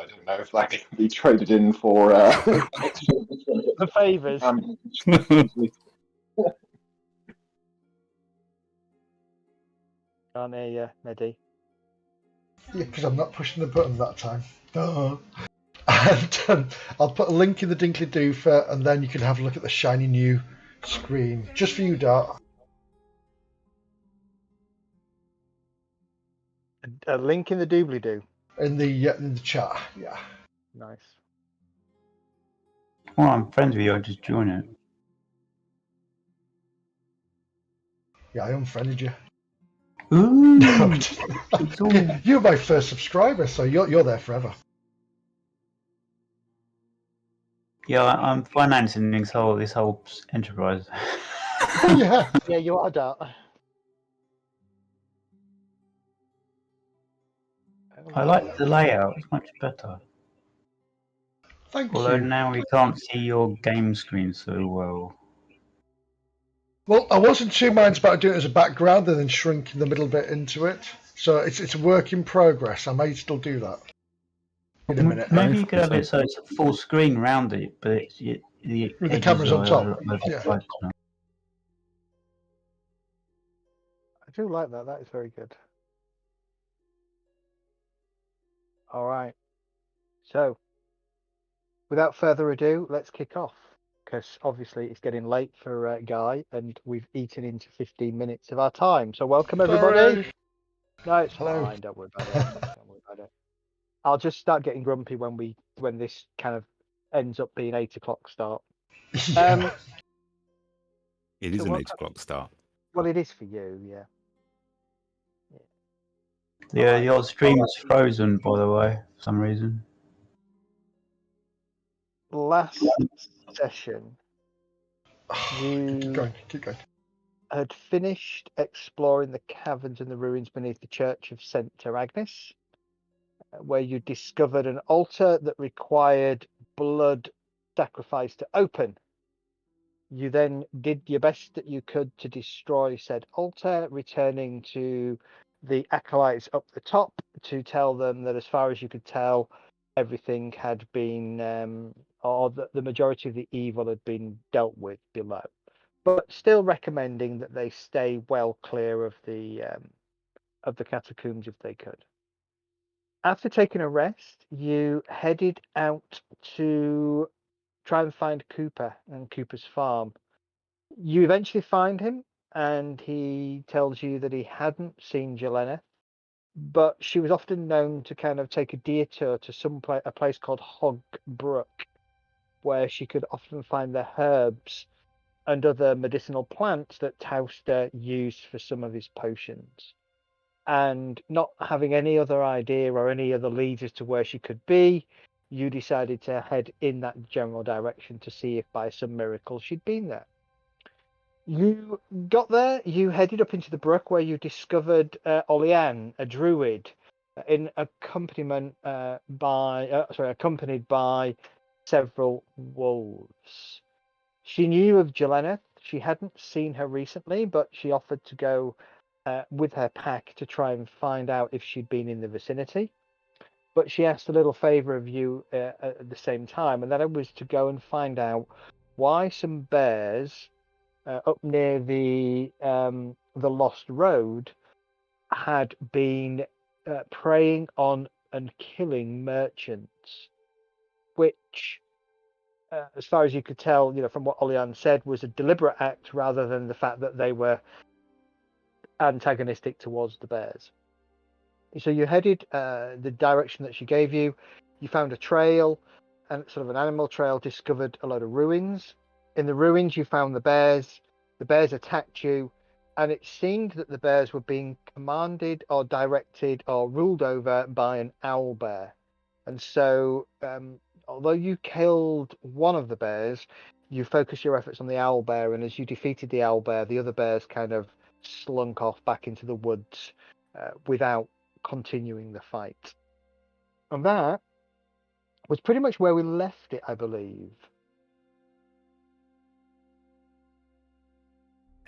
don't know if that can be traded in for extra The favours. Can't hear you, Mehdi. Yeah, because I'm not pushing the button that time. Duh. And I'll put a link in the Dinkley Doofer, and then you can have a look at the shiny new screen. Just for you, Dart. A link in the doobly-doo. In the chat, yeah. Nice. Well, I'm friends with you, I'll just join it. Yeah, I unfriended you. Ooh, No, it's all... you're my first subscriber, so you're there forever. Yeah, I'm financing this whole enterprise. Yeah. Yeah, you are, Dart. I like the layout, it's much better. Thank Although you. now we can't see your game screen so well. Well, I wasn't too minds about doing it as a background and then shrinking the middle bit into it. So it's a work in progress. I may still do that in a minute. Maybe you could have it so it's a full screen round it, but it's, the With the edges cameras on are top. like Yeah. right now. I do like that. That is very good. All right. So, without further ado, let's kick off. Because obviously it's getting late for Guy, and we've eaten into 15 minutes of our time. So welcome everybody. Sorry. No, it's Hello. fine. Don't worry about it. Don't worry about it. I'll just start getting grumpy when this kind of ends up being 8 o'clock start. Yeah. It is So an what- 8 o'clock start. Well, it is for you, yeah. Yeah, your stream was frozen, by the way, for some reason. Last session, Keep you going. Keep going. had finished exploring the caverns and the ruins beneath the Church of St. Agnes, where you discovered an altar that required blood sacrifice to open. You then did your best that you could to destroy said altar, returning to the acolytes up the top to tell them that, as far as you could tell, everything had been, or the majority of the evil had been dealt with below, but still recommending that they stay well clear of the catacombs if they could. After taking a rest, you headed out to try and find Cooper and Cooper's farm. You eventually find him, and he tells you that he hadn't seen Jelena, but she was often known to kind of take a detour to a place called Hog Brook, where she could often find the herbs and other medicinal plants that Tauster used for some of his potions. And not having any other idea or any other leads as to where she could be, you decided to head in that general direction to see if by some miracle she'd been there. You got there, you headed up into the brook, where you discovered Oliane, a druid, accompanied by several wolves. She knew of Jelena. She hadn't seen her recently, but she offered to go with her pack to try and find out if she'd been in the vicinity. But she asked a little favour of you at the same time, and that was to go and find out why some bears up near the Lost Road had been preying on and killing merchants, which, as far as you could tell, from what Oliane said, was a deliberate act rather than the fact that they were antagonistic towards the bears. So you headed the direction that she gave you. You found a trail, and sort of an animal trail, discovered a load of ruins. In the ruins, you found the bears. The bears attacked you, and it seemed that the bears were being commanded or directed or ruled over by an owl bear. And so, although you killed one of the bears, you focused your efforts on the owl bear, and as you defeated the owl bear, the other bears kind of slunk off back into the woods without continuing the fight. And that was pretty much where we left it, I believe.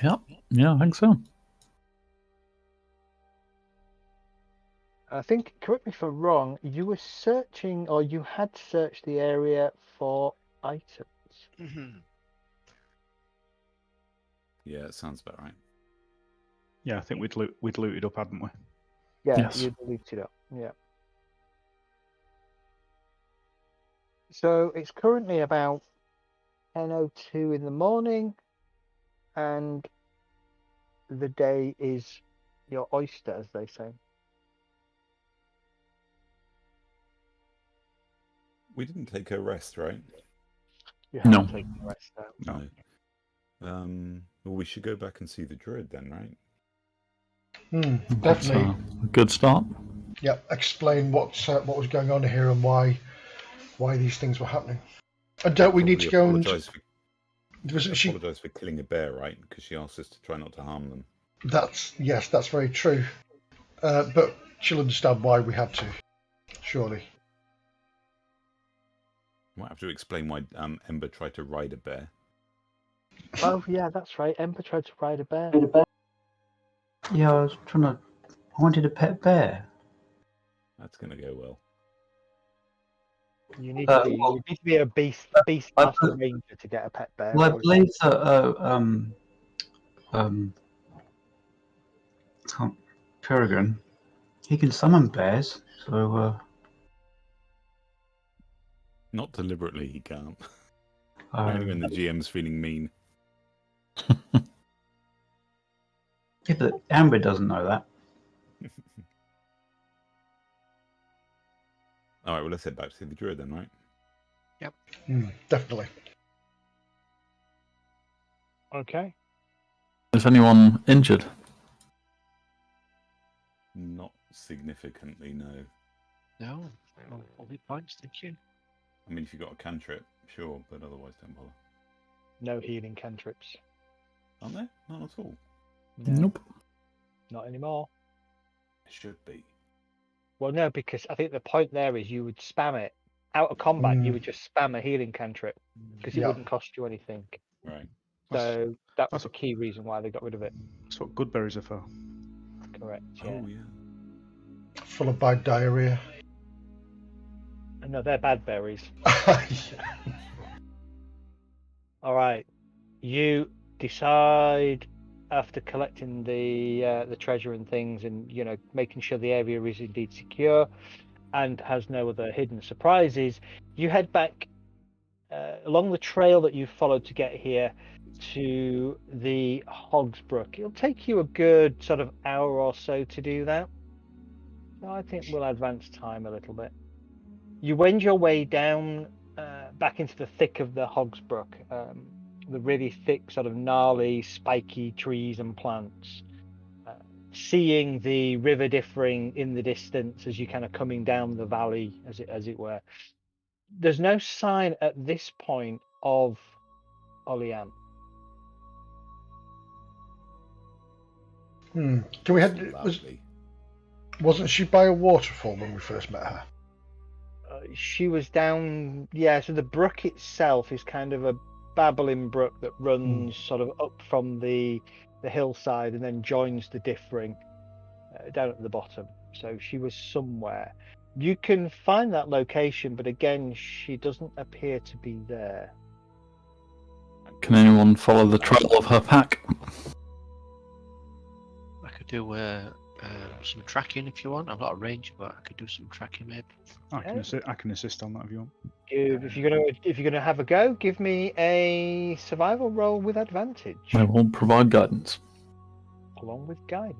Yeah, I think so. I think, correct me if I'm wrong, you were searching, or you had searched the area for items. Yeah, it sounds about right. Yeah, I think we'd looted up, hadn't we? Yeah, Yes. you'd looked it up. Yeah. So it's currently about 10:02 in the morning, and the day is your oyster, as they say. We didn't take a rest, right? You No. haven't taken the rest out. No. Well, we should go back and see the druid then, right? That's Definitely. a good start. Yeah, explain what was going on here and why these things were happening. And don't we need to go and... She... apologise for killing a bear, right? Because she asked us to try not to harm them. That's very true. But she'll understand why we had to, surely. You might have to explain why Ember tried to ride a bear. Oh, yeah, that's right. Ember tried to ride a bear. Yeah, I wanted a pet bear. That's going to go well. You need to be a beast master ranger to get a pet bear. Well, I believe that Peregrine, he can summon bears, so Not deliberately, he can't. Oh. Only when the GM's feeling mean. Yeah, but Amber doesn't know that. All right, well, let's head back to see the druid then, right? Yep. Definitely. Okay. Is anyone injured? Not significantly, no. No, all the points, thank you. I mean, if you've got a cantrip, sure, but otherwise don't bother. No healing cantrips. Aren't there? Not at all. No, Nope. not anymore. It should be. Well, no, because I think the point there is you would spam it. Out of combat, you would just spam a healing cantrip because it wouldn't cost you anything. Right. So that was a key reason why they got rid of it. That's what good berries are for. Correct, yeah. Oh, yeah. Full of bad diarrhea. No, they're bad berries. All right. You decide after collecting the treasure and things, and making sure the area is indeed secure and has no other hidden surprises. You head back along the trail that you followed to get here to the Hogsbrook. It'll take you a good sort of hour or so to do that. So I think we'll advance time a little bit. You wend your way down back into the thick of the Hogsbrook, the really thick, sort of gnarly, spiky trees and plants. Seeing the river differing in the distance as you're kind of coming down the valley, as it were. There's no sign at this point of Oleanne. Can we head? Lovely. Wasn't she by a waterfall when we first met her? She was down. Yeah, so the brook itself is kind of a babbling brook that runs sort of up from the hillside and then joins the differing down at the bottom. So she was somewhere. You can find that location, but again, she doesn't appear to be there. Can anyone follow the trail of her pack? I could do some tracking if you want. I'm not a ranger, but I could do some tracking maybe. I can assist on that if you want. If you're gonna have a go, give me a survival roll with advantage, I will provide guidance. along with guidance.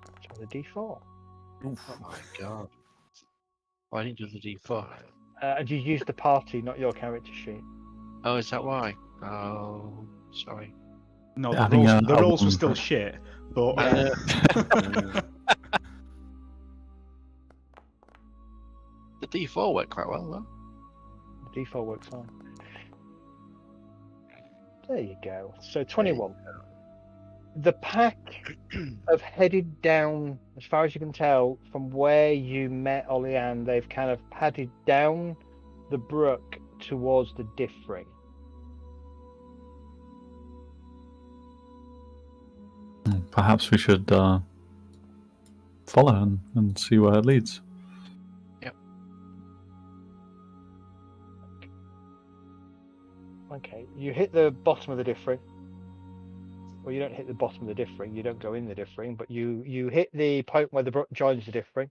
So the D4. Oof. Oh my god. Oh, I didn't do the D4. And you use the party, not your character sheet. Oh, is that why? Oh, sorry. No, I think, the I rolls were wouldn't- still shit, but The D4 worked quite well, though. The D4 works fine. There you go. So 21. The pack have headed down, as far as you can tell, from where you met Oleanne. They've kind of padded down the brook towards the differing. Perhaps we should follow and see where it leads. Okay, you hit the bottom of the differing. Well, you don't hit the bottom of the differing. You don't go in the differing, but you hit the point where the brook joins the differing.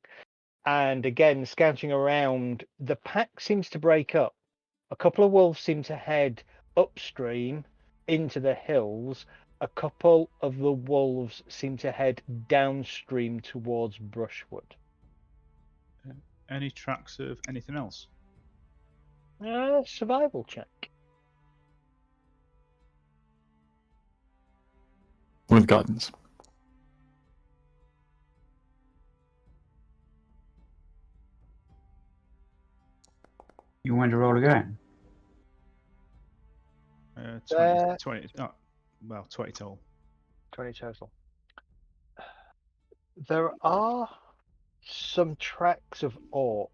And again, scouting around, the pack seems to break up. A couple of wolves seem to head upstream into the hills. A couple of the wolves seem to head downstream towards brushwood. Any tracks of anything else? Survival check. With guidance. You want to roll again? 20 total. 20 total. There are some tracks of orcs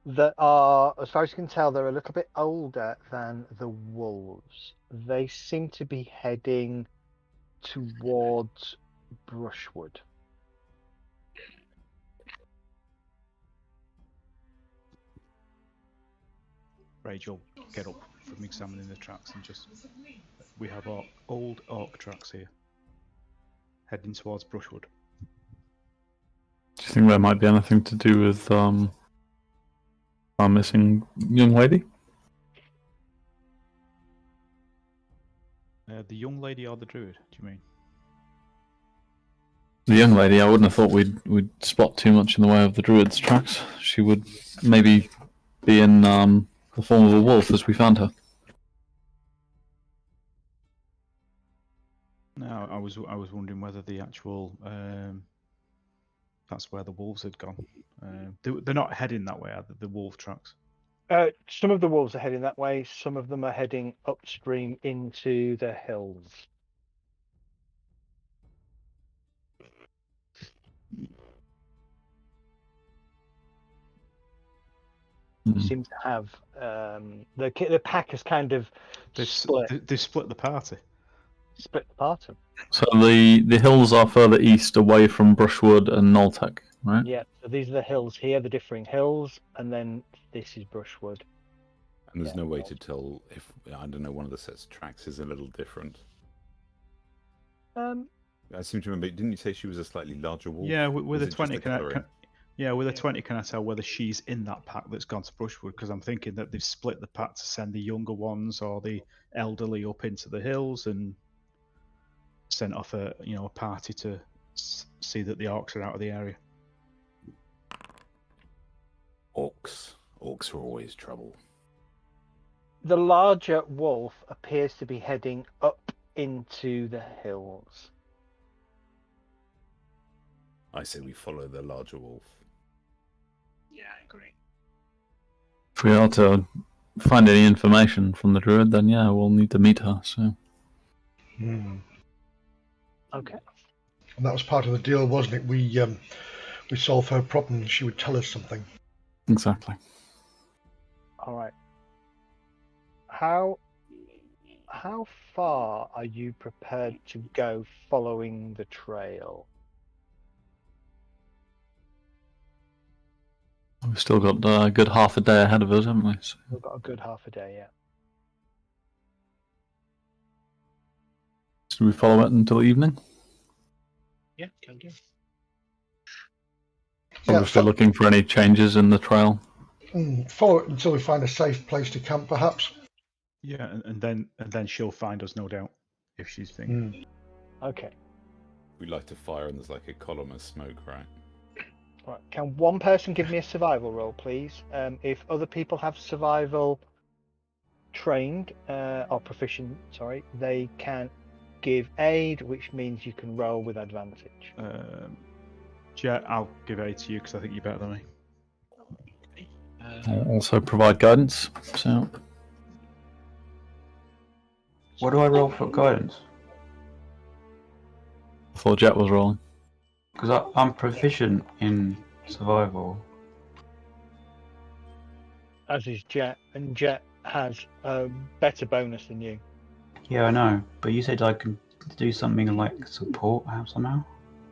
that are, as far as you can tell, they're a little bit older than the wolves. They seem to be heading towards brushwood. Rage will get up from examining the tracks and just... We have our old orc tracks here. Heading towards brushwood. Do you think there might be anything to do with our missing young lady? The young lady or the druid, do you mean? The young lady, I wouldn't have thought we'd spot too much in the way of the druid's tracks. She would maybe be in the form of a wolf as we found her. No, I was wondering whether the actual that's where the wolves had gone. They're not heading that way, are they, the wolf tracks? Some of the wolves are heading that way. Some of them are heading upstream into the hills. Seem to have the pack has kind of split. They've split the party. Split the party. So the hills are further east, away from Brushwood and Noltec, right? Yeah, so these are the hills here, the differing hills, and then this is brushwood. And there's no way to tell if, I don't know, one of the sets of tracks is a little different. I seem to remember, didn't you say she was a slightly larger wolf? Yeah, with a 20, with a 20, can I tell whether she's in that pack that's gone to brushwood? Because I'm thinking that they've split the pack to send the younger ones or the elderly up into the hills and sent off a party to see that the orcs are out of the area. Orcs are always trouble. The larger wolf appears to be heading up into the hills. I say we follow the larger wolf. Yeah, I agree. If we are to find any information from the druid, then yeah, we'll need to meet her. So. Okay. And that was part of the deal, wasn't it? We solve her problem and she would tell us something. Exactly. All right. How far are you prepared to go following the trail? We've still got a good half a day ahead of us, haven't we? So. We've got a good half a day, yeah. Should we follow it until evening? Yeah, can do. Obviously looking for any changes in the trail. Follow it until we find a safe place to camp, perhaps. Yeah, and then she'll find us, no doubt, if she's thinking. Okay. We light a fire and there's like a column of smoke, right? Right. Can one person give me a survival roll, please? If other people have survival trained or proficient, sorry, they can give aid, which means you can roll with advantage. Jet, I'll give aid to you because I think you're better than me. I'll also provide guidance. So. What do I roll for guidance? Before Jet was rolling. Because I'm proficient in survival. As is Jet, and Jet has a better bonus than you. Yeah, I know. But you said I can do something like support somehow?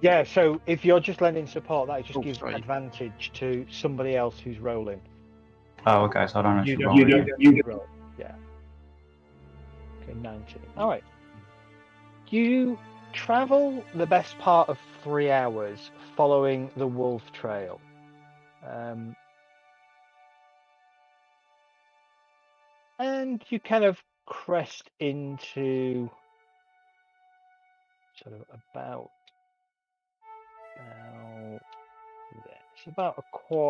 Yeah, so if you're just lending support, that just Oh, gives sorry. advantage to somebody else who's rolling. Oh, okay. So I don't actually You roll. don't again. roll. Yeah. Okay, 19. All right. You travel the best part of 3 hours following the wolf trail. And you kind of crest into sort of about there. It's about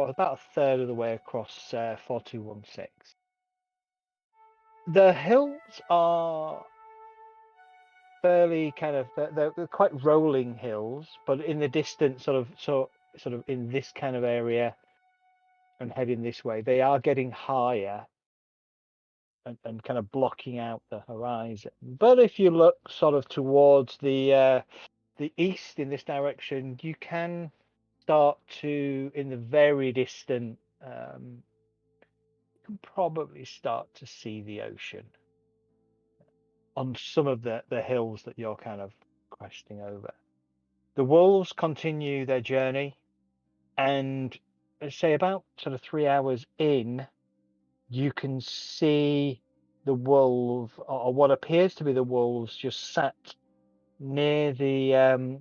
about a third of the way across 4216. The hills are fairly kind of they're quite rolling hills, but in the distance, sort of in this kind of area and heading this way, they are getting higher and kind of blocking out the horizon. But if you look sort of towards the east in this direction, you can start to, in the very distant, you can probably start to see the ocean on some of the hills that you're kind of cresting over. The wolves continue their journey, and say about sort of 3 hours in, you can see the wolf, or what appears to be the wolves, just sat near the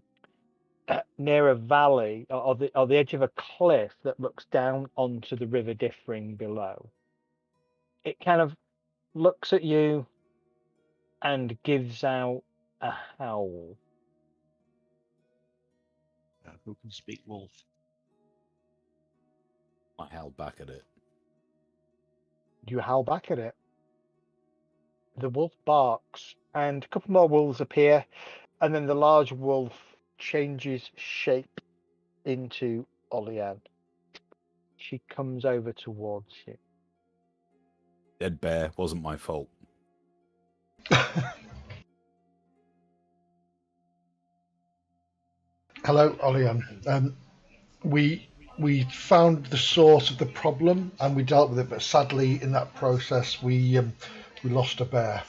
near a valley, or the edge of a cliff that looks down onto the River Differing below. It kind of looks at you and gives out a howl. Who can speak wolf? I held back at it. You howl back at it. The wolf barks, and a couple more wolves appear, and then the large wolf changes shape into Olian. She comes over towards you. Dead bear wasn't my fault. Hello, Olian. We found the source of the problem and we dealt with it, but sadly, in that process, we lost a bear.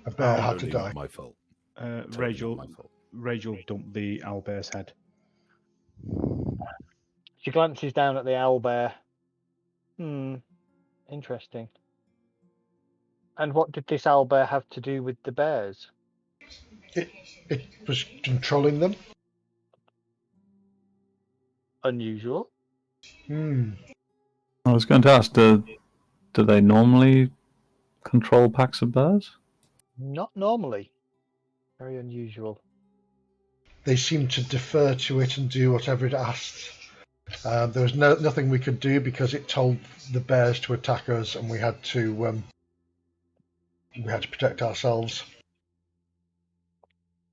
A bear had to Totally die. not my fault. Totally not Rachel, my fault. Rachel dumped the owlbear's head. She glances down at the owlbear. Interesting. And what did this owlbear have to do with the bears? It was controlling them. Unusual. I was going to ask, do they normally control packs of bears? Not normally. Very unusual. They seemed to defer to it and do whatever it asked. There was nothing we could do because it told the bears to attack us, and we had to protect ourselves.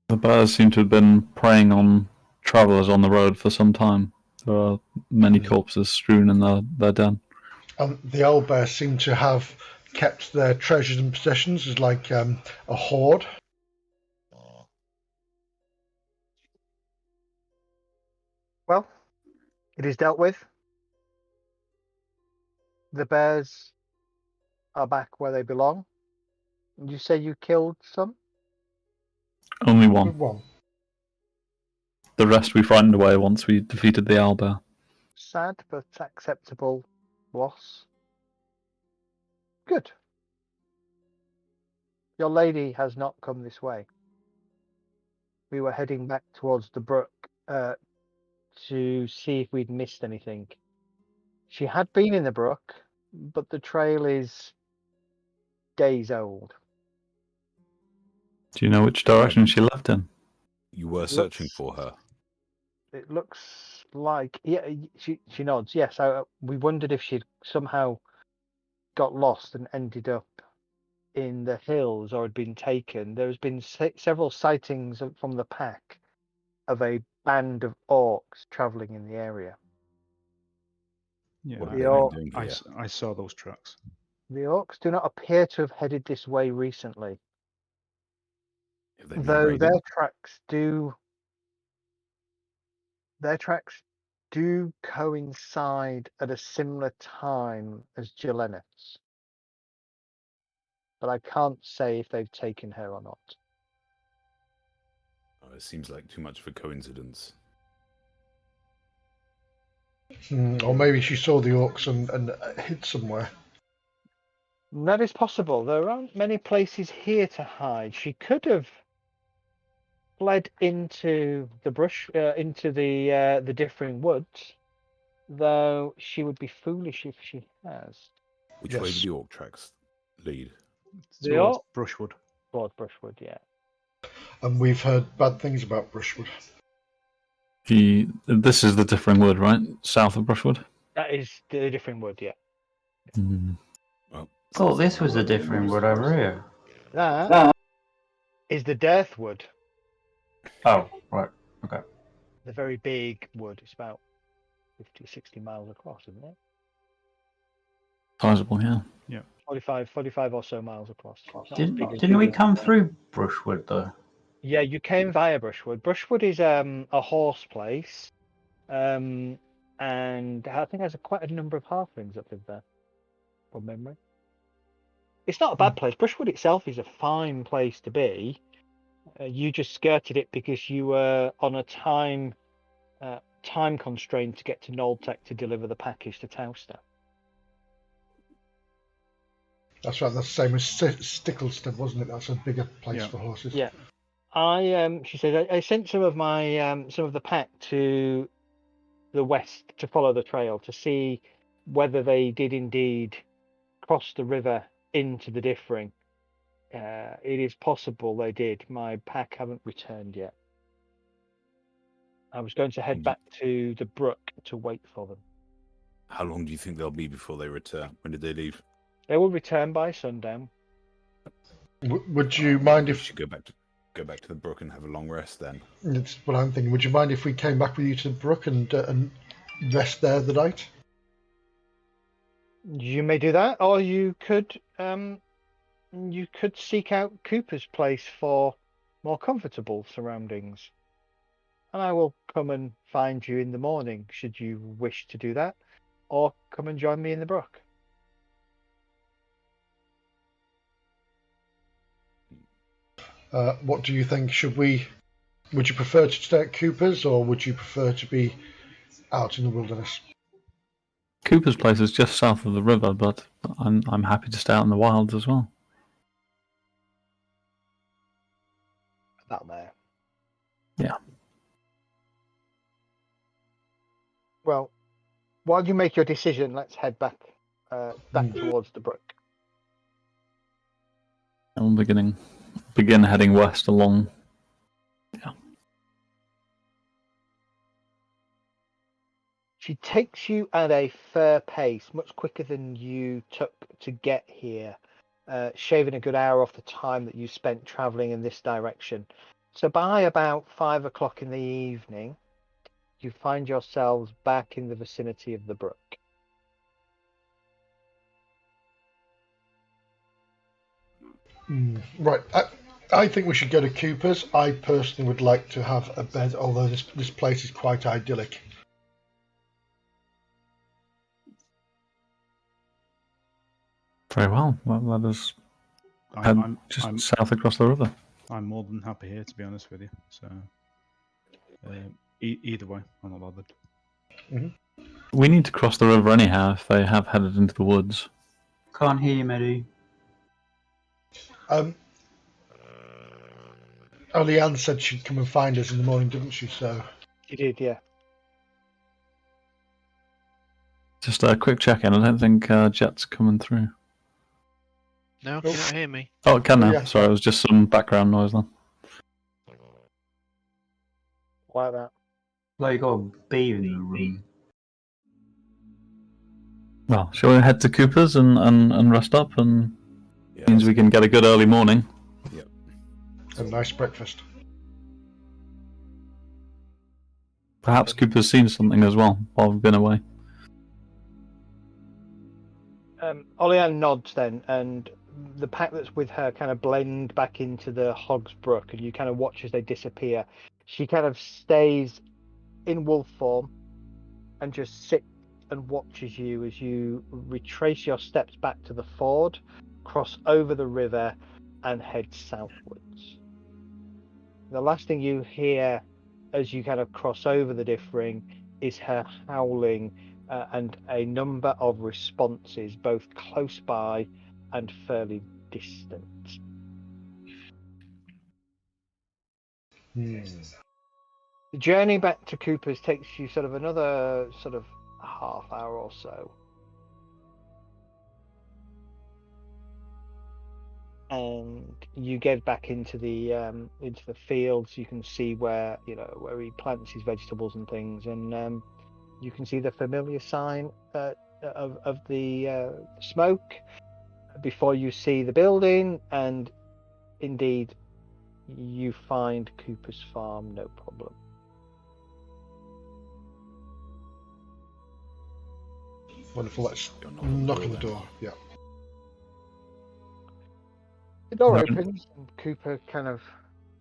The bears seem to have been preying on travellers on the road for some time. There are many corpses strewn in their den. And the owlbear seemed to have kept their treasures and possessions as like a hoard. Well, it is dealt with. The bears are back where they belong. You say you killed some? Only one. One. The rest we frightened away once we defeated the owlbear. Sad but acceptable loss. Good. Your lady has not come this way. We were heading back towards the brook to see if we'd missed anything. She had been in the brook, but the trail is days old. Do you know which direction she left in? You were searching for her. It looks like, yeah. She nods. Yes, we wondered if she'd somehow got lost and ended up in the hills or had been taken. There's been several sightings from the pack of a band of orcs travelling in the area. Yeah, What have The they been orc- doing I, here? I saw those tracks. The orcs do not appear to have headed this way recently, Have they been though raiding? their tracks do coincide at a similar time as Jeleneth's. But I can't say if they've taken her or not. Oh, it seems like too much of a coincidence. Or maybe she saw the orcs and hid somewhere. That is possible. There aren't many places here to hide. She could have fled into the brush, into the differing woods, though she would be foolish if she has. Which way Yes. do the orc tracks lead? They Towards are- Brushwood. Towards Brushwood, yeah. And we've heard bad things about Brushwood. This is the differing wood, right? South of Brushwood. That is the differing wood, yeah. Mm. Well, Thought this was a different wood over here. That is the Death Wood, Oh, right. the very big wood. It's about 50, 60 miles across, isn't it? Sizable, yeah. 45 or so miles across. It's not as big as Didn't we Dublin. come through Brushwood though? Yeah, you came via Brushwood. Brushwood is a horse place, and I think there's quite a number of halflings that live there, from memory. It's not a bad place. Brushwood itself is a fine place to be. You just skirted it because you were on a time constraint to get to Noltec to deliver the package to Towster. That's right. That's the same as Sticklestead, wasn't it? That's a bigger place Yeah. for horses. Yeah. She said I sent some of my some of the pack to the west to follow the trail to see whether they did indeed cross the river into the differing. It is possible they did. My pack haven't returned yet. I was going to head back to the brook to wait for them. how long do you think they'll be before they return? When did they leave? They will return by sundown. Would you mind We if? should go back to the brook and have a long rest then. It's what I'm thinking. Would you mind if we came back with you to the brook and rest there the night? You may do that, or you could seek out Cooper's place for more comfortable surroundings. And I will come and find you in the morning, should you wish to do that, or come and join me in the brook. What do you think? Would you prefer to stay at Cooper's, or would you prefer to be out in the wilderness? Cooper's place is just south of the river, but I'm happy to stay out in the wilds as well. About there. Yeah. Well, while you make your decision, let's head back towards the brook. And we'll begin heading west along. Yeah. She takes you at a fair pace, much quicker than you took to get here, shaving a good hour off the time that you spent travelling in this direction. So by about 5 o'clock in the evening, you find yourselves back in the vicinity of the brook. Right. I think we should go to Cooper's. I personally would like to have a bed, although this place is quite idyllic. Very well. Well, let us I'm south across the river. I'm more than happy here, to be honest with you. So either way, I'm not bothered. We need to cross the river anyhow if they have headed into the woods. Can't hear you, Mehdi. Leanne said she'd come and find us in the morning, didn't she? So She did, yeah. Just a quick check-in. I don't think Jet's coming through. No, can you not hear me? Oh, it can now. Yeah. Sorry, it was just some background noise then. Like that. Like you got a bee in the room. Well, shall we head to Cooper's and rest up? And Yeah, means we can get a good early morning. a nice breakfast. Perhaps Cooper's seen something as well while we've been away. Oleanne nods then, and the pack that's with her kind of blend back into the Hog's Brook, and you kind of watch as they disappear. She kind of stays in wolf form and just sits and watches you as you retrace your steps back to the ford, cross over the river, and head southwards. The last thing you hear as you kind of cross over the differing is her howling and a number of responses, both close by and fairly distant. Hmm. The journey back to Cooper's takes you sort of another sort of half hour or so. And you get back into the fields. You can see where he plants his vegetables and things, and you can see the familiar sign of the smoke before you see the building, and indeed you find Cooper's farm, no problem. Wonderful. Let's Go knock on the knock on the door door. Yeah. The door Right. opens, and Cooper kind of,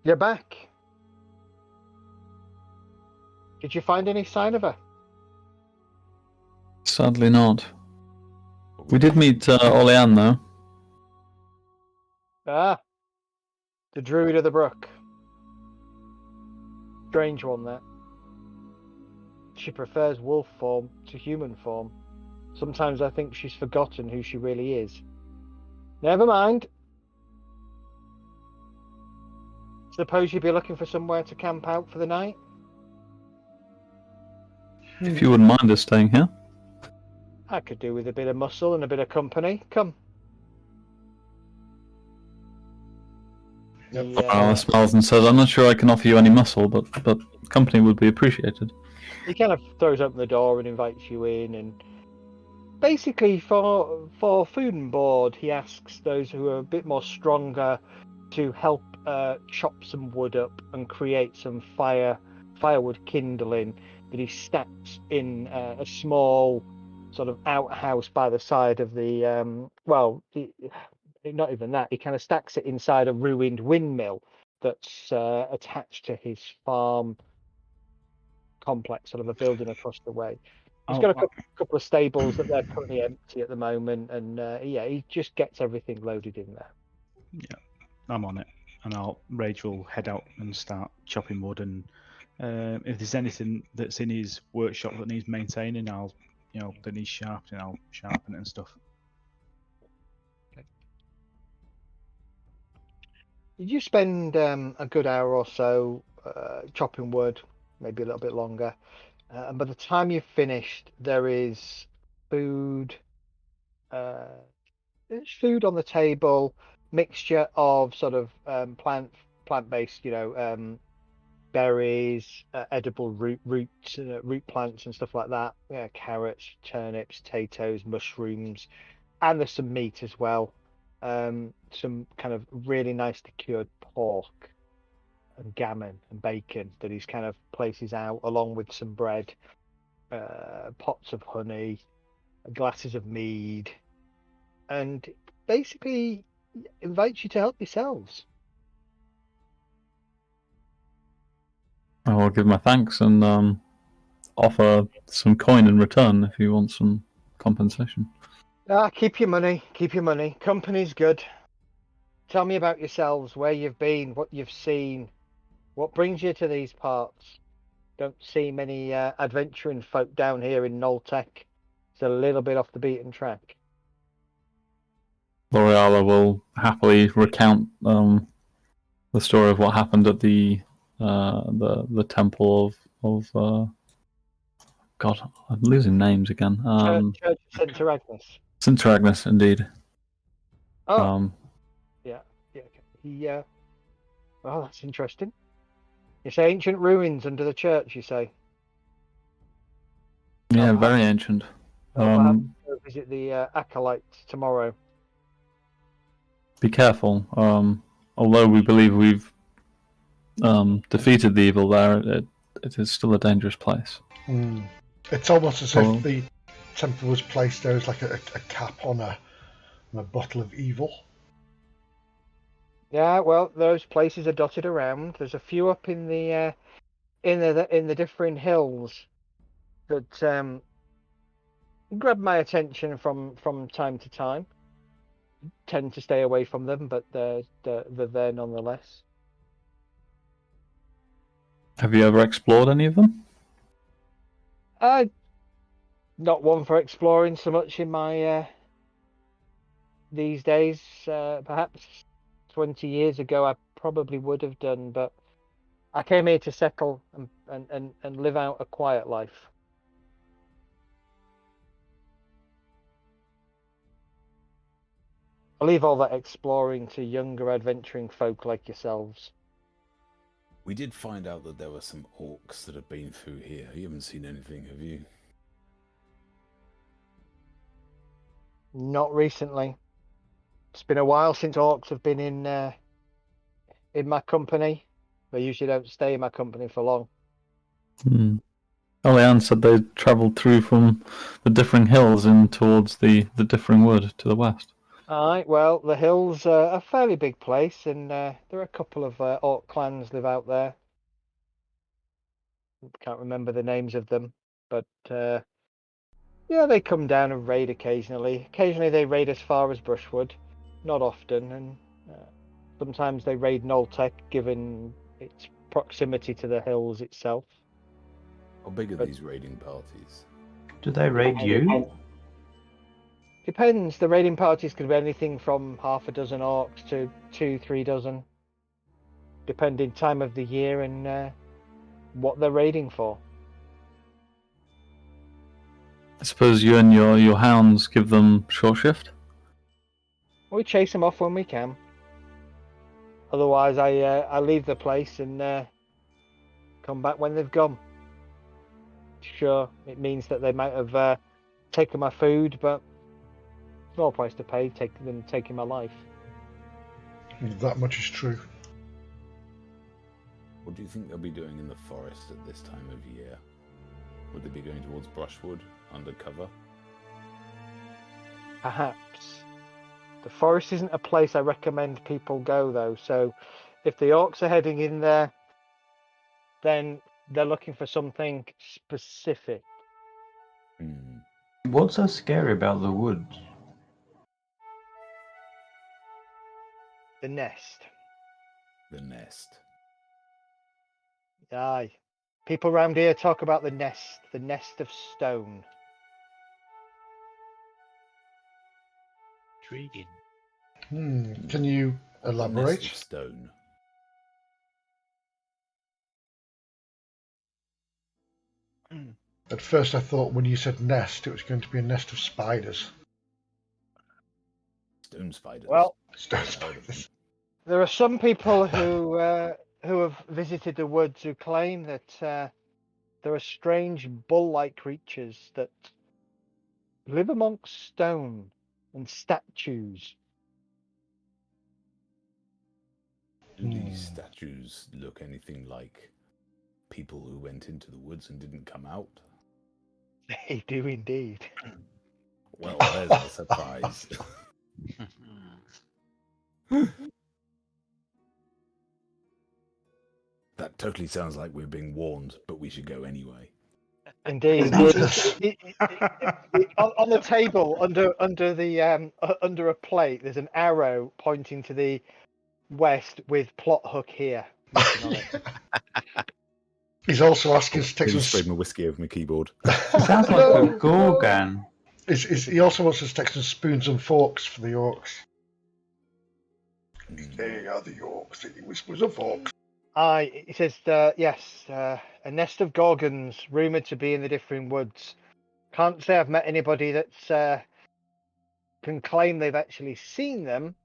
"You're back. Did you find any sign of her?" Sadly not. then. We did meet Oleanne though. Ah, the Druid of the Brook. Strange one, that. She prefers wolf form to human form. Sometimes I think she's forgotten who she really is. Never mind. Suppose you'd be looking for somewhere to camp out for the night? If you wouldn't mind us staying here. I could do with a bit of muscle and a bit of company. Come. Yep. Farah smiles and says, "I'm not sure I can offer you any muscle, but company would be appreciated." He kind of throws open the door and invites you in, and basically for food and board, he asks those who are a bit more stronger to help chop some wood up and create some firewood kindling that he stacks in a small sort of outhouse by the side of the not even that, he kind of stacks it inside a ruined windmill that's attached to his farm complex, sort of a building across the way. He's got a couple of stables that they're currently empty at the moment, and he just gets everything loaded in there. Yeah, I'm on it, and Rage will head out and start chopping wood. And if there's anything that's in his workshop that needs maintaining, that needs sharpening, I'll sharpen it and stuff. Did you spend a good hour or so chopping wood, maybe a little bit longer? And by the time you've finished, there is food. There's food on the table, mixture of sort of plant-based, berries, edible root plants and stuff like that. Yeah, carrots, turnips, potatoes, mushrooms, and there's some meat as well. Some kind of really nicely cured pork and gammon and bacon that he's kind of places out, along with some bread, pots of honey, glasses of mead, and basically invites you to help yourselves. I will give my thanks and offer some coin in return if you want some compensation. Keep your money. Company's good. Tell me about yourselves, where you've been, what you've seen, what brings you to these parts. Don't see many adventuring folk down here in Noltec. It's a little bit off the beaten track. L'Oreala will happily recount the story of what happened at the temple of God, I'm losing names again. Church of St. Agnes. St. Agnes, indeed. Oh, yeah. Well, that's interesting. You say ancient ruins under the church, you say? Yeah, very ancient. I'll go visit the acolytes tomorrow. Be careful. Although we believe we've defeated the evil there, it is still a dangerous place. It's almost as if the temple was placed there as like a cap on a bottle of evil. Yeah, well, those places are dotted around. There's a few up in the different hills that grab my attention from time to time. Tend to stay away from them, but they're there nonetheless. Have you ever explored any of them? I'm not one for exploring so much in my these days. Perhaps 20 years ago I probably would have done, but I came here to settle and live out a quiet life. I leave all that exploring to younger adventuring folk like yourselves. We did find out that there were some orcs that have been through here. You haven't seen anything, have you? Not recently. It's been a while since orcs have been in my company. They usually don't stay in my company for long. Hmm. Oleanne said they travelled through from the differing hills in towards the differing wood to the west. Alright, well, the hills are a fairly big place, and there are a couple of orc clans live out there. Can't remember the names of them, but yeah, they come down and raid occasionally. Occasionally they raid as far as Brushwood, not often, and sometimes they raid Noltec, given its proximity to the hills itself. How big are But- these raiding parties? Do they raid you? Depends. The raiding parties can be anything from half a dozen orcs to 2-3 dozen, depending time of the year and what they're raiding for. I suppose you and your hounds give them short shift? We chase them off when we can. Otherwise, I leave the place and come back when they've gone. Sure, it means that they might have taken my food, but small price to pay than taking my life. That much is true. What do you think they'll be doing in the forest at this time of year? Would they be going towards Brushwood, undercover? Perhaps. The forest isn't a place I recommend people go, though, so if the orcs are heading in there, then they're looking for something specific. Hmm. What's so scary about the woods? The nest. The nest. Aye. People round here talk about the nest of stone. Intriguing. Can you A nest elaborate? of stone. At first I thought when you said nest, it was going to be a nest of spiders. Stone spiders. Well, Stone I've heard of them. spiders. there are some people who have visited the woods who claim that there are strange bull-like creatures that live amongst stone and statues. Do these statues look anything like people who went into the woods and didn't come out? They do indeed. Well, there's a surprise. That totally sounds like we're being warned, but we should go anyway. Indeed. On the table under a plate, there's an arrow pointing to the west with plot hook here written on it. He's also asking us to take Maybe some. sprayed my whiskey over my keyboard. Sounds like a Gorgon. He also wants us to take some spoons and forks for the orcs. They are the orcs eating with spoons and forks. It says, yes, a nest of gorgons rumoured to be in the differing woods. Can't say I've met anybody that's can claim they've actually seen them,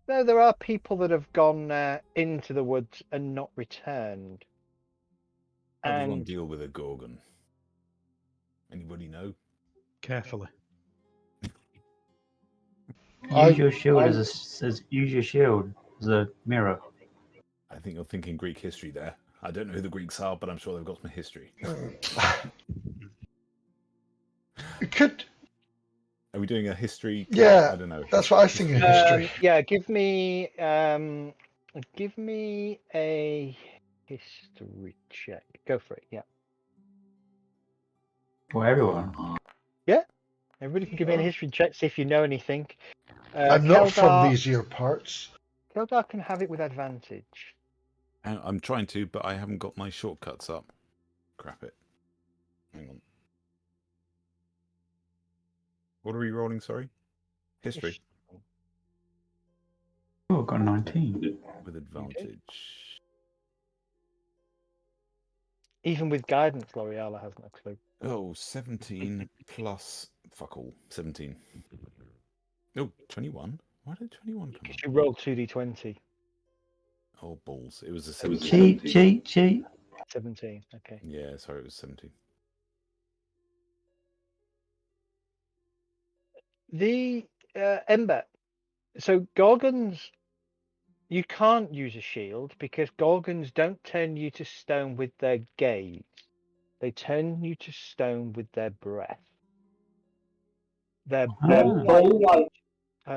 though there are people that have gone into the woods and not returned. How does one And deal with a gorgon? Anybody know? Carefully. Use your shield use your shield as a mirror. I think you're thinking Greek history there. I don't know who the Greeks are, but I'm sure they've got some history. Could Are we doing a history? Yeah, I don't know. that's what I was thinking. History. yeah, give me a history check. Go for it. Yeah, For everyone. everybody can give me a history check. See if you know anything. I'm not from Keldar- these here parts. Keldar can have it with advantage. I'm trying to, but I haven't got my shortcuts up. Crap it. Hang on. What are we rolling? Sorry, history Oh, I've got 19. with advantage. Even with guidance, L'Oreal hasn't a clue. Oh, 17 plus fuck all. 17. Oh, 21. Why did 21 come Because up? you roll 2d20. Oh, balls. It was a Cheat, 17. cheat. 17. Okay. Yeah, sorry, it was 17. The Ember. So Gorgons, you can't use a shield because Gorgons don't turn you to stone with their gaze. They turn you to stone with their breath. They're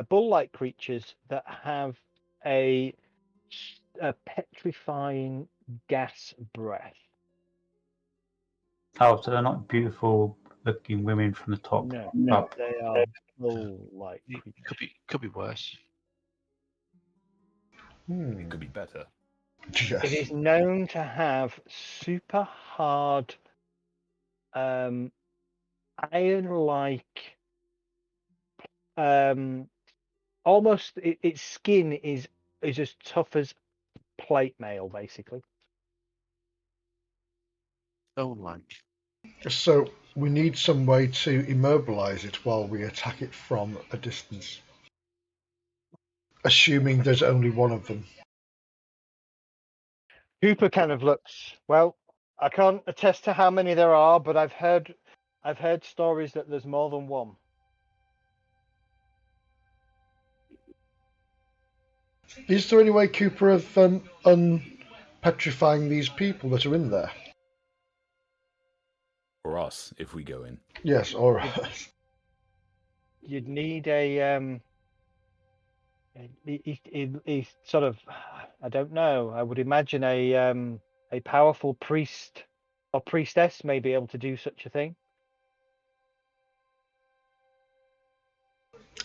bull-like creatures that have a petrifying gas breath. Oh, so they're not beautiful looking women from the top up. They are bull-like It creatures. could be worse. It could be better. Yes. It is known to have super hard, iron-like, almost its skin is as tough as plate mail, basically. Stone-like. So we need some way to immobilize it while we attack it from a distance. Assuming there's only one of them. Cooper kind of looks. Well, I can't attest to how many there are, but I've heard stories that there's more than one. Is there any way, Cooper, of unpetrifying these people that are in there? Or us, if we go in. Yes, or You'd need a he's sort of, I don't know. I would imagine a powerful priest or priestess may be able to do such a thing.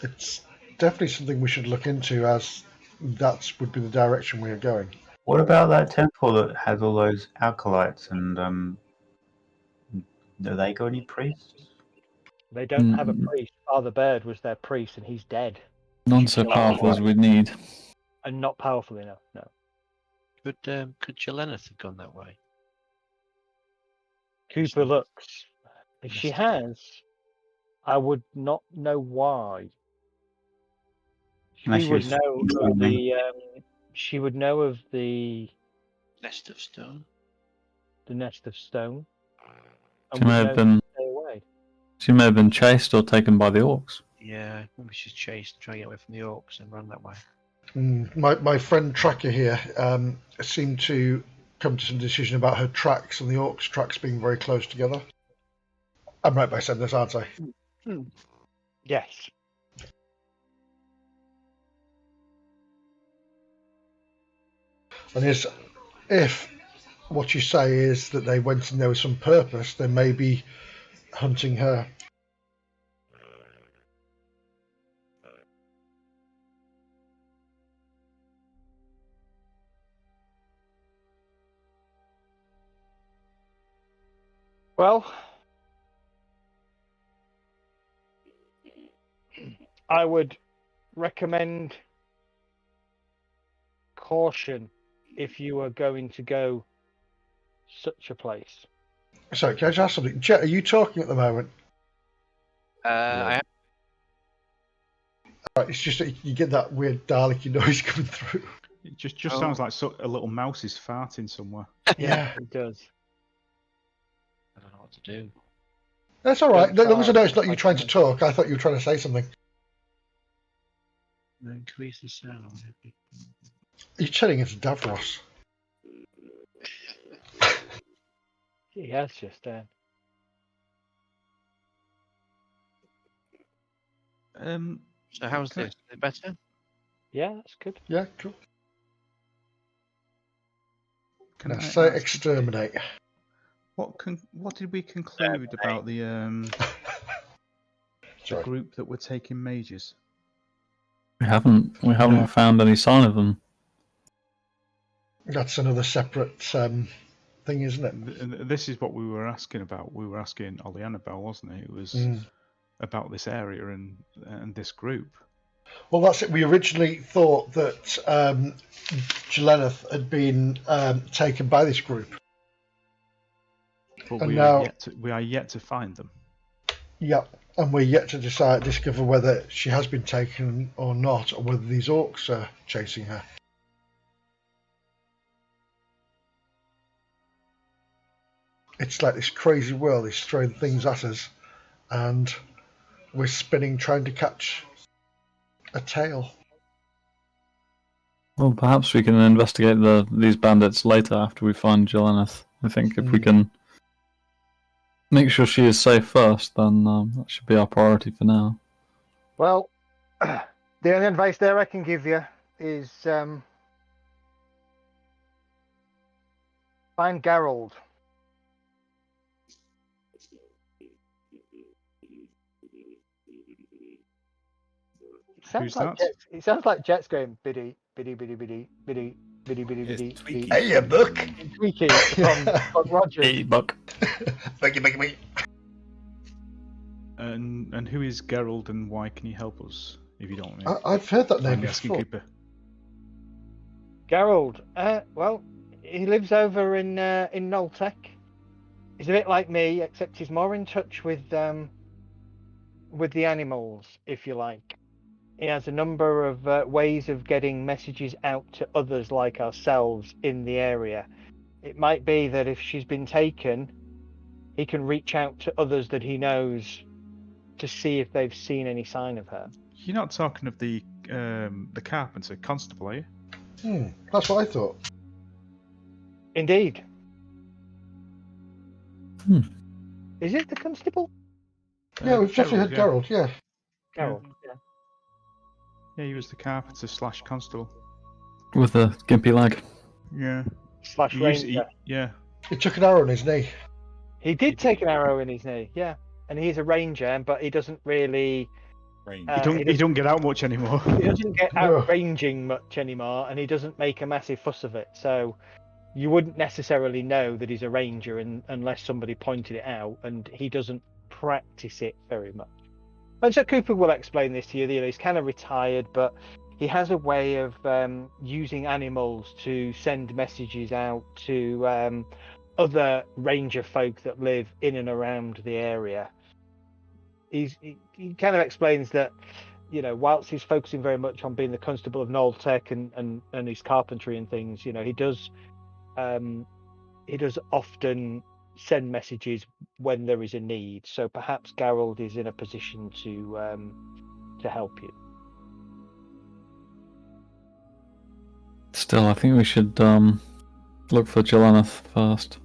it's definitely something we should look into, as that would be the direction we are going. What about that temple that has all those acolytes and do they got any priests? They don't have a priest. Father Bird was their priest, and he's dead. None so powerful as we need. And not powerful enough. No. Could Jelenith have gone that way? Cooper looks. If she has, I would not know why. Unless She she would was know of something. the. She would know of the Nest of stone. nest of stone. And She would may know have been. to stay away. She may have been chased or taken by the orcs. Yeah, maybe she's chased, trying to get away from the orcs and run that way. My friend Tracker here seemed to come to some decision about her tracks and the orcs' tracks being very close together. I'm right by saying this, aren't I? Yes. And if what you say is that they went in there with some purpose, they may be hunting her. Well, I would recommend caution if you are going to go such a place. Sorry, can I just ask something? Jet, are you talking at the moment? I Right, it's just that you get that weird Dalek noise coming through. It just sounds like a little mouse is farting somewhere. Yeah. It does. don't know what to do. That's all right. Don't As long as I know it's not try. you trying to talk, I thought you were trying to say something. Increase the sound. Are you turning into Davros? He has just So how's Can I- this? Is it better? Yeah, that's good. Yeah, cool. Can Now I say ask, exterminate. what did we conclude about the Sorry. group that were taking mages? We haven't found any sign of them. That's another separate thing, isn't it? This is what we were asking about. We were asking Ollie Annabelle, wasn't it? It was about this area and this group. Well, that's it. We originally thought that Jeleneth had been taken by this group. But And we now- are yet to find them. Yep. And we're yet to discover whether she has been taken or not, or whether these orcs are chasing her. It's like this crazy world is throwing things at us, and we're spinning trying to catch a tail. Well, perhaps we can investigate these bandits later after we find Jeleneth. I think if we can make sure she is safe first, then that should be our priority for now. Well, the only advice there I can give you is find Gerald. Who's that? It sounds like Jet's going biddy, biddy, biddy, biddy, biddy, biddy, biddy, Yes, biddy. Tweaky. Hey, you book! Tweaky from Roger. Hey, Buck. Bucky. And who is Gerald, and why can he help us? If you don't know. I've heard that name I'm asking before. Cooper. Gerald. Well, he lives over in Noltec. He's a bit like me, except he's more in touch with the animals, if you like. He has a number of ways of getting messages out to others like ourselves in the area. It might be that if she's been taken, he can reach out to others that he knows to see if they've seen any sign of her. You're not talking of the carpenter constable, are you? That's what I thought. Indeed. Is it the constable? Yeah, we've definitely had Gerald, yeah. Gerald. Yeah. Yeah, he was the carpenter / constable. With a gimpy leg. Yeah. Slash ranger. Yeah. He took an arrow in his knee. He did take an arrow in his knee, yeah. And he's a ranger, but he doesn't really... Range. He don't get out much anymore. He doesn't get No. out ranging much anymore, and he doesn't make a massive fuss of it. So you wouldn't necessarily know that he's a ranger unless somebody pointed it out, and he doesn't practice it very much. And so Cooper will explain this to you. He's kind of retired, but he has a way of using animals to send messages out to other ranger folk that live in and around the area. He kind of explains that, whilst he's focusing very much on being the constable of Noltec and his carpentry and things, he does often send messages when there is a need. So perhaps Gerald is in a position to help you. Still, I think we should look for Jeleneth first.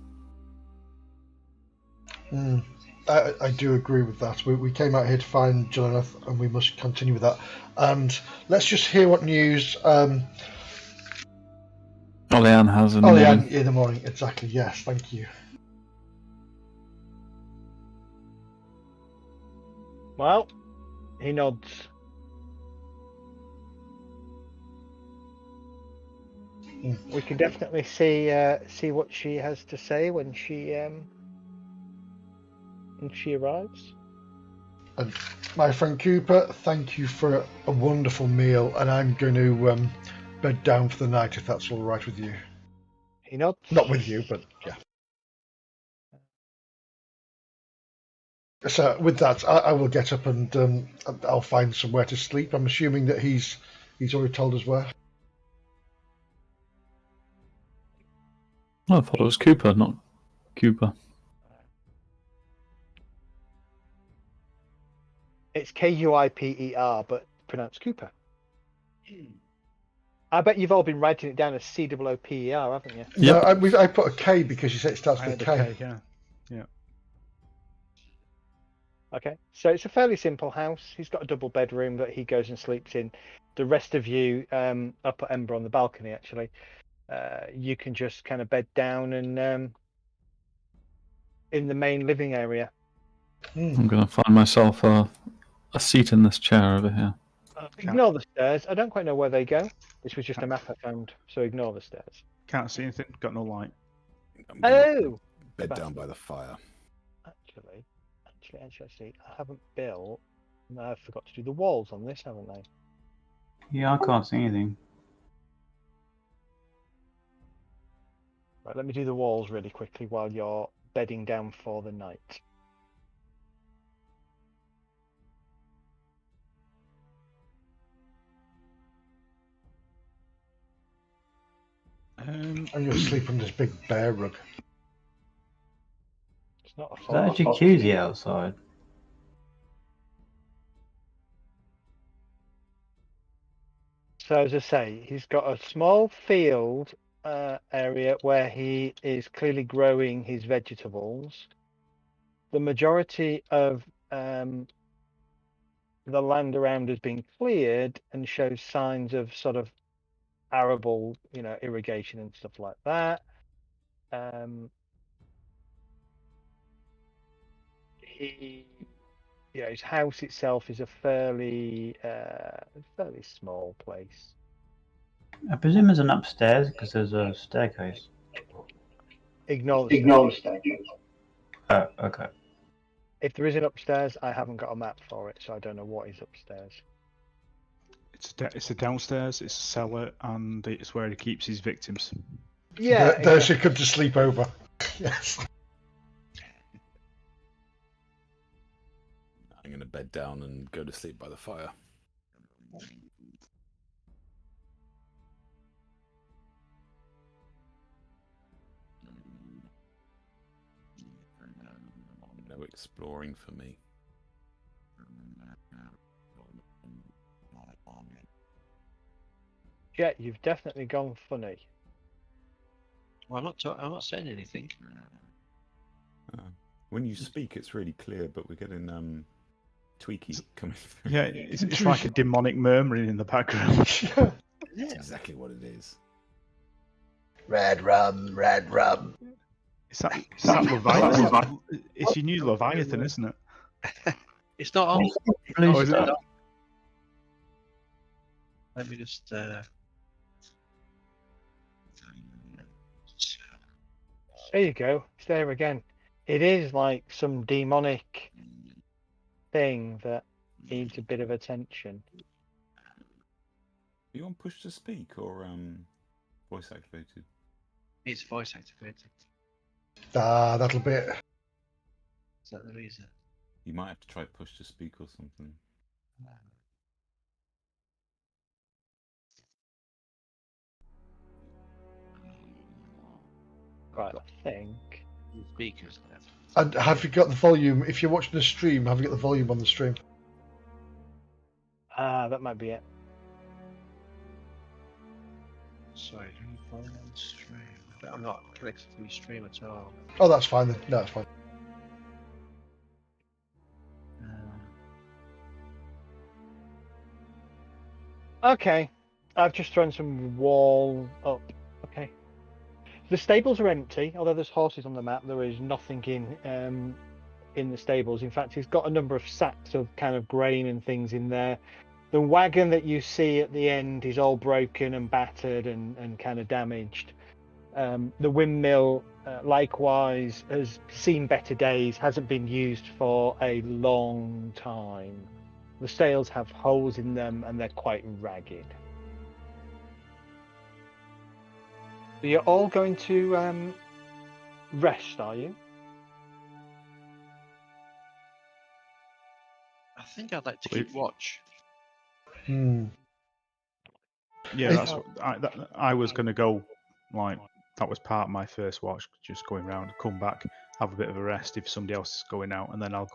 I do agree with that. We came out here to find Jeleneth, and we must continue with that. And let's just hear what news Oleanne has in the Oleanne morning. in the morning. Exactly, yes, thank you. Well, he nods. We can definitely see what she has to say when she arrives. And my friend Cooper, thank you for a wonderful meal, and I'm going to bed down for the night if that's all right with you. He nods. Not with you, but yeah. So with that, I will get up and I'll find somewhere to sleep. I'm assuming that he's already told us where. I thought it was Cooper, not Cooper. It's Kuiper, but pronounced Cooper. I bet you've all been writing it down as Cooper, haven't you? Yep. No, I put a K because you said it starts I with had a a K. K, yeah. Okay, so it's a fairly simple house. He's got a double bedroom that he goes and sleeps in. The rest of you, up at Ember on the balcony, actually, you can just kind of bed down and in the main living area. I'm going to find myself a seat in this chair over here. Ignore the stairs. I don't quite know where they go. This was just a map I found, so ignore the stairs. Can't see anything. Got no light. I'm gonna Oh! bed down by the fire. Actually, I haven't built I forgot to do the walls on this, haven't I? Yeah, I can't see anything. Right, let me do the walls really quickly while you're bedding down for the night. And you'll sleep on this big bear rug. It's not a Is that a full. jacuzzi outside? So as I say, he's got a small field area where he is clearly growing his vegetables. The majority of the land around has been cleared and shows signs of sort of arable, irrigation and stuff like that. His house itself is a fairly small place. I presume there's an upstairs because there's a staircase. Ignore the staircase. Oh, okay. If there is an upstairs, I haven't got a map for it, so I don't know what is upstairs. It's a downstairs, it's a cellar, and it's where he keeps his victims. Yeah, There she could just sleep over. Yes. I'm going to bed down and go to sleep by the fire. No exploring for me. Yeah, you've definitely gone funny. Well, I'm not saying anything. When you speak, it's really clear, but we're getting tweaky coming through. Yeah, it's like a demonic murmuring in the background. That's exactly what it is. Red rum, red rum. It's that Leviathan. It's your new Leviathan, isn't it? It's not on. Oh, is it? Let me just. There you go. It's there again. It is like some demonic thing that needs a bit of attention. Are you on push to speak or voice activated? It's voice activated. That'll be it. Is that the reason? You might have to try push to speak or something. Right, I think. The speakers left. And have you got the volume? If you're watching the stream, have you got the volume on the stream? That might be it. Sorry, can you follow on stream? I'm not connected to the stream at all. Oh, that's fine then. No, that's fine. Okay, I've just thrown some wall up. Okay. The stables are empty, although there's horses on the map. There is nothing in the stables. In fact, he's got a number of sacks of kind of grain and things in there. The wagon that you see at the end is all broken and battered and kind of damaged. The windmill, likewise, has seen better days, hasn't been used for a long time. The sails have holes in them and they're quite ragged. So you're all going to rest, are you? I think I'd like to keep watch. Yeah, that's what I was going to go. Like that was part of my first watch, just going around, come back, have a bit of a rest if somebody else is going out, and then I'll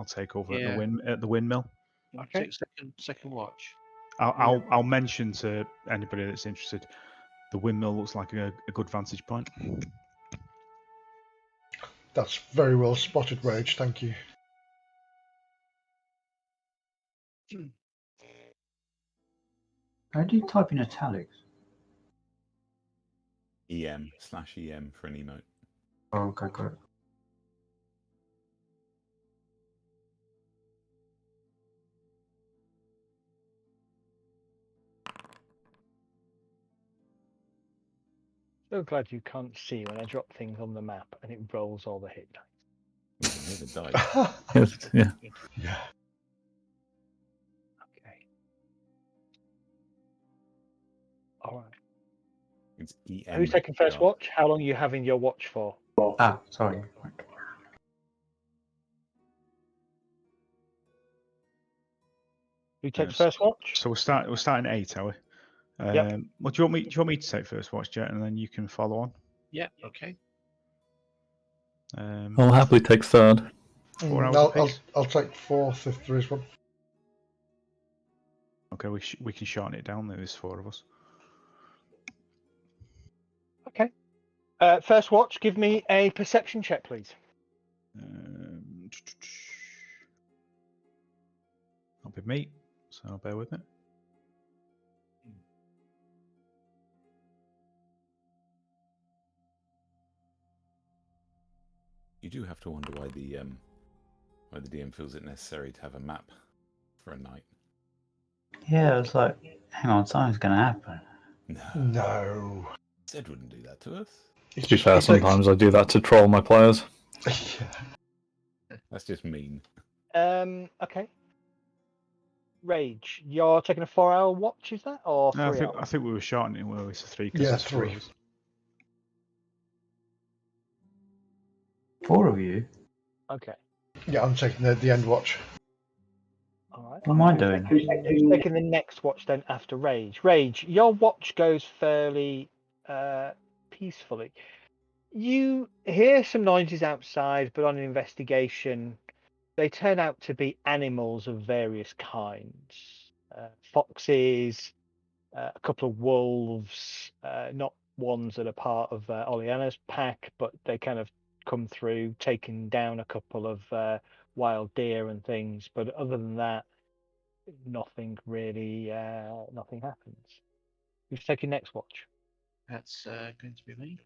take over at the windmill. Okay. Take second watch. I'll mention to anybody that's interested. The windmill looks like a good vantage point. That's very well spotted, Rage. Thank you. How do you type in italics? EM /EM for an emote. Oh, okay, great. So glad you can't see when I drop things on the map and it rolls all the hit dice. We can hear the dice. Yes, yeah. Yeah. All right. It's EM. Who's taking first watch? How long are you having your watch for? Ah, sorry. Who takes Yes. first watch? So we're starting at 8, are we? Yep. Well, do you want me to take first watch, Jet, and then you can follow on? Yeah, okay. I'll happily take third. 4 hours I'll apiece? I'll take fourth if there is one. Okay, we can shorten it down. There's 4 of us. Okay. First watch, give me a perception check, please. That'll be me, so bear with it. You do have to wonder why the DM feels it necessary to have a map for a night. Yeah, it's like, hang on, something's going to happen. No, No. Zed wouldn't do that to us. It's To be fair, sometimes I do that to troll my players. That's just mean. Okay. Rage, you're taking a 4-hour watch, is that, or 3 No, hours? I think we were shortening it, weren't we, to 3 because Yeah, there's 4 3. of us. 4 of you? Okay. Yeah, I'm taking the end watch. All right. What am I doing? Who's taking the next watch then after Rage? Rage, your watch goes fairly peacefully. You hear some noises outside, but on an investigation, they turn out to be animals of various kinds. Foxes, a couple of wolves, not ones that are part of Oleana's pack, but they kind of come through, taking down a couple of wild deer and things. But other than that, nothing really, nothing happens. Who's taking next watch? That's going to be me.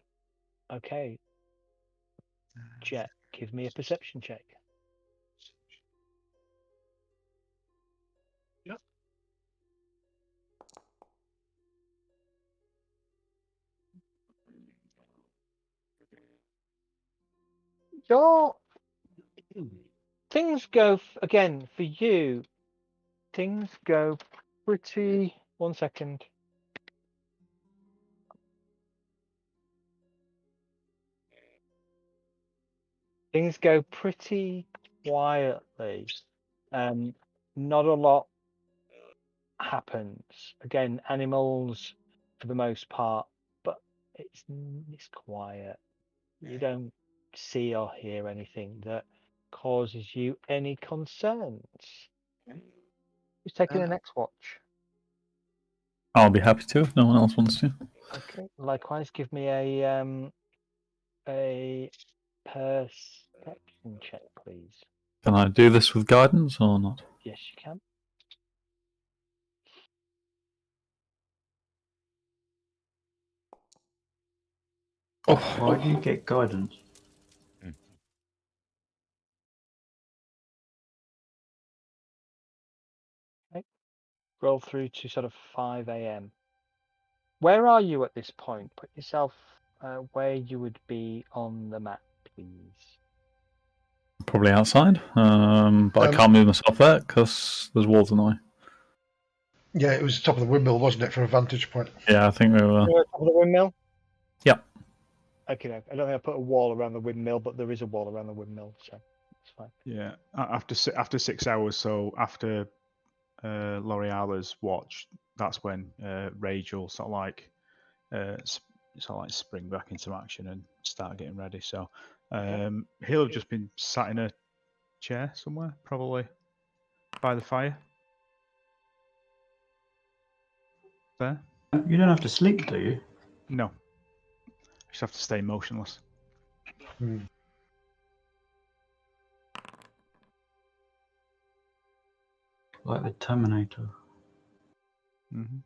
Okay, Jet, give me a perception check. Yep. Your things go again for you. Things go pretty. 1 second. Things go pretty quietly. Not a lot happens. Again, animals for the most part, but it's quiet. You don't see or hear anything that causes you any concerns. Who's taking the next watch? I'll be happy to if no one else wants to. Okay. Likewise, give me a perception check, please. Can I do this with guidance or not? Yes, you can. Oh, Why do you get guidance? Roll through to sort of 5 a.m. Where are you at this point? Put yourself where you would be on the map, please. probably outside. But I can't move myself there because there's walls in the way. Yeah, it was the top of the windmill, wasn't it, for a vantage point? Yeah, I think we were. You're at the top of the windmill? Yep. Okay, no, I don't think I put a wall around the windmill, but there is a wall around the windmill, so it's fine. Yeah, after 6 hours, so after L'Oreala's watch, that's when Rage will sort of like spring back into action and start getting ready. So he'll have just been sat in a chair somewhere, probably by the fire. There? You don't have to sleep, do you? No. Just have to stay motionless. Like the Terminator. Mm-hmm.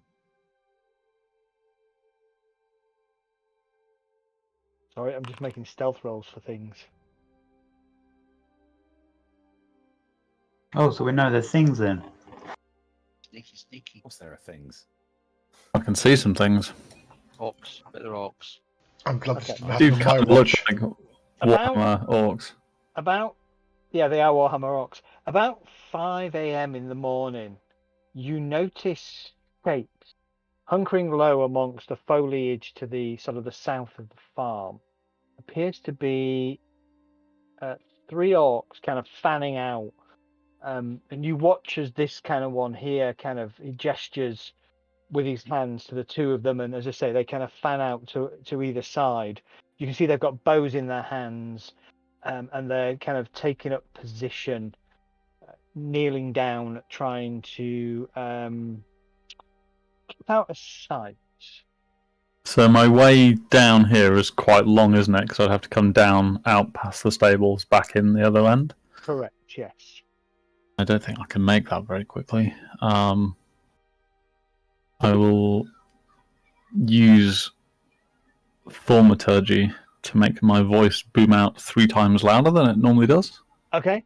Sorry, I'm just making stealth rolls for things. Oh, so we know there's things then. Sneaky, sneaky. What's there are things? I can see some things. Orcs. But they're orcs. I'm glad Okay. this didn't Do happen on my kind of look watch. like About- Warhammer orcs. Yeah, they are Warhammer Orcs. About 5 a.m. in the morning, you notice shapes hunkering low amongst the foliage to the sort of the south of the farm, appears to be 3 orcs kind of fanning out. And you watch as this kind of one here kind of he gestures with his hands to the 2 of them, and as I say, they kind of fan out to either side. You can see they've got bows in their hands, and they're kind of taking up position, kneeling down, trying to keep out of sight. So my way down here is quite long, isn't it? Because I'd have to come down, out past the stables, back in the other end. Correct, yes. I don't think I can make that very quickly. I will use thaumaturgy to make my voice boom out 3 times louder than it normally does. Okay.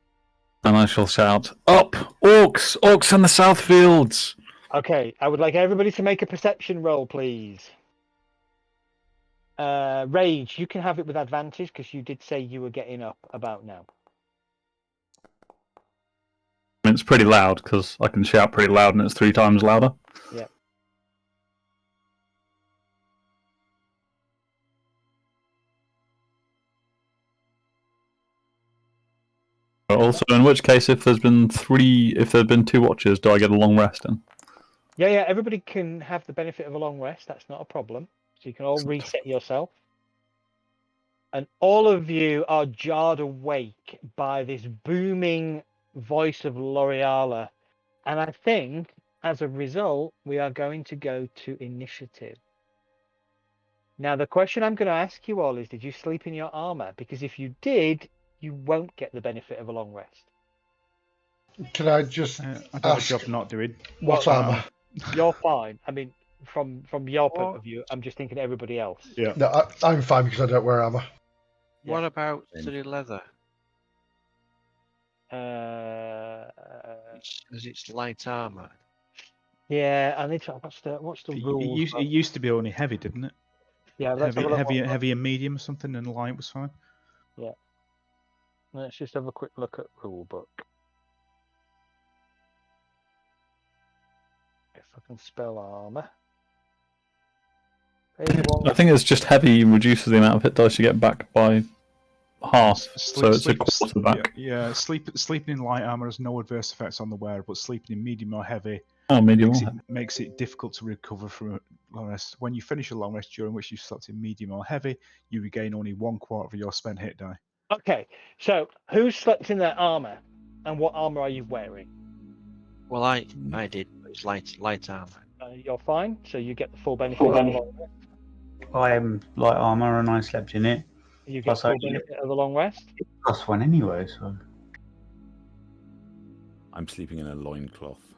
And I shall shout, "Up! Orcs! Orcs in the south fields!" Okay, I would like everybody to make a perception roll, please. Rage, you can have it with advantage because you did say you were getting up about now. I mean, it's pretty loud because I can shout pretty loud and it's 3 times louder. Yeah. Also, in which case, if there's been 2 watches, do I get a long rest in? Yeah, everybody can have the benefit of a long rest. That's not a problem. So you can all reset yourself. And all of you are jarred awake by this booming voice of L'Oreala. And I think, as a result, we are going to go to initiative. Now, the question I'm going to ask you all is, did you sleep in your armor? Because if you did, you won't get the benefit of a long rest. Can I just I don't have a ask job not doing. what armor? You're fine. I mean, from your point of view, I'm just thinking everybody else. Yeah. No, I'm fine because I don't wear armor. Yeah. What about studded leather? Because it's light armor. Yeah, I need to. What's the rule? It used to be only heavy, didn't it? Yeah, let's have a look Heavy and medium or something, and light was fine. Yeah. Let's just have a quick look at rule book. If I can spell armor. I think it's just heavy reduces the amount of hit dice you get back by half, so it's a quarter back. Yeah, sleeping in light armor has no adverse effects on the wearer, but sleeping in medium or heavy makes it difficult to recover from a long rest. When you finish a long rest during which you slept in medium or heavy, you regain only 1/4 of your spent hit die. Okay, so who slept in their armor, and what armor are you wearing? Well, I did. It's light armor. You're fine, so you get the full benefit. Of the long rest. I am light armor and I slept in it. You get full benefit of the long rest. +1 anyway, so. I'm sleeping in a loincloth.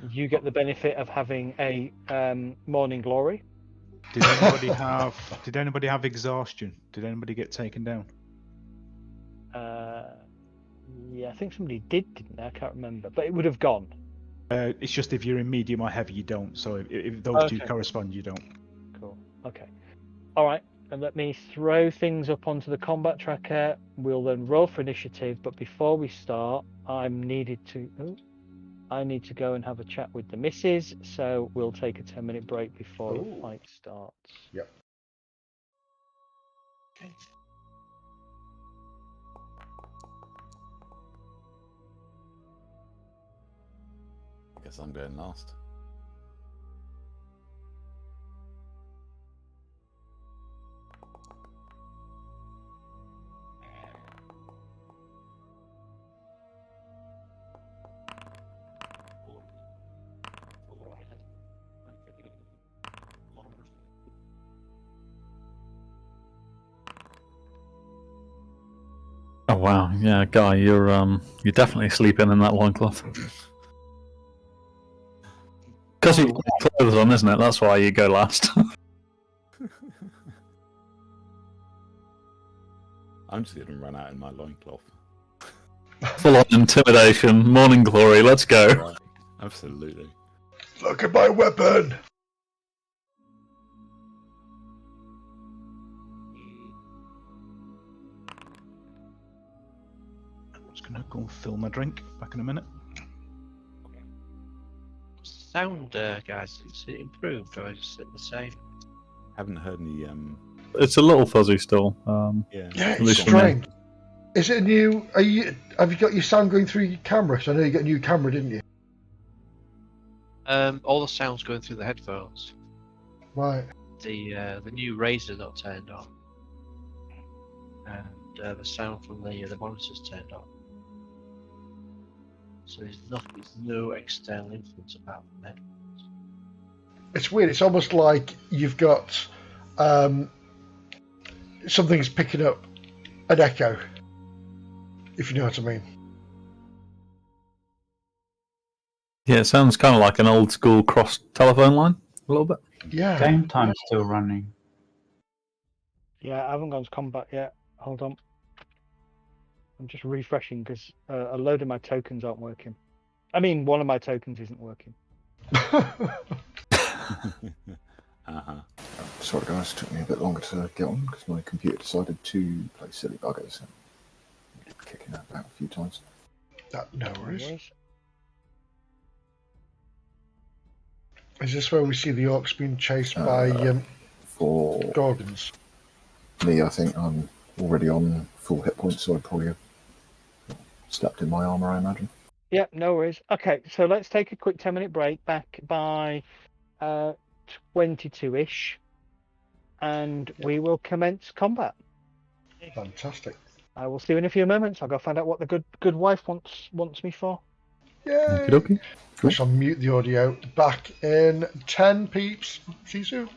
You get the benefit of having a morning glory. Did anybody have exhaustion? Did anybody get taken down? Yeah, I think somebody didn't they? I can't remember, but it would have gone. It's just if you're in medium or heavy, you don't. So if those two correspond, you don't. Cool. Okay. All right. And let me throw things up onto the combat tracker. We'll then roll for initiative. But before we start, I need to go and have a chat with the missus. So we'll take a 10-minute break before the fight starts. Yep. Okay. I guess I'm going last. Oh wow, yeah, Guy, you're definitely sleeping in that loincloth. Because you've got clothes on, isn't it? That's why you go last. I'm just going to run out in my loincloth. Full on intimidation, morning glory, let's go. Right. Absolutely. Look at my weapon! I'm just gonna go and fill my drink. Back in a minute. sound, guys? Is it improved or is it the same? Haven't heard any. It's a little fuzzy still. Yeah. Yeah, At it's least for me. strange. Is it a new? Have you got your sound going through your camera? 'Cause I know you got a new camera, didn't you? All the sounds going through the headphones. Right. The new Razor not turned on, and the sound from the monitors turned on. So there's no external influence apart from that. It's weird. It's almost like you've got something's picking up an echo, if you know what I mean. Yeah, it sounds kind of like an old school cross telephone line, a little bit. Yeah. Game time's still running. Yeah, I haven't gone to combat yet. Hold on. I'm just refreshing because a load of my tokens aren't working. I mean, one of my tokens isn't working. Sorry guys, it took me a bit longer to get on because my computer decided to play silly buggers and kicking that about a few times. No worries. Worries. Is this where we see the orcs being chased by For gorgons? me, I think I'm already on full hit points, so I'd probably have slept in my armour, I imagine. Yep, no worries. Okay, so let's take a quick 10-minute break back by 22-ish, and we will commence combat. Fantastic. I will see you in a few moments. I'll go find out what the good wife wants me for. Yay! Okey-dokey. I shall mute the audio. Back in 10, peeps. See you soon.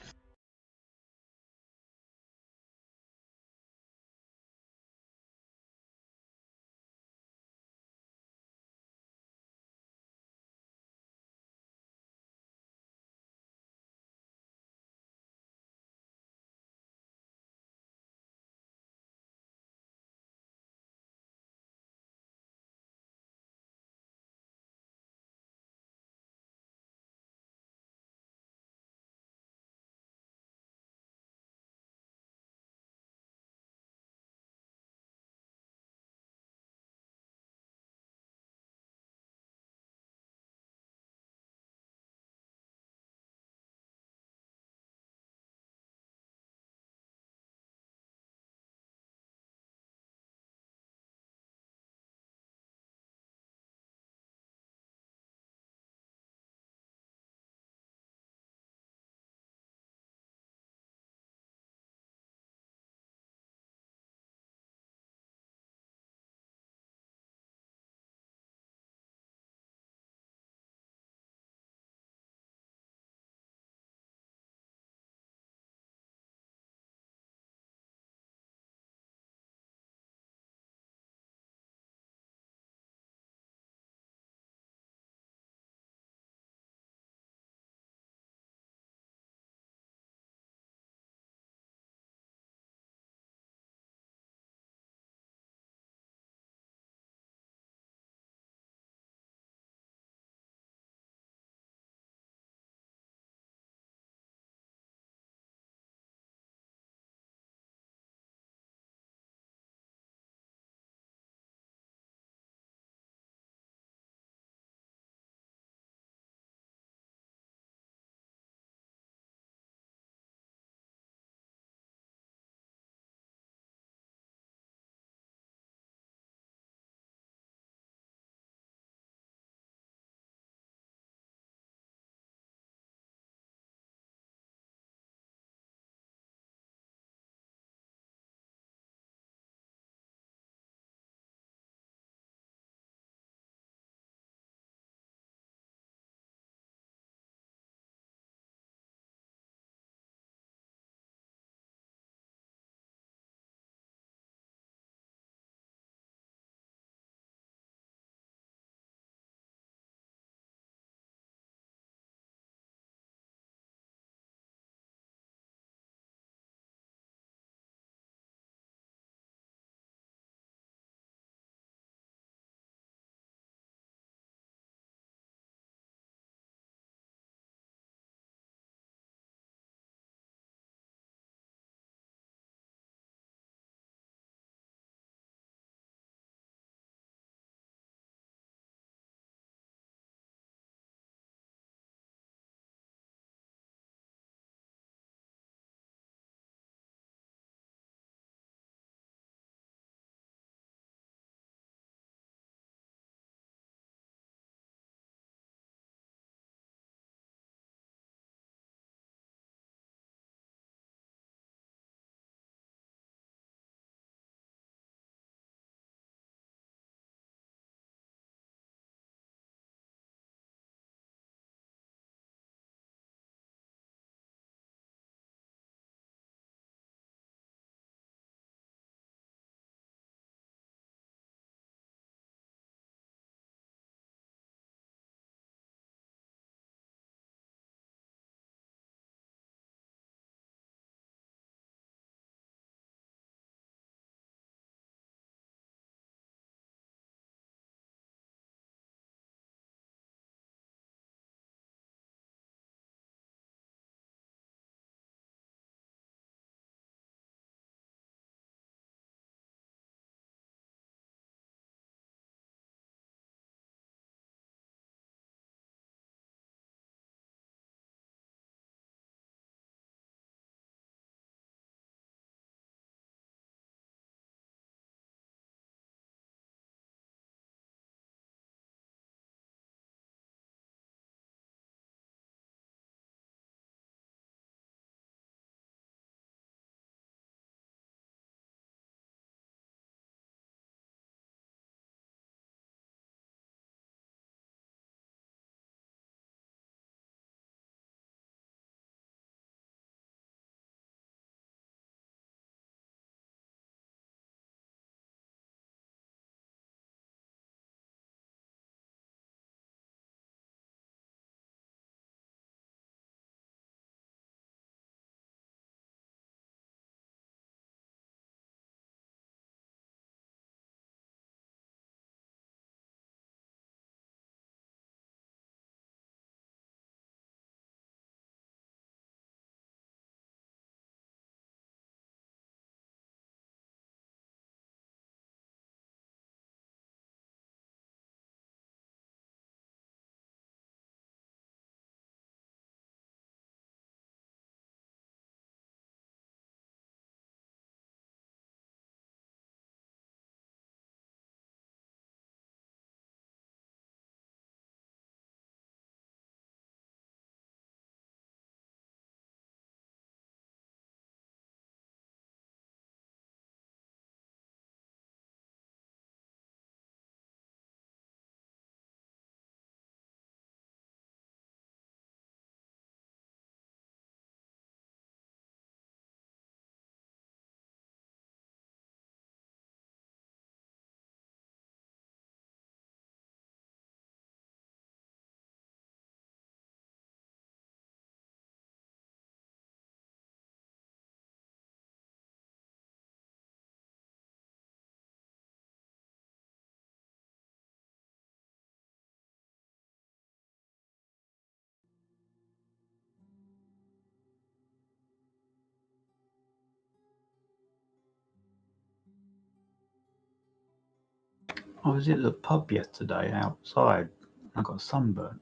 I was at the pub yesterday outside. I got sunburnt.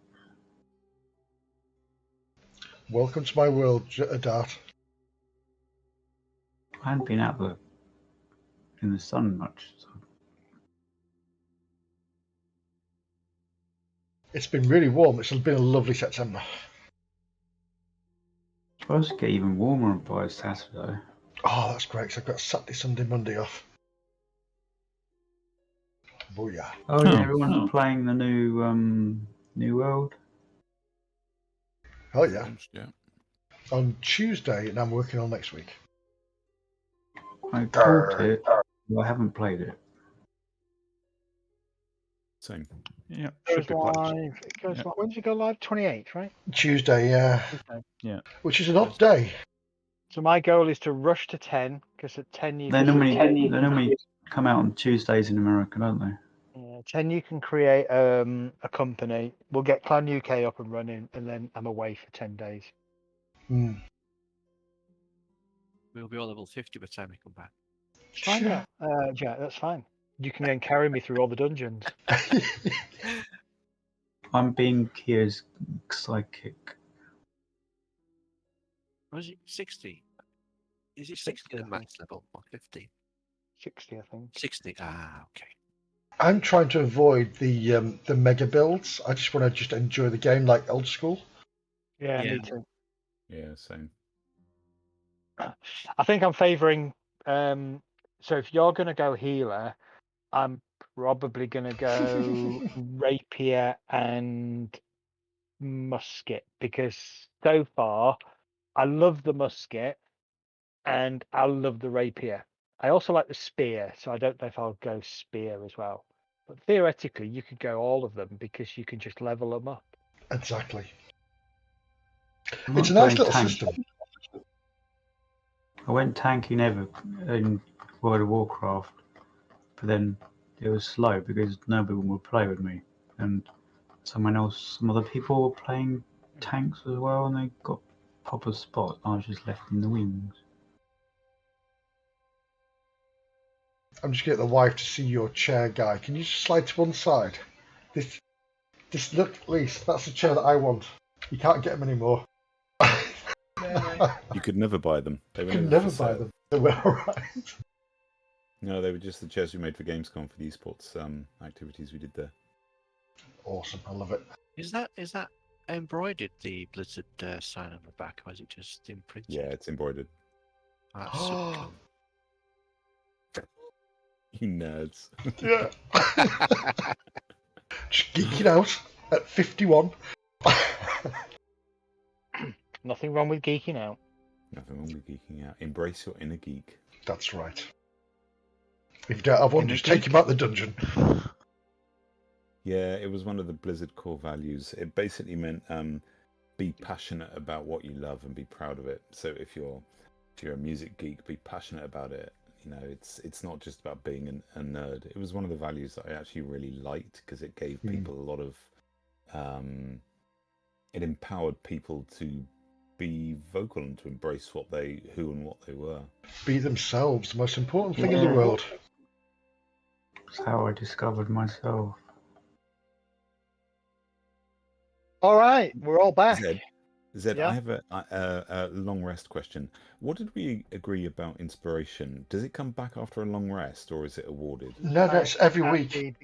Welcome to my world, Dart. I hadn't been out in the sun much. So. It's been really warm. It's been a lovely September. It's supposed to get even warmer by Saturday. Oh, that's great, 'cause I've got Saturday, Sunday, Monday off. Booyah. Oh yeah, everyone's playing the new world. Oh, yeah. Launched, yeah. On Tuesday, and I'm working on next week. I bought it, but I haven't played it. Same. Yeah, It should goes be played. live. It goes live. When does it go live? 28th, right? Tuesday, yeah. Okay. Yeah. Which is an odd day. So my goal is to rush to 10, because at 10 you They can normally come out on Tuesdays in America, don't they? 10 you can create a company. We'll get Clan UK up and running, and then I'm away for 10 days. Hmm. We'll be all level 50 by the time we come back. Fine, Jack, that's fine. You can then carry me through all the dungeons. I'm being Kia's sidekick. Was it 60? Is it 60, 60 I the think. max level or 50? 60, I think. 60. Ah, okay. I'm trying to avoid the mega builds. I just want to just enjoy the game like old school. Yeah, Yeah. me too. Yeah, same. I think I'm favouring. So if you're going to go healer, I'm probably going to go rapier and musket, because so far I love the musket and I love the rapier. I also like the spear, so I don't know if I'll go spear as well. But theoretically, you could go all of them because you can just level them up. Exactly. I'm It's a not nice going little tank. system. I went tanking in World of Warcraft, but then it was slow because nobody would play with me, and some other people were playing tanks as well, and they got proper spot. I was just left in the wings. I'm just getting the wife to see your chair, guy. Can you just slide to one side? This look, Lise, that's the chair that I want. You can't get them anymore. You could never buy them. They You were can never never for buy sale. them. They were alright. No, they were just the chairs we made for Gamescom for the esports activities we did there. Awesome, I love it. Is that embroidered, the Blizzard sign on the back, or is it just imprinted? Yeah, it's embroidered. That's super cool. You nerds. Yeah. Just geeking out at 51. Nothing wrong with geeking out. Nothing wrong with geeking out. Embrace your inner geek. That's right. If you don't have one, just take him out the dungeon. Yeah, it was one of the Blizzard core values. It basically meant be passionate about what you love and be proud of it. So if you're a music geek, be passionate about it. You know, it's not just about being a nerd. It was one of the values that I actually really liked because it gave people a lot of it empowered people to be vocal and to embrace who and what they were. Be themselves, the most important thing in the world. That's how I discovered myself. All right, we're all back. Zed, Yeah. I have a long rest question. What did we agree about inspiration? Does it come back after a long rest, or is it awarded? No, that's every At week. the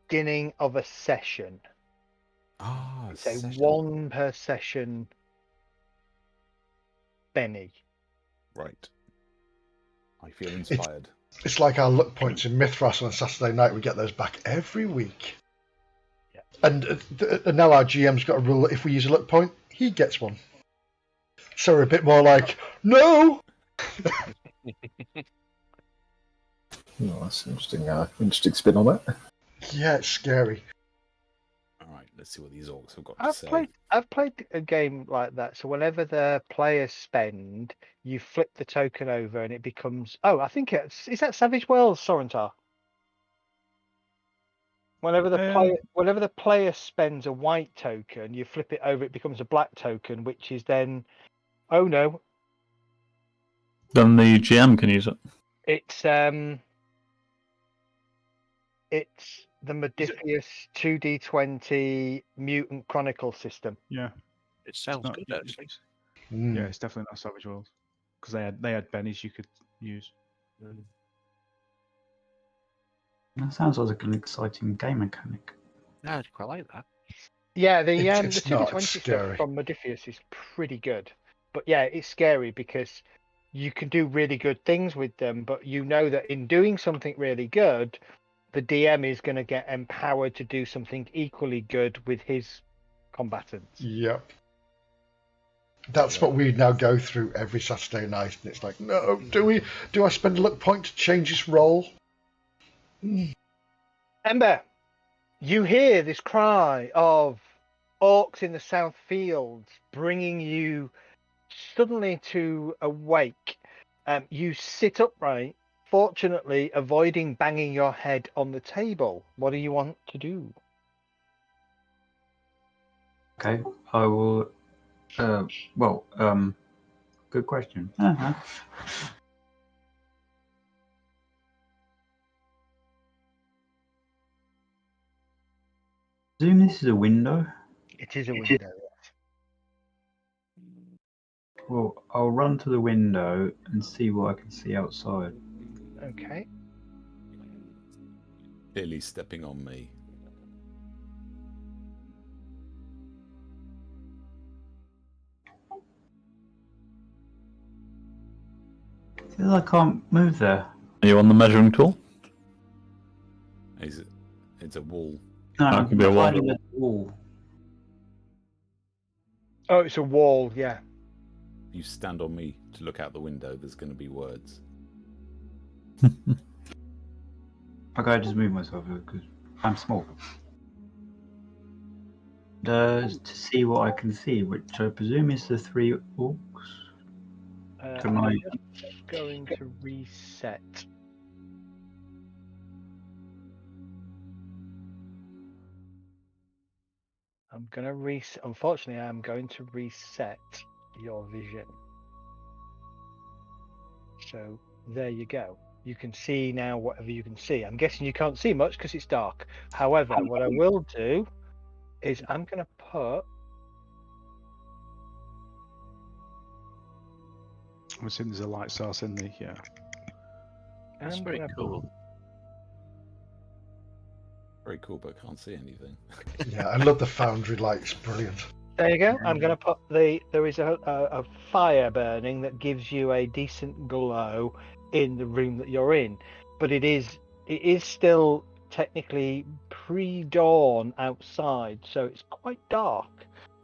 beginning of a session. Ah, Say session. one per session. Benny. Right. I feel inspired. It's like our luck points in Mithras on a Saturday night. We get those back every week. Yeah. And now our GM's got a rule that if we use a luck point, he gets one. So we're a bit more like, no! Oh, that's interesting. Interesting spin on that. Yeah, it's scary. All right, let's see what these orcs have got to say. I've played a game like that. So whenever the players spend, you flip the token over and it becomes. Oh, I think is that Savage Worlds, Sorentar? Whenever the player spends a white token, you flip it over, it becomes a black token, which is then. Oh no! Then the GM can use it. It's the Modifius 2d20 Mutant Chronicle system. Yeah. It sounds not- good, actually. Mm. Yeah, it's definitely not Savage Worlds because they had bennies you could use. That sounds like an exciting game mechanic. Yeah, I'd quite like that. Yeah, the It's not, 2d20 it's stuff scary. from Modifius is pretty good. But yeah, it's scary because you can do really good things with them, but you know that in doing something really good, the DM is going to get empowered to do something equally good with his combatants. Yep. That's what we now go through every Saturday night, and it's like, no, do I spend a luck point to change this role? Ember, you hear this cry of orcs in the south fields, bringing you suddenly to awake. You sit upright, fortunately avoiding banging your head on the table. What do you want to do? Okay, I will. Good question. Assume this is a window. It is a window. Well, I'll run to the window and see what I can see outside. Okay. Clearly stepping on me. Says I can't move there. Are you on the measuring tool? Is it? It's a wall. No, That could be a wall. behind the wall. Oh, it's a wall, yeah. You stand on me to look out the window. There's going to be words. Okay, I just move myself because I'm small. To see what I can see, which I presume is the 3 orcs. Can I? I'm just going to reset. Unfortunately, I'm going to reset your vision. So there you go. You can see now whatever you can see. I'm guessing you can't see much because it's dark. However, what I will do is I'm going to put. I'm assuming there's a light source in the That's I'm very gonna cool. Very cool, but can't see anything. Yeah, I love the foundry light. It's brilliant. There you go. I'm going to put there is a fire burning that gives you a decent glow in the room that you're in, but it is still technically pre-dawn outside, so it's quite dark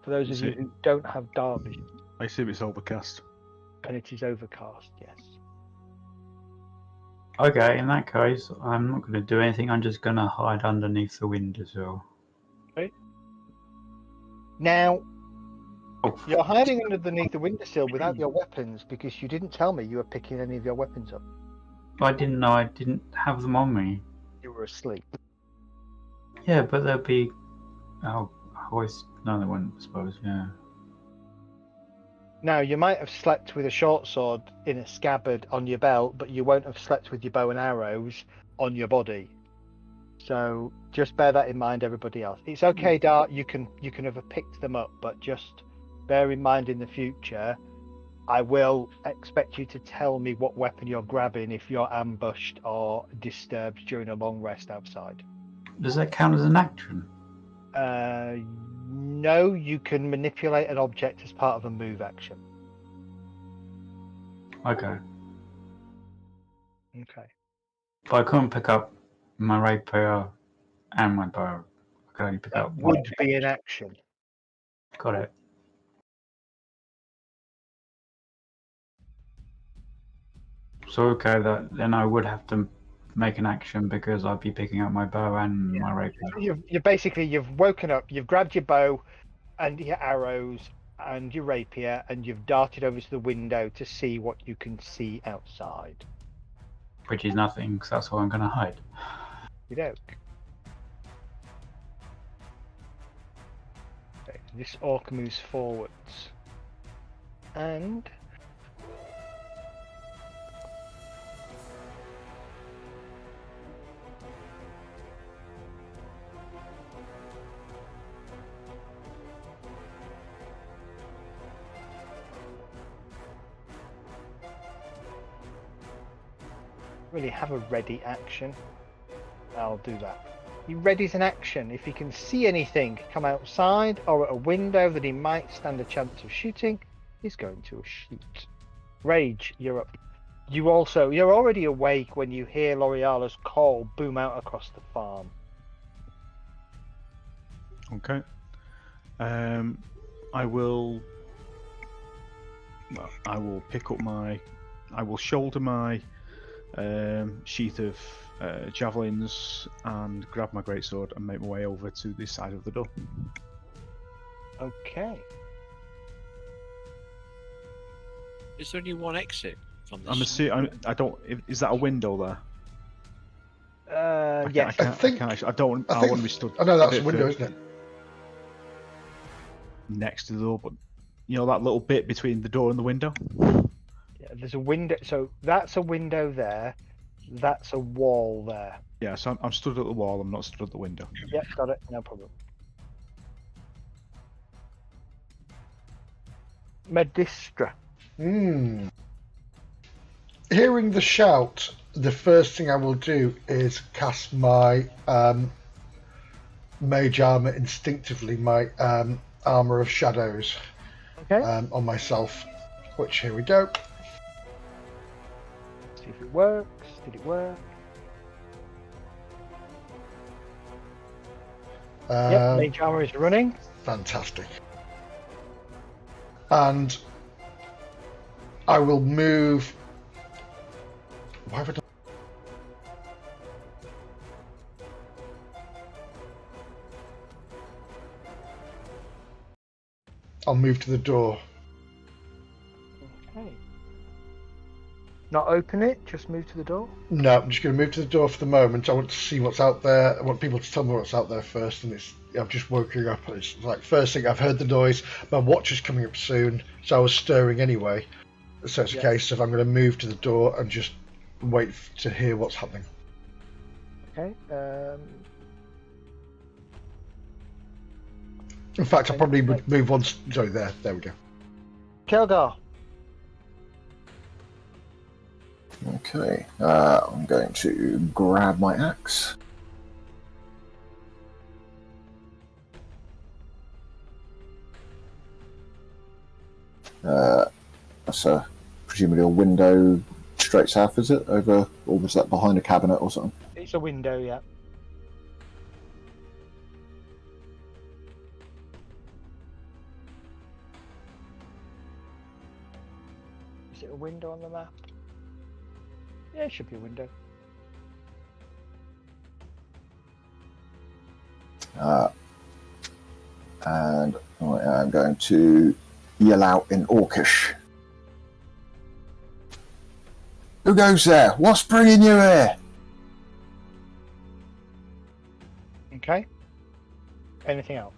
for those of you who don't have dark vision. I assume it's overcast. And it is overcast, yes. Okay, in that case, I'm not going to do anything. I'm just going to hide underneath the windowsill. Now, Oh, you're hiding underneath the windowsill without your weapons because you didn't tell me you were picking any of your weapons up. I didn't know I didn't have them on me. You were asleep. Yeah, but there'll be. Oh, I always. No, they wouldn't, I suppose, yeah. Now, you might have slept with a short sword in a scabbard on your belt, but you won't have slept with your bow and arrows on your body. So just bear that in mind, everybody else. It's okay, Dart, you can have picked them up, but just bear in mind in the future, I will expect you to tell me what weapon you're grabbing if you're ambushed or disturbed during a long rest outside. Does that count as an action? No, you can manipulate an object as part of a move action. Okay. Okay. But I couldn't pick up my rapier and my bow. I could only pick That up one. would be an action. Got it. So okay, then I would have to make an action because I'd be picking up my bow and my rapier. You've woken up, you've grabbed your bow and your arrows and your rapier, and you've darted over to the window to see what you can see outside. Which is nothing, because that's why I'm going to hide. You don't. Okay, this orc moves forwards. And really have a ready action. I'll do that. He readies an action. If he can see anything come outside or at a window that he might stand a chance of shooting, he's going to shoot. Rage, you're up. You're already awake when you hear L'Oreala's call boom out across the farm. Okay. I will pick up I will shoulder my sheath of javelins and grab my greatsword and make my way over to this side of the door. Okay. Is there only one exit from this? I'm assuming. I don't. Is that a window there? Yes. I want to be stood. I know that's a bit window, further isn't it? next to the door, but you know that little bit between the door and the window. Yeah, there's a window. So that's a window there. That's a wall there. Yeah, so I'm stood at the wall. I'm not stood at the window. Yep, got it. No problem. Medistra. Hearing the shout, the first thing I will do is cast my mage armor instinctively, my armor of shadows, Okay. on myself. Which, here we go. See if it works. Did it work? Yep, mage armor is running. Fantastic. And I will move. Why would I? I'll move to the door. Okay. Not open it, just move to the door. No, I'm just going to move to the door for the moment. I want to see what's out there. I want people to tell me what's out there first. And I'm just woken up. And it's like first thing I've heard the noise. My watch is coming up soon, so I was stirring anyway. So it's a case of I'm going to move to the door and just wait to hear what's happening. Okay. In fact, I probably would move on. Sorry, there we go. Kelgar. Okay, I'm going to grab my axe. That's presumably a window straight south, is it? Over, or was that behind a cabinet or something? It's a window, yeah. Is it a window on the map? Yeah, it should be a window. And I am going to yell out in Orcish. Who goes there? What's bringing you here? Okay. Anything else?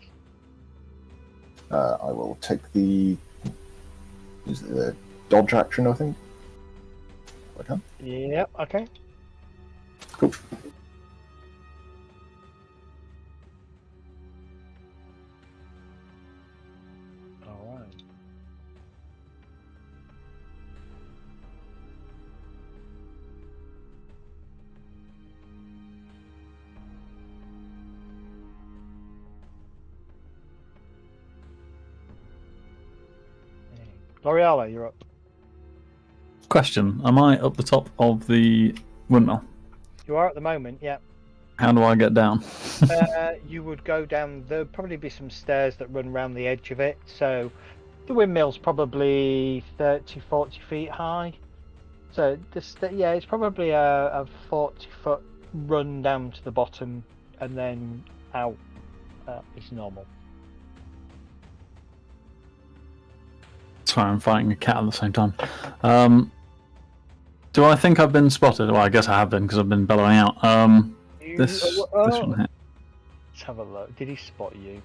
I will take the dodge action, I think. Okay. Yep, okay. Cool. Alright. L'Oreala, you're up. Question: am I up the top of the windmill? You are at the moment, yeah. How do I get down? You would go down, there'll probably be some stairs that run around the edge of it, so the windmill's probably 30-40 feet high. So it's probably a 40-foot run down to the bottom and then out is normal. Sorry, I'm fighting a cat at the same time. Do I think I've been spotted? Well, I guess I have been because I've been bellowing out. This one here. Let's have a look. Did he spot you?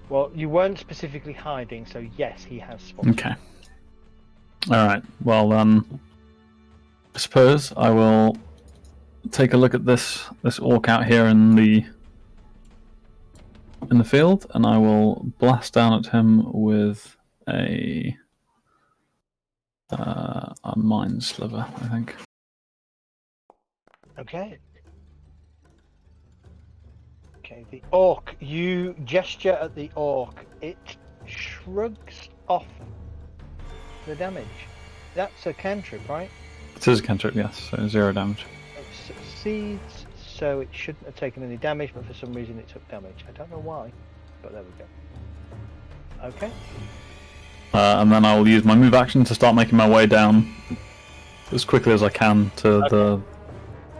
Well, you weren't specifically hiding, so yes, he has spotted. Okay. All right. Well, I suppose I will take a look at this orc out here in the field, and I will blast down at him with a A mind sliver, I think. Okay. Okay, the orc. You gesture at the orc. It shrugs off the damage. That's a cantrip, right? It is a cantrip, yes, so 0 damage. It succeeds, so it shouldn't have taken any damage, but for some reason it took damage. I don't know why, but there we go. Okay. And then I will use my move action to start making my way down as quickly as I can to the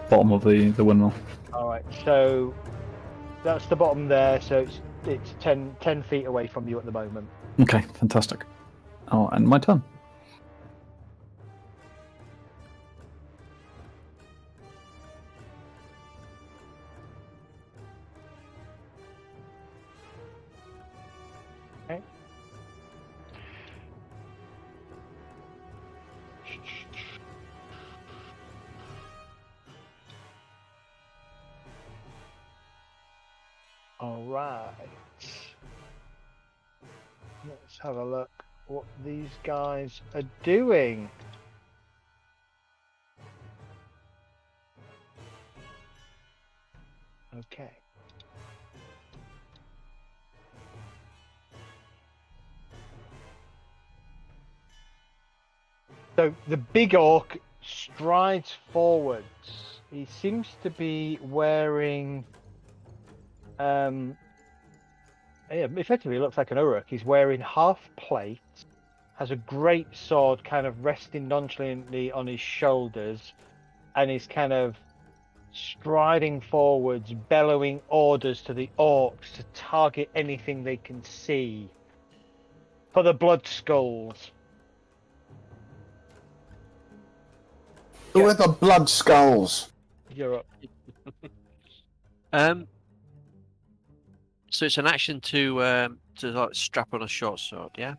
bottom of the windmill. Alright, so that's the bottom there, so it's 10 feet away from you at the moment. Okay, fantastic. I'll end my turn. Okay. Alright. Let's have a look what these guys are doing. Okay. So the big orc strides forwards. He seems to be wearing effectively looks like an Uruk. He's wearing half plate, has a great sword kind of resting nonchalantly on his shoulders, and is kind of striding forwards, bellowing orders to the orcs to target anything they can see. For the blood skulls. Who are the blood skulls? You're up. So it's an action to like strap on a short sword, yeah?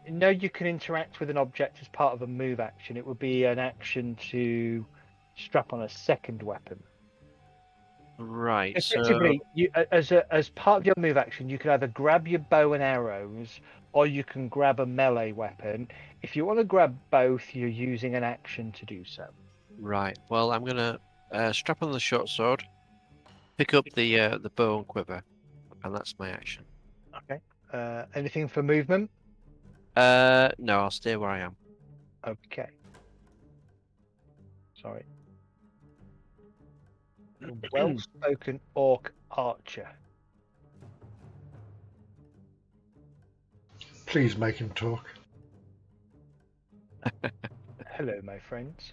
No, you can interact with an object as part of a move action. It would be an action to strap on a second weapon. Right. Effectively, you, as part of your move action, you can either grab your bow and arrows, or you can grab a melee weapon. If you want to grab both, you're using an action to do so. Right. Well, I'm gonna strap on the short sword, pick up the bow and quiver, and that's my action. Okay. Anything for movement? No, I'll stay where I am. Okay. Sorry. A well-spoken orc archer. Please make him talk. Hello, my friends.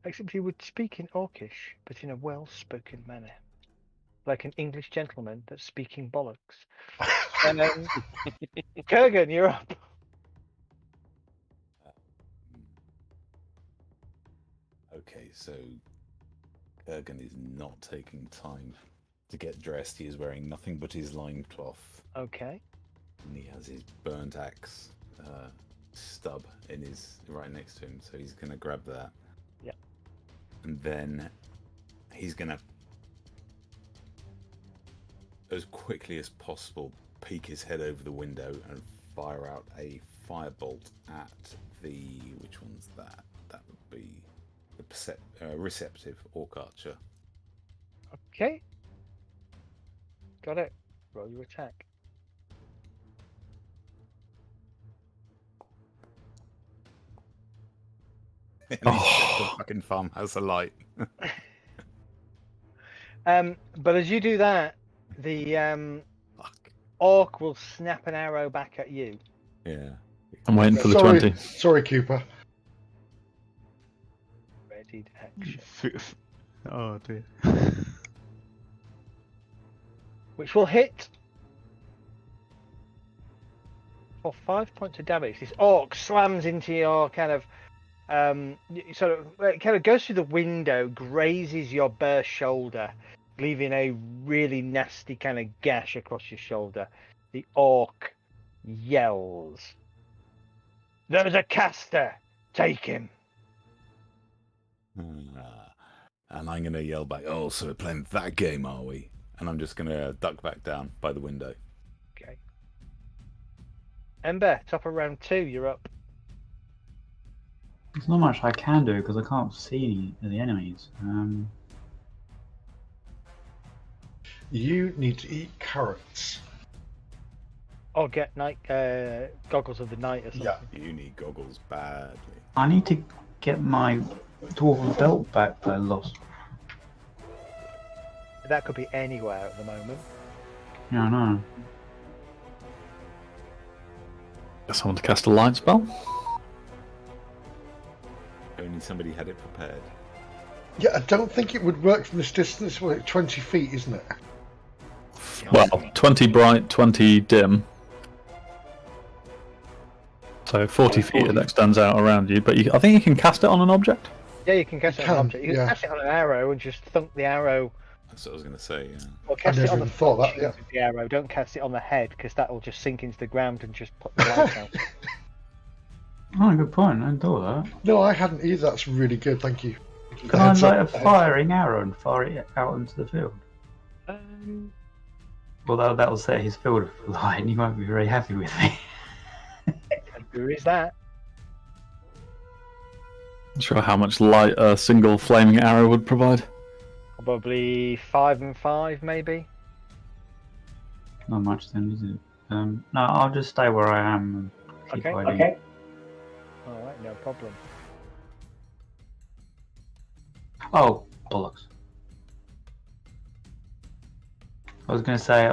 Except he would speak in Orcish, but in a well-spoken manner. Like an English gentleman that's speaking bollocks. Kurgan, you're up. Okay, so Kurgan is not taking time to get dressed. He is wearing nothing but his loincloth. Okay. And he has his burnt axe stub in his right next to him, so he's gonna grab that. Yeah. And then he's gonna, as quickly as possible, peek his head over the window and fire out a firebolt at the, which one's that? That would be the receptive orc archer. Okay. Got it. Roll your attack. And he set the fucking farmhouse alight. But as you do that, the orc will snap an arrow back at you. Yeah. I'm waiting for the 20. Sorry, Cooper. Readied action. Oh dear. Which will hit for 5 points of damage. This orc slams into your kind of it kind of goes through the window, grazes your bare shoulder, leaving a really nasty kind of gash across your shoulder. The orc yells, "There's a caster! Take him!" And I'm going to yell back, "Oh, so we're playing that game, are we?" And I'm just going to duck back down by the window. Okay. Ember, top of round 2, you're up. There's not much I can do because I can't see any of the enemies. You need to eat carrots. Or get night goggles of the night or something. Yeah. You need goggles badly. I need to get my dwarven belt back that I lost. That could be anywhere at the moment. Yeah, I know. Get someone to cast a light spell. Only somebody had it prepared. Yeah, I don't think it would work from this distance. Well, 20 feet, isn't it? Well, 20 bright, 20 dim. So 40 feet it extends out around you, but I think you can cast it on an object. Yeah, you can cast it on an object. You can yeah. cast it on an arrow and just thunk the arrow. That's what I was going to say, yeah. Or cast it never on the even thought that, fletchings of the arrow. Don't cast it on the head, because that will just sink into the ground and just put the light out. Oh, good point. I thought that. No, I hadn't either. That's really good. Thank you. Can I light a firing arrow and fire it out into the field? Well, that'll set his field of light, and he won't be very happy with me. Who is that? Not sure how much light a single flaming arrow would provide. Probably 5 and 5, maybe. Not much then, is it? No, I'll just stay where I am and keep hiding. Okay. Alright, no problem. Oh, bollocks. I was going to say,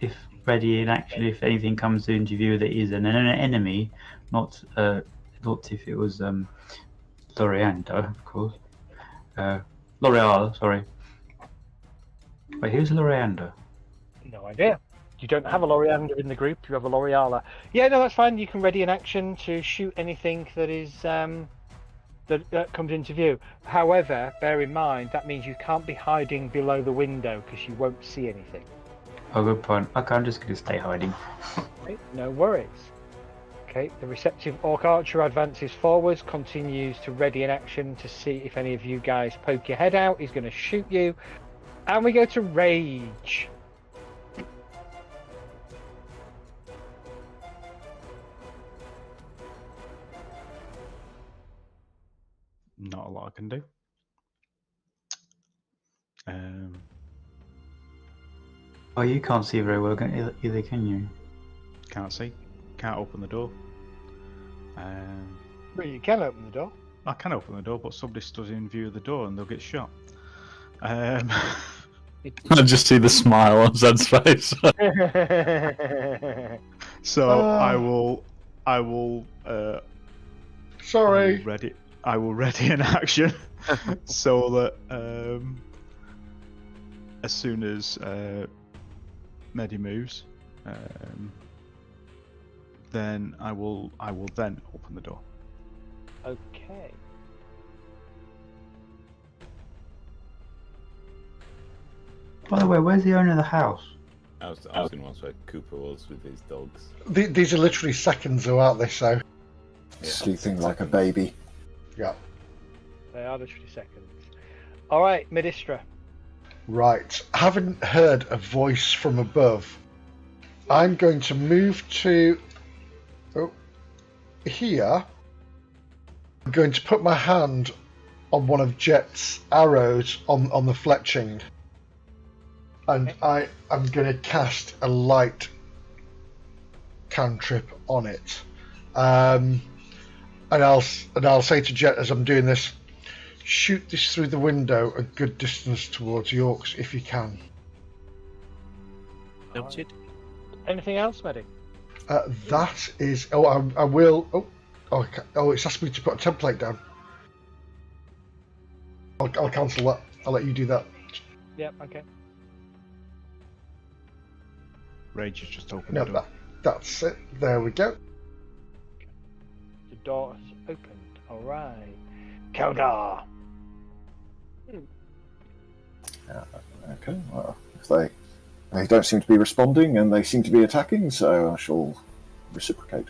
if ready in action, if anything comes into view that is an enemy, not if it was Loriando, of course. L'Oreal, sorry. Wait, who's Loriando? No idea. You don't have a Loriander in the group, you have a L'Oreala. Yeah, no, that's fine. You can ready an action to shoot anything that is that comes into view. However, bear in mind, that means you can't be hiding below the window because you won't see anything. Oh, good point. Okay, I'm just going to stay hiding. Okay, no worries. Okay, the receptive Orc Archer advances forwards, continues to ready an action to see if any of you guys poke your head out. He's going to shoot you. And we go to Rage. Not a lot I can do. Oh, you can't see very well either, can you? Can't see. Can't open the door. But you can open the door. I can open the door, but somebody stood in view of the door and they'll get shot. I just see the smile on Zed's face. So I will. Sorry. I will ready an action so that as soon as Medi moves, then I will then open the door. Okay. By the way, where's the owner of the house? I was going to ask where Cooper was with his dogs. These are literally seconds, though, aren't they? So. Sleeping like a baby. Yeah. They are literally seconds. Alright, Medistra. Right. Having heard a voice from above, I'm going to move to here. I'm going to put my hand on one of Jet's arrows on the fletching. And I am going to cast a light cantrip on it. And I'll say to Jet as I'm doing this, shoot this through the window a good distance towards the orcs if you can. Noted. Anything else, Medi? That is. Oh, I will. Oh, it's asked me to put a template down. I'll cancel that. I'll let you do that. Yep, okay. Rage has just opened No, the door. that's it. There we go. The door has opened. Alright. Keldar. Okay, well, if they don't seem to be responding and they seem to be attacking, so I shall reciprocate.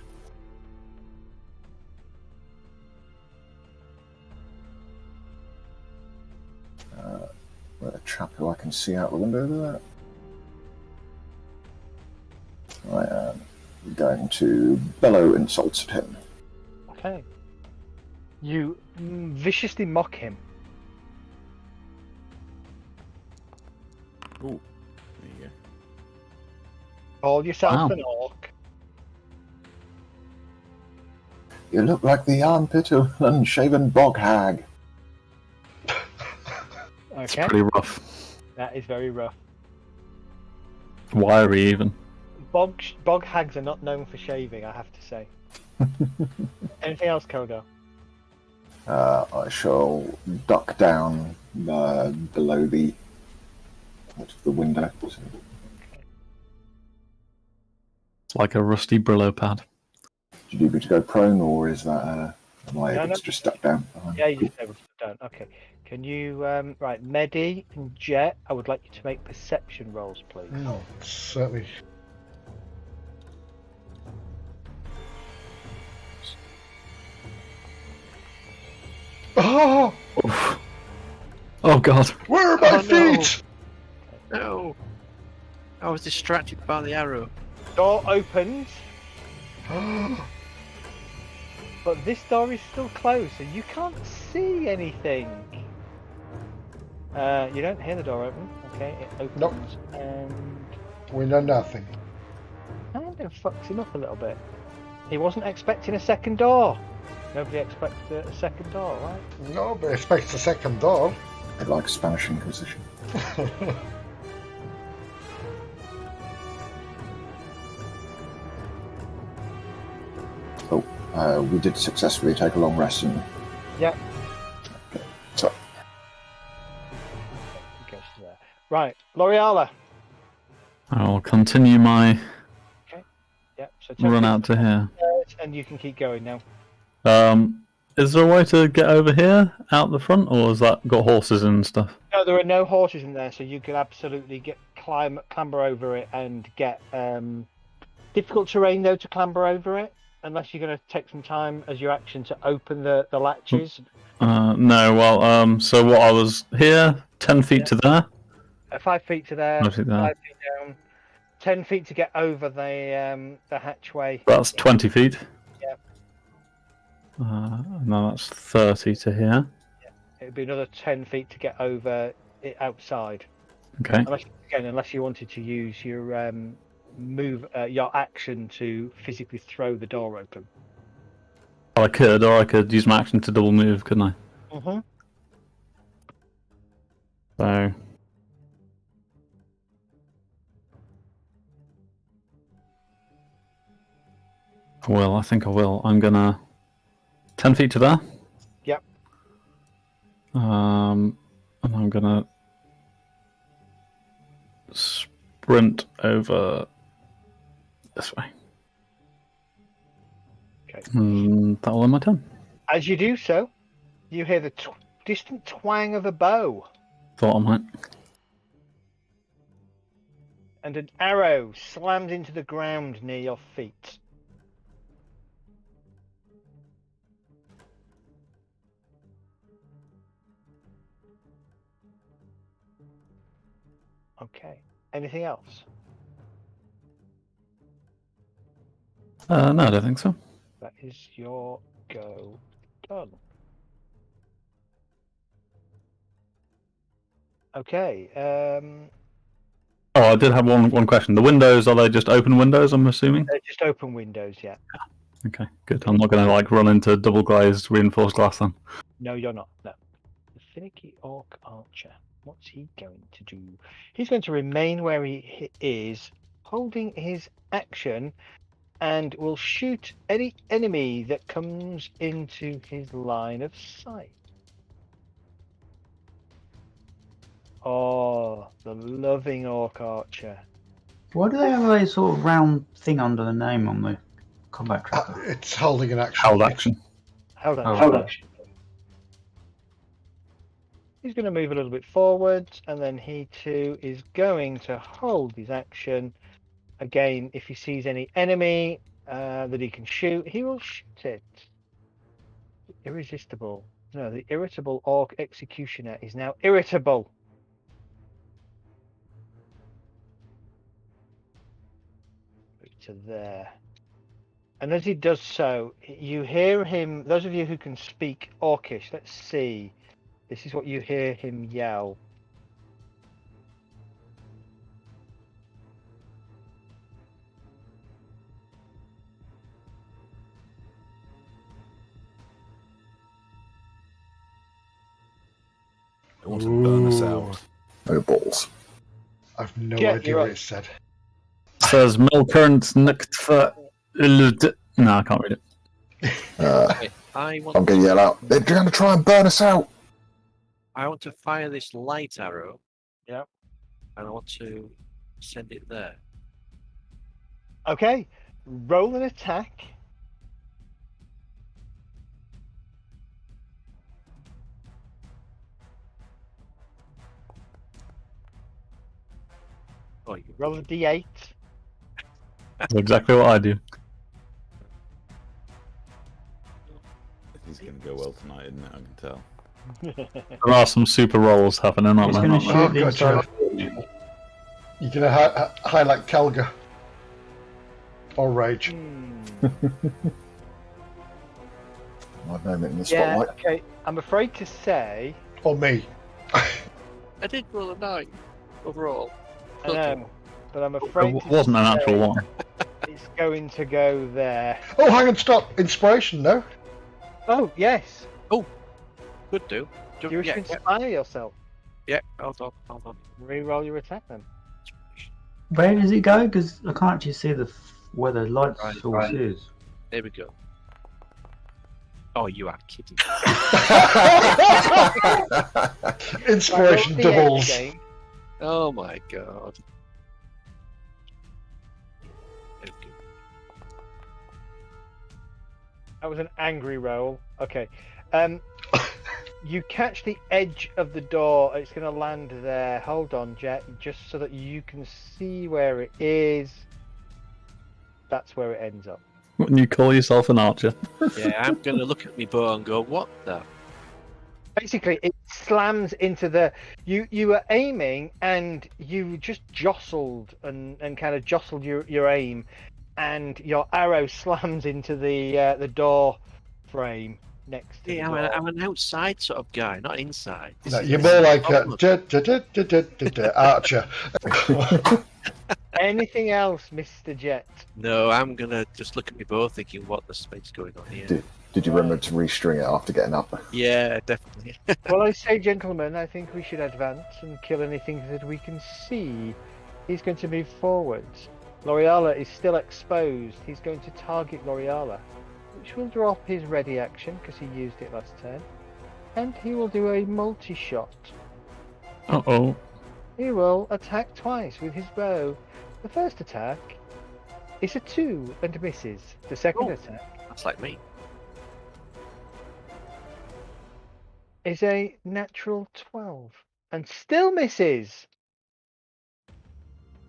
A chap who I can see out the window there. Right, going to bellow insults at him. Okay. You viciously mock him. Ooh, there you go. Call yourself Wow. an orc. You look like the armpit of an unshaven bog hag. It's Okay. pretty rough. That is very rough. Wiry, even. Bog hags are not known for shaving, I have to say. Anything else, Kodo? I shall duck down below the window. It's like a rusty Brillo pad. Do you need me to go prone, or is that am I able No. to just duck down? Yeah, you just able to put down. Okay. Can you right, Medi and Jet? I would like you to make perception rolls, please. Certainly. Oh, Oof. Oh god. where are my Oh, no. feet? No! I was distracted by the arrow. Door opens, but this door is still closed, so you can't see anything. You don't hear the door open. Okay, it opens Nope. and We know nothing. kind of fucks him up a little bit. He wasn't expecting a second door. Nobody expects a second door, right? Nobody expects a second door. I'd like Spanish Inquisition. We did successfully take a long rest, didn't we? Yep. Okay, so He goes to there. Right, L'Oreala. I'll continue my Yep. So run out to here. and you can keep going now. Is there a way to get over here, out the front, or has that got horses and stuff? No, there are no horses in there, so you could absolutely clamber over it and get difficult terrain though to clamber over it, unless you're going to take some time as your action to open the latches. No, well, so what, I was here, 10 feet to there? 5 feet to there, 5 feet there. 5 feet down, 10 feet to get over the hatchway. That's 20 feet. Yep. No, that's 30 to here. It would be another 10 feet to get over it outside. Okay. Unless you wanted to use your your action to physically throw the door open. Well, I could, or I could use my action to double move, couldn't I? Mm-hmm. So. I think I will. I'm gonna 10 feet to there. Yep. And I'm gonna sprint over this way. Okay. That'll end my turn. As you do so, you hear the distant twang of a bow, Thought I might. and an arrow slams into the ground near your feet. Okay. Anything else? No, I don't think so. That is your go done. Okay. Oh, I did have one question. The windows, are they just open windows, I'm assuming? They're just open windows, yeah. Okay, good. I'm not going to run into double glazed reinforced glass then. No, you're not. No. The finicky orc archer. What's he going to do? He's going to remain where he is, holding his action, and will shoot any enemy that comes into his line of sight. Oh, the loving orc archer. Why do they have a sort of round thing under the name on the combat tracker? It's holding an action. Held action. Hold on. Oh, Hold on. right. He's going to move a little bit forwards, and then he too is going to hold his action. Again, if he sees any enemy that he can shoot, he will shoot it. Irresistible. No, the irritable orc executioner is now irritable. Move to there. And as he does so, you hear him. Those of you who can speak Orcish, let's see. This is what you hear him yell. They want to burn us out. No balls. I've no Jet, idea you're what up. it said. Says Milcurrent Niktfa. No, I can't read it. I want I'm going to yell out. They're going to try and burn us out. I want to fire this light arrow. Yep. And I want to send it there. Okay, roll an attack. Oh, you Roll a d8. That's exactly what I do. He's going to go well tonight, isn't it? I can tell. There are some super rolls happening, aren't He's there? going to shoot Oh, the gotcha. inside. You're going to highlight Kelga. Or Rage. My moment in the Yeah, spotlight. okay. I'm afraid to say, Or me. I did roll a 9 overall. I know, but I'm afraid It to wasn't an say natural one. it's going to go there. Oh, hang on, stop. Inspiration, no? Oh, yes. Could do. You wish to inspire yourself. Yeah, hold on. Reroll your attack then. Where does it go? Because I can't actually see where the light source is. There we go. Oh, you are kidding. Inspiration Right, roll the doubles. D8 again. Oh my god. There we go. That was an angry roll. Okay. You catch the edge of the door. It's going to land there. Hold on, Jet, just so that you can see where it is. That's where it ends up. Wouldn't you call yourself an archer? Yeah, I'm going to look at my bow and go, what the? Basically, it slams into the. You were aiming and you just jostled and kind of jostled your aim, and your arrow slams into the door frame next to Yeah, the door. I'm an outside sort of guy, not inside. No, you're more like a Archer. Anything else, Mr. Jet? No, I'm going to just look at my bow thinking, what the space going on here? Did you remember to restring it after getting up? Yeah, definitely. Well, I say, gentlemen, I think we should advance and kill anything that we can see. He's going to move forwards. L'Oreala is still exposed. He's going to target L'Oreala, which will drop his ready action because he used it last turn. And he will do a multi-shot. Uh-oh. He will attack twice with his bow. The first attack is a 2 and misses. The second attack That's like me. is a natural 12 and still misses.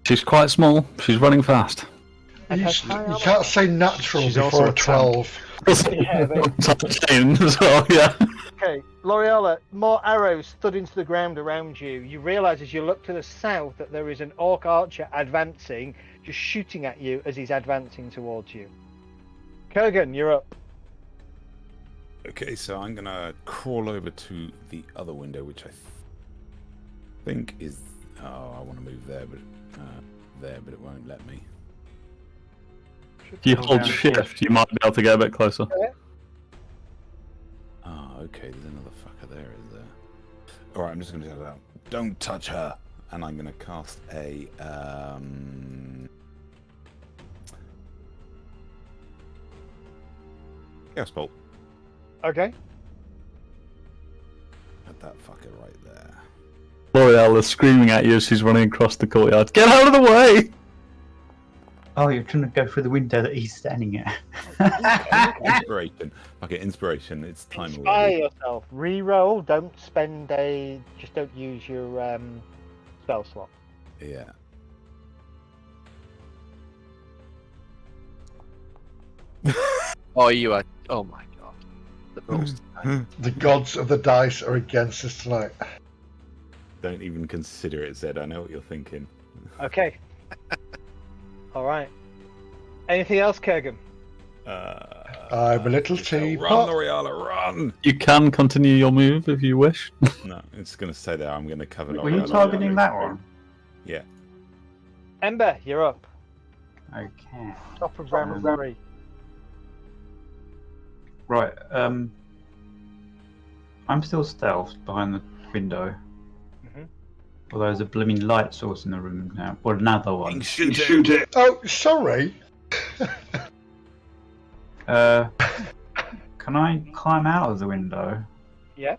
She's quite small. She's running fast. And You, has high you can't say natural She's before also a a tank. 12. Yeah, but- So, yeah. Okay, L'Oreala, more arrows thud into the ground around you. You realise as you look to the south that there is an orc archer advancing, just shooting at you as he's advancing towards you. Kurgan, you're up. Okay, so I'm going to crawl over to the other window, which I think is... Oh, I want to move there, but it won't let me. If you hold shift, you might be able to get a bit closer. Ah, okay, there's another fucker there, is there? Alright, I'm just going to shout out, don't touch her! And I'm going to cast a... Chaos Bolt. Okay. Put that fucker right there. L'Oreal is screaming at you as she's running across the courtyard. Get out of the way! Oh, you're trying to go through the window that he's standing at. Inspiration. Okay, inspiration. It's time Inspire already. yourself. Reroll. Don't spend a. Just don't use your spell slot. Yeah. Oh, you are. Oh my god. The rolls. The gods of the dice are against us tonight. Don't even consider it, Zed. I know what you're thinking. Okay. All right. Anything else, Kurgan? I'm a little teapot. Run, L'Oreal, run! You can continue your move if you wish. No, it's going to stay there. I'm going to cover Were you L'Oreal. targeting that one? Yeah. Ember, you're up. Okay. Top of round 3. Right. I'm still stealthed behind the window. Mhm. Although there's a blooming light source in the room now. Or another one. Shoot it! Oh, sorry. Can I climb out of the window? Yeah.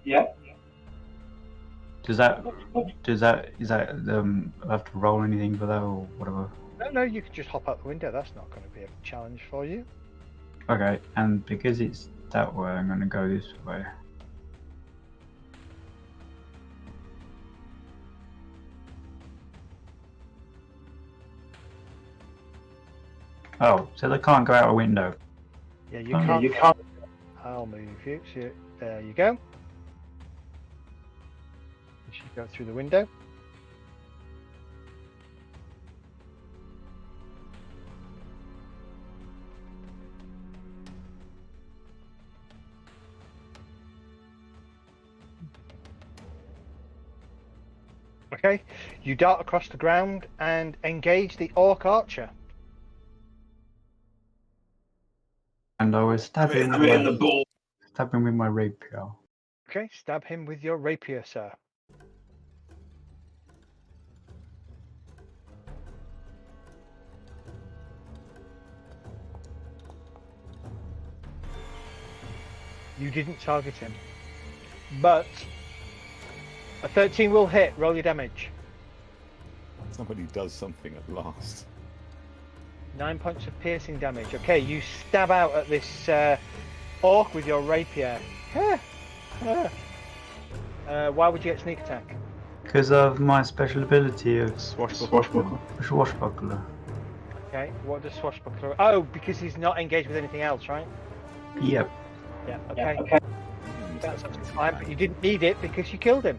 Is that I have to roll anything for that or whatever? No, you can just hop out the window. That's not going to be a challenge for you. Okay, and because it's that way, I'm going to go this way. Oh, so they can't go out a window. Yeah, you Oh, can't. you can't. I'll move you. So there you go. You should go through the window. Okay, you dart across the ground and engage the orc archer. And I was stabbing with my rapier. Okay, stab him with your rapier, sir. You didn't target him, but a 13 will hit. Roll your damage. Somebody does something at last. 9 points of piercing damage. Okay, you stab out at this orc with your rapier. Why would you get sneak attack? Because of my special ability of Swashbuckler. Swashbuckler. Okay, what does swashbuckler? Oh, because he's not engaged with anything else, right? Yep. Yeah. Okay. That's absolutely fine, but you didn't need it because you killed him.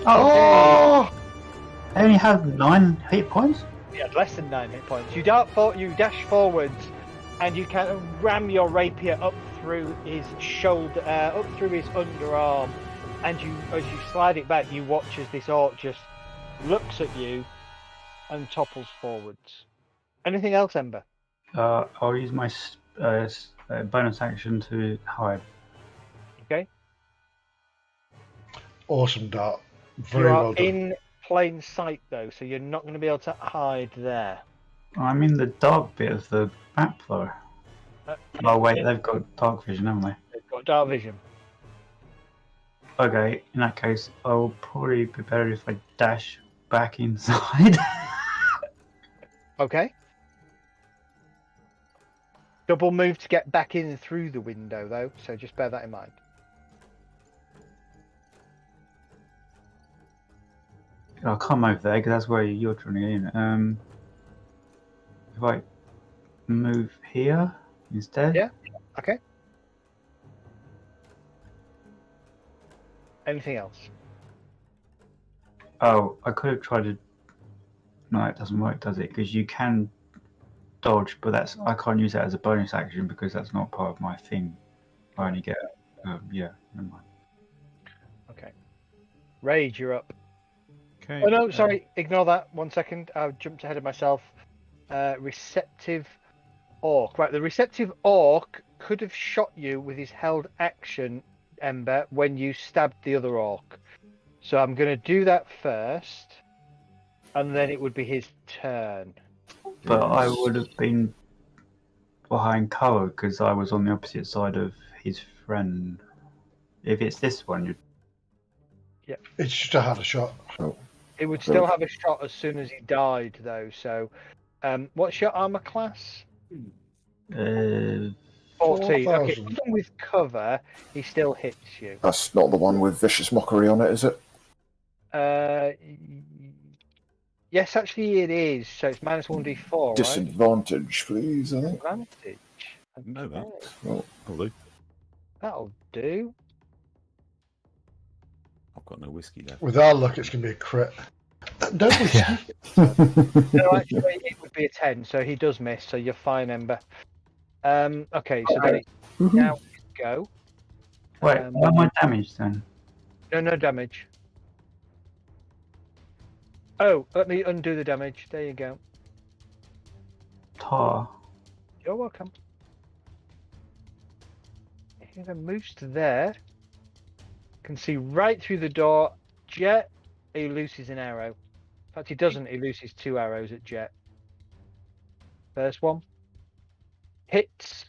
Oh! I only have 9 hit points? He had less than 9 hit points. You dash forwards, and you kind of ram your rapier up through his shoulder, up through his underarm, and as you slide it back, you watch as this orc just looks at you and topples forwards. Anything else, Ember? I'll use my bonus action to hide. Okay. Awesome, Dart. You Very are well done. in plain sight, though, so you're not going to be able to hide there. I'm in the dark bit of the map, though. Oh, wait, they've got dark vision, haven't they? They've got dark vision. Okay, in that case, I'll probably be better if I dash back inside. Okay. Double move to get back in through the window, though, so just bear that in mind. I'll come over there because that's where you're trying to get in. If I move here instead. Yeah. Okay. Anything else? Oh, I could have tried to. No, it doesn't work, does it? Because you can dodge, but I can't use that as a bonus action because that's not part of my thing. I only get. Yeah, never mind. Okay. Rage, you're up. Okay. Oh no, sorry. Ignore that. 1 second. I jumped ahead of myself. Receptive orc. Right, the receptive orc could have shot you with his held action, Ember, when you stabbed the other orc. So I'm going to do that first, and then it would be his turn. But I would have been behind cover because I was on the opposite side of his friend. If it's this one, Yeah. It's just a harder shot. It would still have a shot as soon as he died, though. So, what's your armor class? 4,000. 14. Okay, even with cover, he still hits you. That's not the one with vicious mockery on it, is it? Yes, actually it is. So it's minus 1d4, right? Disadvantage, please, I think. Advantage. Know that. Okay, Well, Probably. that'll do. I've got no whiskey left. With our luck, it's going to be a crit. No, No, actually, it would be a 10, so he does miss, so you're fine, Ember. Okay, so then it's now go. Wait, why am I damaged then? No damage. Oh, let me undo the damage. There you go. Tar. You're welcome. He then moves to there. Can see right through the door. Jet, he looses an arrow. In fact, he doesn't. He looses 2 arrows at Jet. First one hits.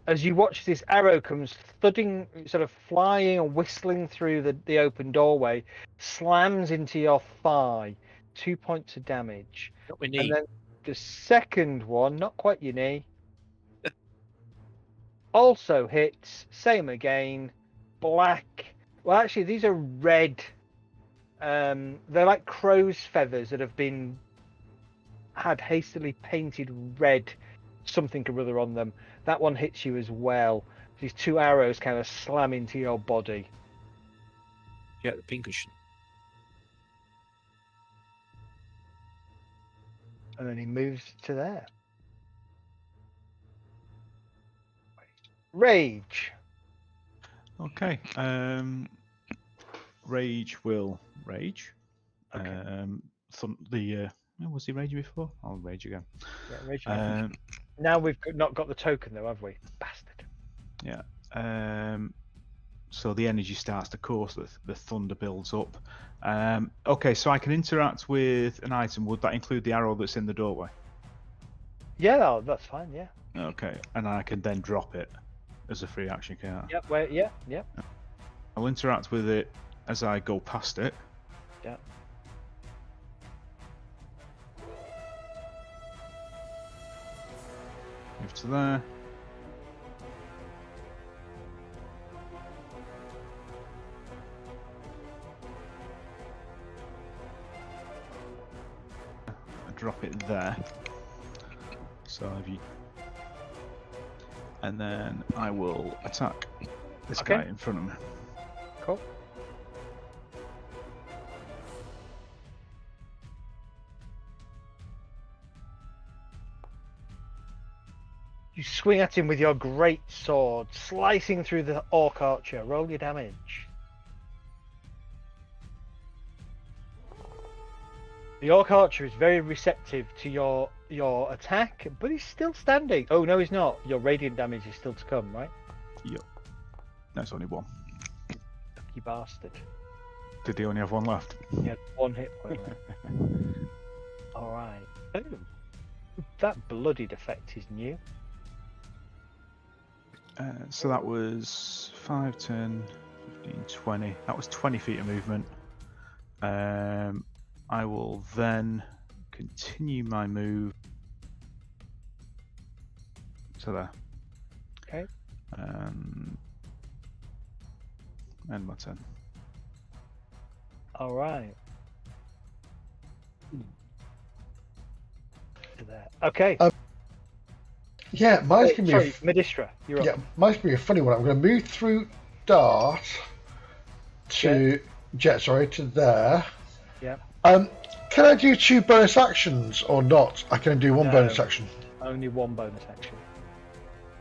As you watch this arrow comes thudding, sort of flying and whistling through the open doorway, slams into your thigh. 2 points of damage. Not my knee. And then the second one, not quite your knee, also hits. Same again. Black. Well, actually, these are red. They're like crow's feathers that have been had hastily painted red something or other on them. That one hits you as well. These 2 arrows kind of slam into your body. Yeah, the pinkish. And then he moves to there. Rage. Okay. Rage will rage. Okay. Was he raging before? I'll rage again. Yeah, rage again. Now we've not got the token though, have we? Bastard. Yeah. So the energy starts to course, the thunder builds up. Okay, so I can interact with an item. Would that include the arrow that's in the doorway? Yeah, that's fine, yeah. Okay, and I can then drop it as a free action, can't I? Yep, wait, yeah. I'll interact with it as I go past it. Yeah. Move to there. I drop it there. So have you. And then I will attack this guy in front of me. Cool. You swing at him with your great sword, slicing through the orc archer. Roll your damage. The orc archer is very receptive to your attack, but he's still standing. Oh no, he's not. Your radiant damage is still to come, right? Yep. That's only one. You bastard. Did he only have one left? He had 1 hit point left. Alright. Oh, that bloodied effect is new. So that was 5, 10, 15, 20. That was 20 feet of movement. I will then continue my move to there. Okay. End my turn. Alright. To there. Okay. Yeah, mine's gonna be. Sorry, Medistra, you're up. Yeah, mine's gonna be a funny one. I'm gonna move through Dart to Jet. Sorry, to there. Yeah. Can I do 2 bonus actions or not? I can do 1 No. bonus action. Only 1 bonus action.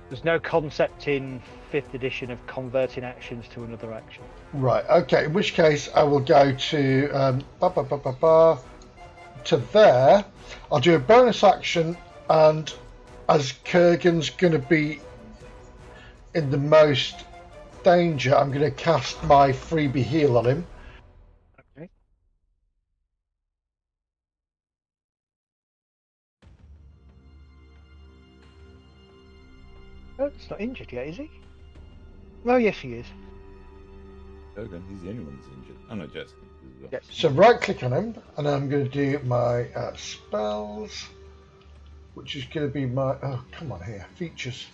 There's no concept in 5th edition of converting actions to another action. Right. Okay. In which case, I will go to to there. I'll do a bonus action, and as Kurgan's going to be in the most danger, I'm going to cast my freebie heal on him. Okay. Oh, he's not injured yet, is he? Oh, yes, he is. Okay, he's the only one that's injured. Oh no, Jess. Yes. So right click on him, and I'm going to do my spells, which is going to be my come on here, features.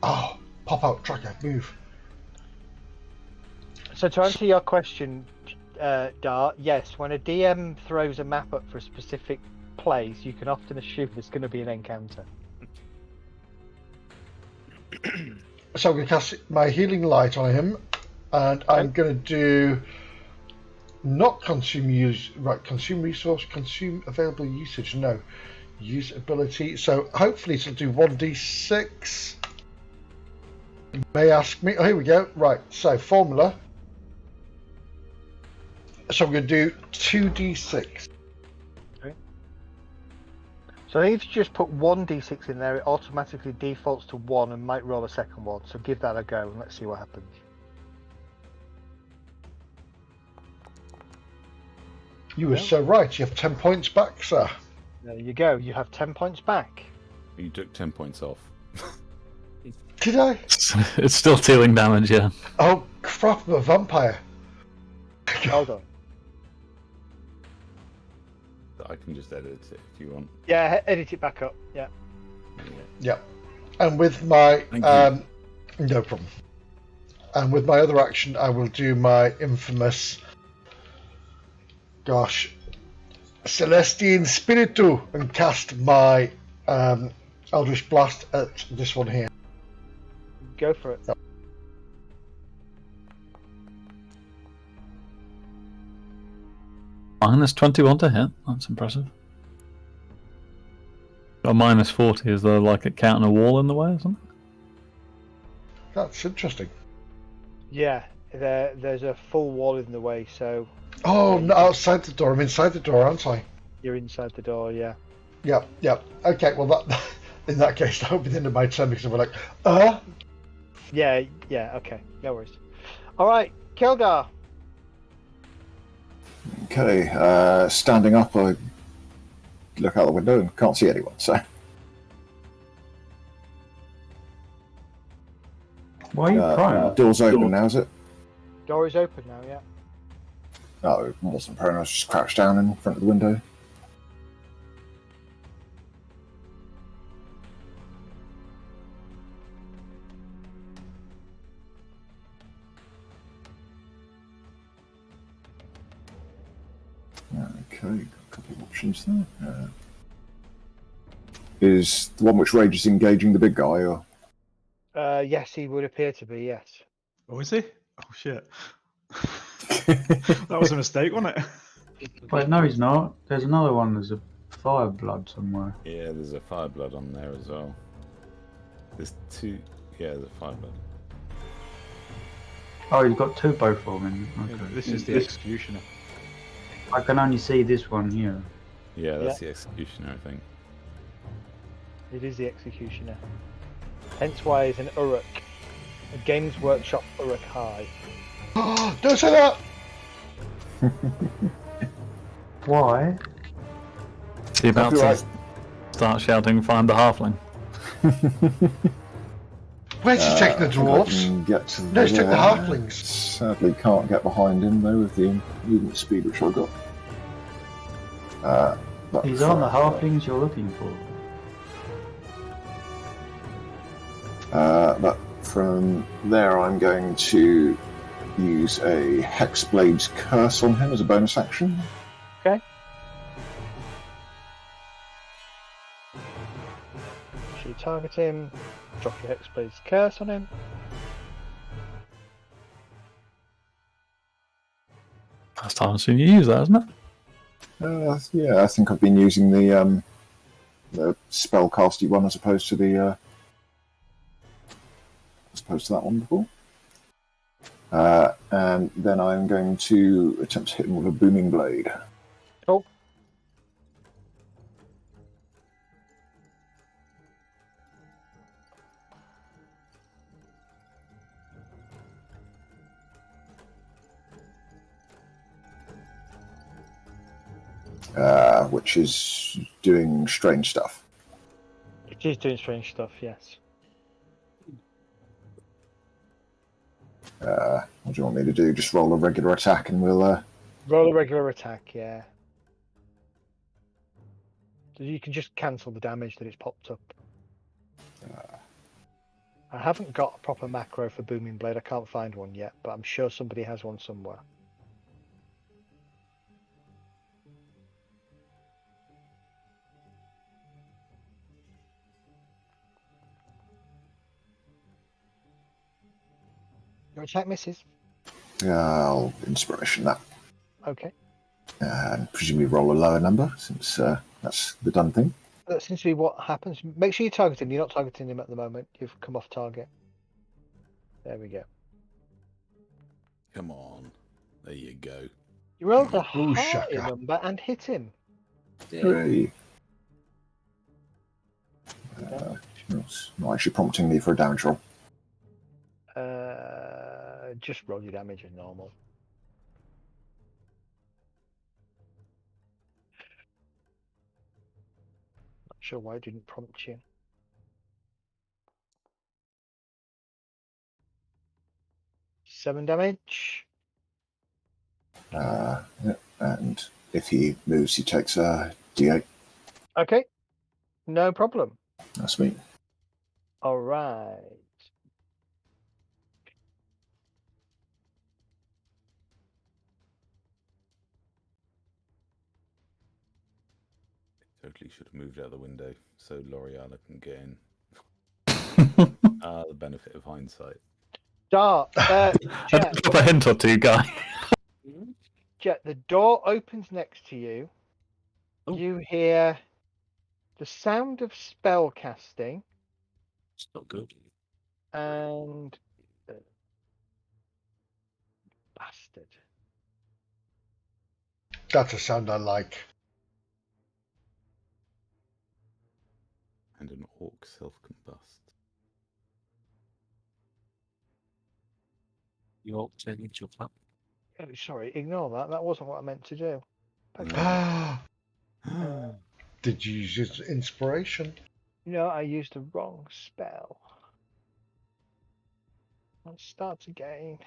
Oh, pop out tracker, move. So to answer your question, Dart, yes, when a DM throws a map up for a specific place, you can often assume there's going to be an encounter. So I'm going to cast my healing light on him, and I'm going to do not consume resource, consume available usage. No, use ability. So hopefully it'll do 1d6. You may ask me. Oh, here we go. Right. So formula. So I'm going to do 2d6. So I think if you just put 1d6 in there, it automatically defaults to 1 and might roll a second one. So give that a go and let's see what happens. You were so right. You have 10 points back, sir. There you go. You have 10 points back. You took 10 points off. Did I? It's still dealing damage, yeah. Oh, crap, I'm a vampire. Hold on. I can just edit it if you want. Yeah, edit it back up. Yeah. Yeah. And with my... Thank no problem. And with my other action, I will do my infamous... Gosh. Celestine Spiritu and cast my Eldritch Blast at this one here. Go for it. Minus 21 to hit. That's impressive. A minus 40. Is there like a counting a wall in the way or something? That's interesting. Yeah, there's a full wall in the way, so Oh, not outside the door. I'm inside the door, aren't I? you're inside the door, yeah. Yep, yep. Okay, well, that in that case, that would be the end of my turn because we're like, Yeah, okay. No worries. Alright, Kelgar. Okay, standing up, I look out the window and can't see anyone, so... Why are you prone? Door's open now, is it? Door is open now, yeah. No, I wasn't prone, I was just crouched down in front of the window. Okay, got a couple of options there. Is the one which rages engaging the big guy, or...? Yes, he would appear to be, yes. Oh, is he? Oh, shit. That was a mistake, wasn't it? Wait, no, he's not. There's another one. There's a fire blood somewhere. Yeah, there's a fireblood on there as well. There's two. Yeah, there's a fireblood. Oh, you've got two both of them. Okay. This is the executioner. I can only see this one here. Yeah, that's the executioner, I think. It is the executioner. Hence why he's an Uruk. A Games Workshop Uruk High. don't say that! Why? Is he about to Copyright. start shouting, find the halfling? Where's he taking the I think I dwarves? can get to No, he's taking the there. halflings. Sadly, can't get behind him though with the movement speed which I've got. But He's on the halflings you're looking for. But from there, I'm going to use a Hexblade's Curse on him as a bonus action. Okay. So you target him, drop your Hexblade's Curse on him. Last time I've seen you use that, isn't it? Yeah, I think I've been using the spellcasty one as opposed to the that one before. And then I'm going to attempt to hit him with a booming blade. Oh. Which is doing strange stuff. It is doing strange stuff, yes. What do you want me to do? Just roll a regular attack and we'll... Roll a regular attack, yeah. So you can just cancel the damage that it's popped up. I haven't got a proper macro for Booming Blade. I can't find one yet, but I'm sure somebody has one somewhere. Your attack misses. I'll inspiration that. Okay. And presumably roll a lower number, since that's the done thing. That seems to be what happens. Make sure you target him. You're not targeting him at the moment. You've come off target. There we go. Come on. There you go. You rolled a Ooh, high shaka. number and hit him. Hooray. It's not actually prompting me for a damage roll. Just roll your damage as normal. Not sure why it didn't prompt you. Seven damage. Yeah, and if he moves, he takes a D8. Okay, no problem. That's me. All right. Totally should have moved out the window so L'Oreal can get in. The benefit of hindsight. Jet, Drop a hint or two, guy. Jet, the door opens next to you. Oh. You hear the sound of spell casting It's not good. and bastard. That's a sound I like. And an orc self-combust. You all turn into a flap. Oh, sorry, ignore that. That wasn't what I meant to do. Did you use his inspiration? No, I used the wrong spell. Let's start again.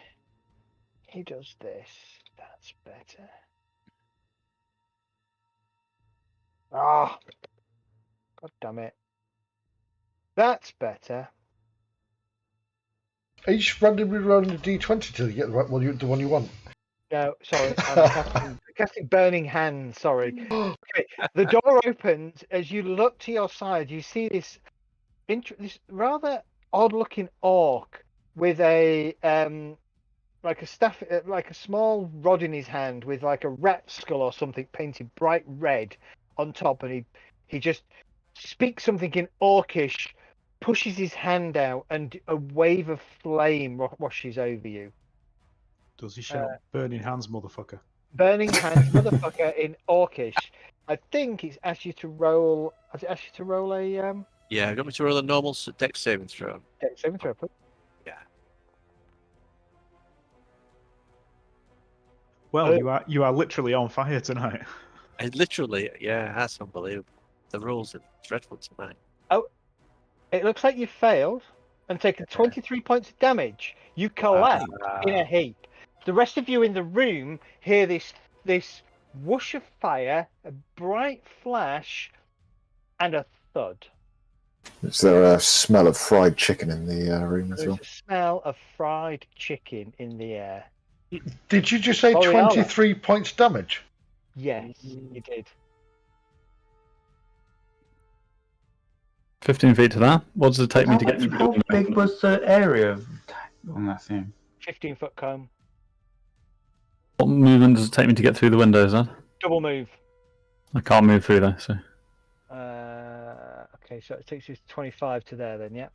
He does this. That's better. Ah! God damn it. That's better. Are you just randomly rolling a d20 till you get the right one, the one you want? No, sorry. I'm casting Burning Hands. Sorry. Okay, the door opens. As you look to your side, you see this rather odd-looking orc with a like a staff, like a small rod in his hand with like a rat skull or something painted bright red on top, and he just speaks something in Orcish, pushes his hand out, and a wave of flame washes over you. Does he shout "Burning hands, motherfucker"? Burning Hands, motherfucker, in Orcish. I think it's asked you to roll. Has it asked you to roll a Yeah, I got me to roll a normal dex saving throw. dex saving throw, please? Yeah. Well, you are literally on fire tonight. I literally, yeah, that's unbelievable. The rolls are dreadful tonight. It looks like you failed and taken 23 points of damage. You collapse in a heap. The rest of you in the room hear this whoosh of fire, a bright flash, and a thud. Is there a smell of fried chicken in the room as There's well? a smell of fried chicken in the air. Did you just say L'Oreal. 23 points damage? Yes, you did. 15 feet to that. What does it take me to get through? How big was the area of attack on that thing? 15-foot cone. What movement does it take me to get through the windows then? Double move. I can't move through there, so. Okay, so it takes you 25 to there then, yeah?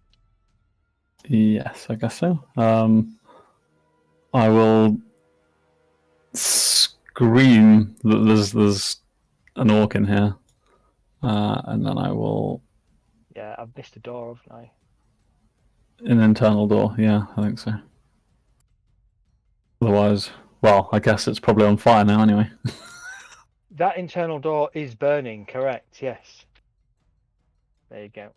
Yes, I guess so. I will scream that there's an orc in here, and then I will. Yeah, I've missed a door, haven't I? An internal door, yeah, I think so. Otherwise, well, I guess it's probably on fire now anyway. That internal door is burning, correct, yes. There you go.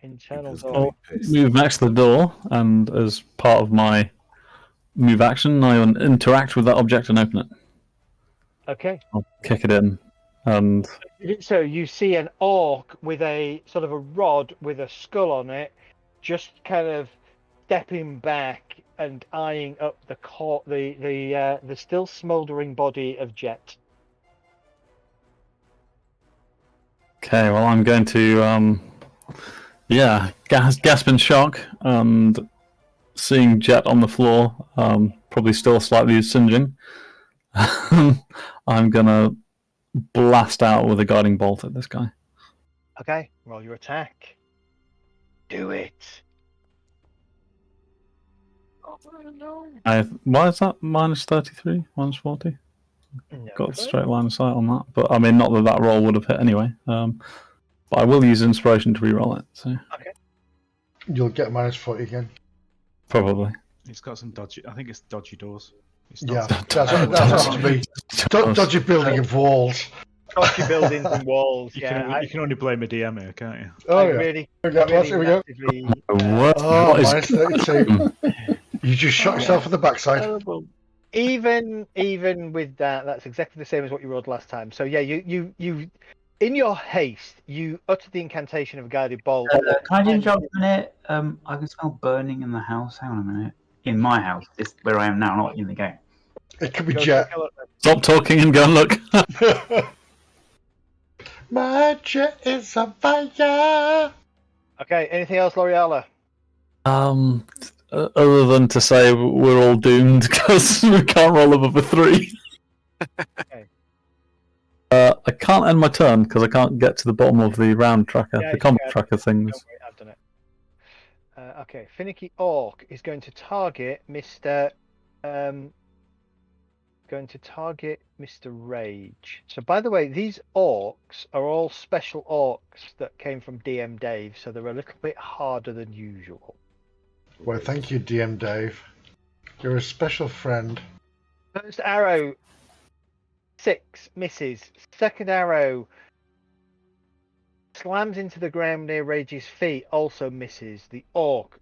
Internal People's door. gonna be pissed. Move next to the door, and as part of my move action, I will interact with that object and open it. Okay. I'll kick it in, and So you see an orc with a sort of a rod with a skull on it, just kind of stepping back and eyeing up the still smouldering body of Jet. okay, well, I'm going to, gasp in shock, and seeing Jet on the floor, probably still slightly singeing, I'm gonna blast out with a guiding bolt at this guy. Okay, roll your attack. Do it. Oh no! Why is that minus 33, minus 40? No Got a clue. straight line of sight on that. But I mean, not that that roll would have hit anyway. But I will use inspiration to re-roll it. So You'll get minus 40 again. probably. It's got some dodgy. I think it's dodgy doors. It's Yeah, not that's happened to me. Dodgy building of walls. Dodgy buildings and walls. You, Yeah, can, you can only blame a DM here, can't you? Oh, I yeah. really, Here we go. massively, What? Oh, What is minus 32. You just shot yourself in the backside. Terrible. even with that, that's exactly the same as what you rolled last time. So yeah, you in your haste, you uttered the incantation of a guided bolt. Can I just interrupt a minute? I can smell burning in the house. Hang on a minute. In my house, this where I am now, not in the game. It could be Go Jet. take a look then. Stop talking and go and look. My jet is on fire. Okay, anything else, L'Oreala? Other than to say we're all doomed because we can't roll above a 3. Okay. I can't end my turn because I can't get to the bottom of the round tracker, Yeah, the you combat can. tracker things. Don't worry, I've done it. Okay, Finicky Orc is going to target Mr. Rage. So, by the way, these orcs are all special orcs that came from DM Dave, so they're a little bit harder than usual. Well, thank you, DM Dave. You're a special friend. First arrow, 6, misses. Second arrow slams into the ground near Rage's feet, also misses. The orc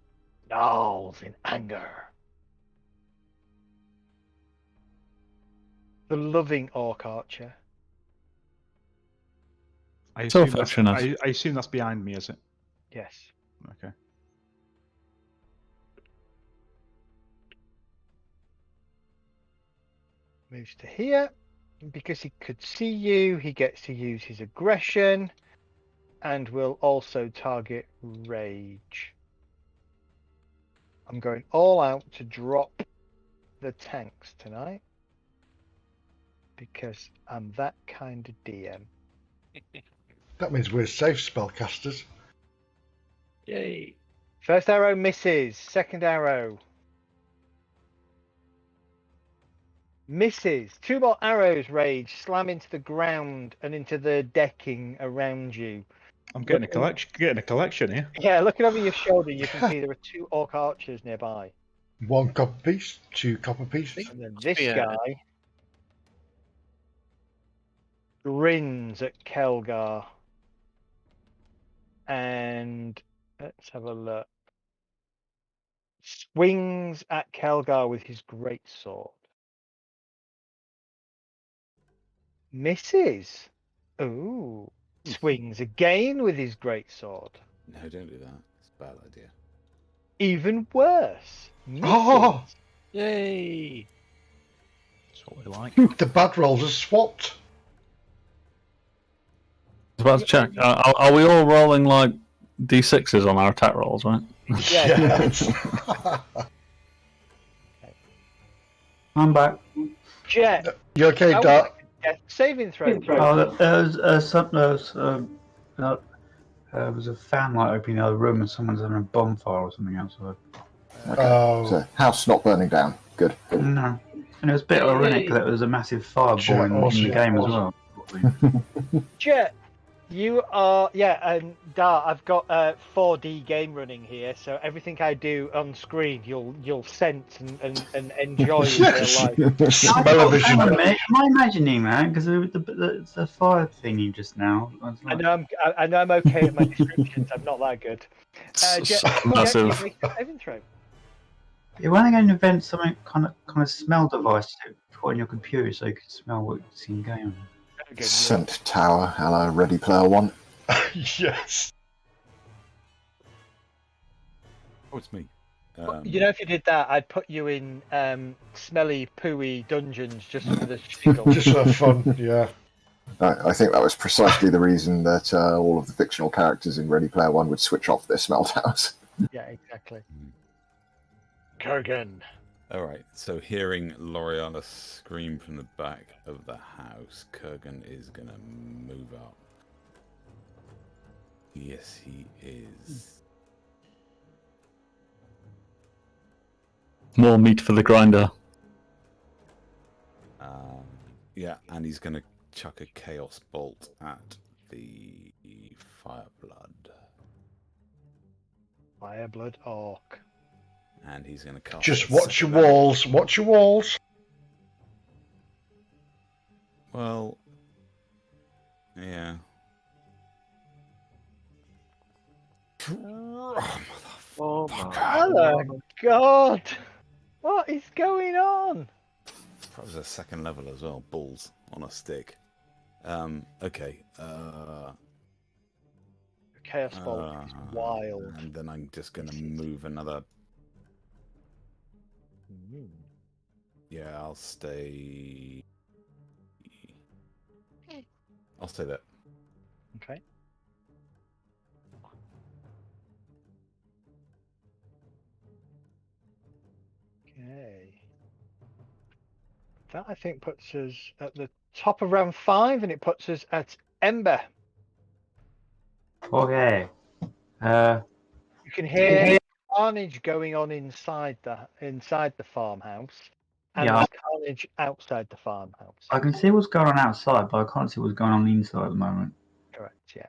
snarls in anger. The loving orc archer. I So assume, that's, affectionate. I assume that's behind me, is it? Yes. Okay. Moves to here. Because he could see you, he gets to use his aggression and will also target Rage. I'm going all out to drop the tanks tonight because I'm that kind of DM. That means we're safe spellcasters. Yay! First arrow misses. Second arrow misses. 2 more arrows, Rage, slam into the ground and into the decking around you. I'm getting a collection here. Yeah, looking over your shoulder, you can see there are 2 orc archers nearby. 1 copper piece, 2 copper pieces. And then this Yeah. guy grins at Kelgar. And let's have a look. Swings at Kelgar with his greatsword. Misses. Ooh. Swings again with his greatsword. No, don't do that. It's a bad idea. Even worse. Misses. Oh, Yay! That's what we like. the bad rolls are swapped. I was about to check. Are we all rolling like d6s on our attack rolls, right? Yeah. Yes. I'm back. Jet. You okay, how Dart? would I get saving throw. Oh, there was a fan light opening the other room, and someone's having a bonfire or something outside. Okay. Oh. So, house not burning down. Good. Good. No, and it was a bit ironic that there was a massive fireball in the game as well. Jet, you are and Dart. I've got 4D game running here, so everything I do on screen, you'll sense and enjoy in real life. Smell-o-vision. Hang on a minute, am I imagining that? Because the fire thingy just now. I was I like, know I'm okay at my descriptions. I'm not that good. Jet, Massive. give me a saving throw. yeah, when are they going to invent something kind of smell device to put on your computer so you can smell what's in game? Good, Scent tower, a la Ready Player One. Yes. Oh, it's me. You know, if you did that, I'd put you in smelly, pooey dungeons just for the shiggle. Just for fun, yeah. I think that was precisely the reason that all of the fictional characters in Ready Player One would switch off their smell towers. Yeah, exactly. Kurgan. All right. So hearing L'Oreal scream from the back of the house, Kurgan is gonna move up. Yes, he is. More meat for the grinder. Yeah, and he's gonna chuck a chaos bolt at the Fireblood. Fireblood Orc. And he's gonna cast. Just that watch your second level. walls. Watch your walls. Well, yeah. Oh my Hello, God! What is going on? That was a second level as well. Balls on a stick. Okay. Chaos Bolt is wild. And then I'm just gonna move another. Yeah, I'll stay. I'll stay there. Okay. Okay. That I think puts us at the top of round 5, and it puts us at Ember. Okay. You can hear carnage going on inside the farmhouse, and Yeah. there's carnage outside the farmhouse. I can see what's going on outside, but I can't see what's going on inside at the moment. Correct. Yeah.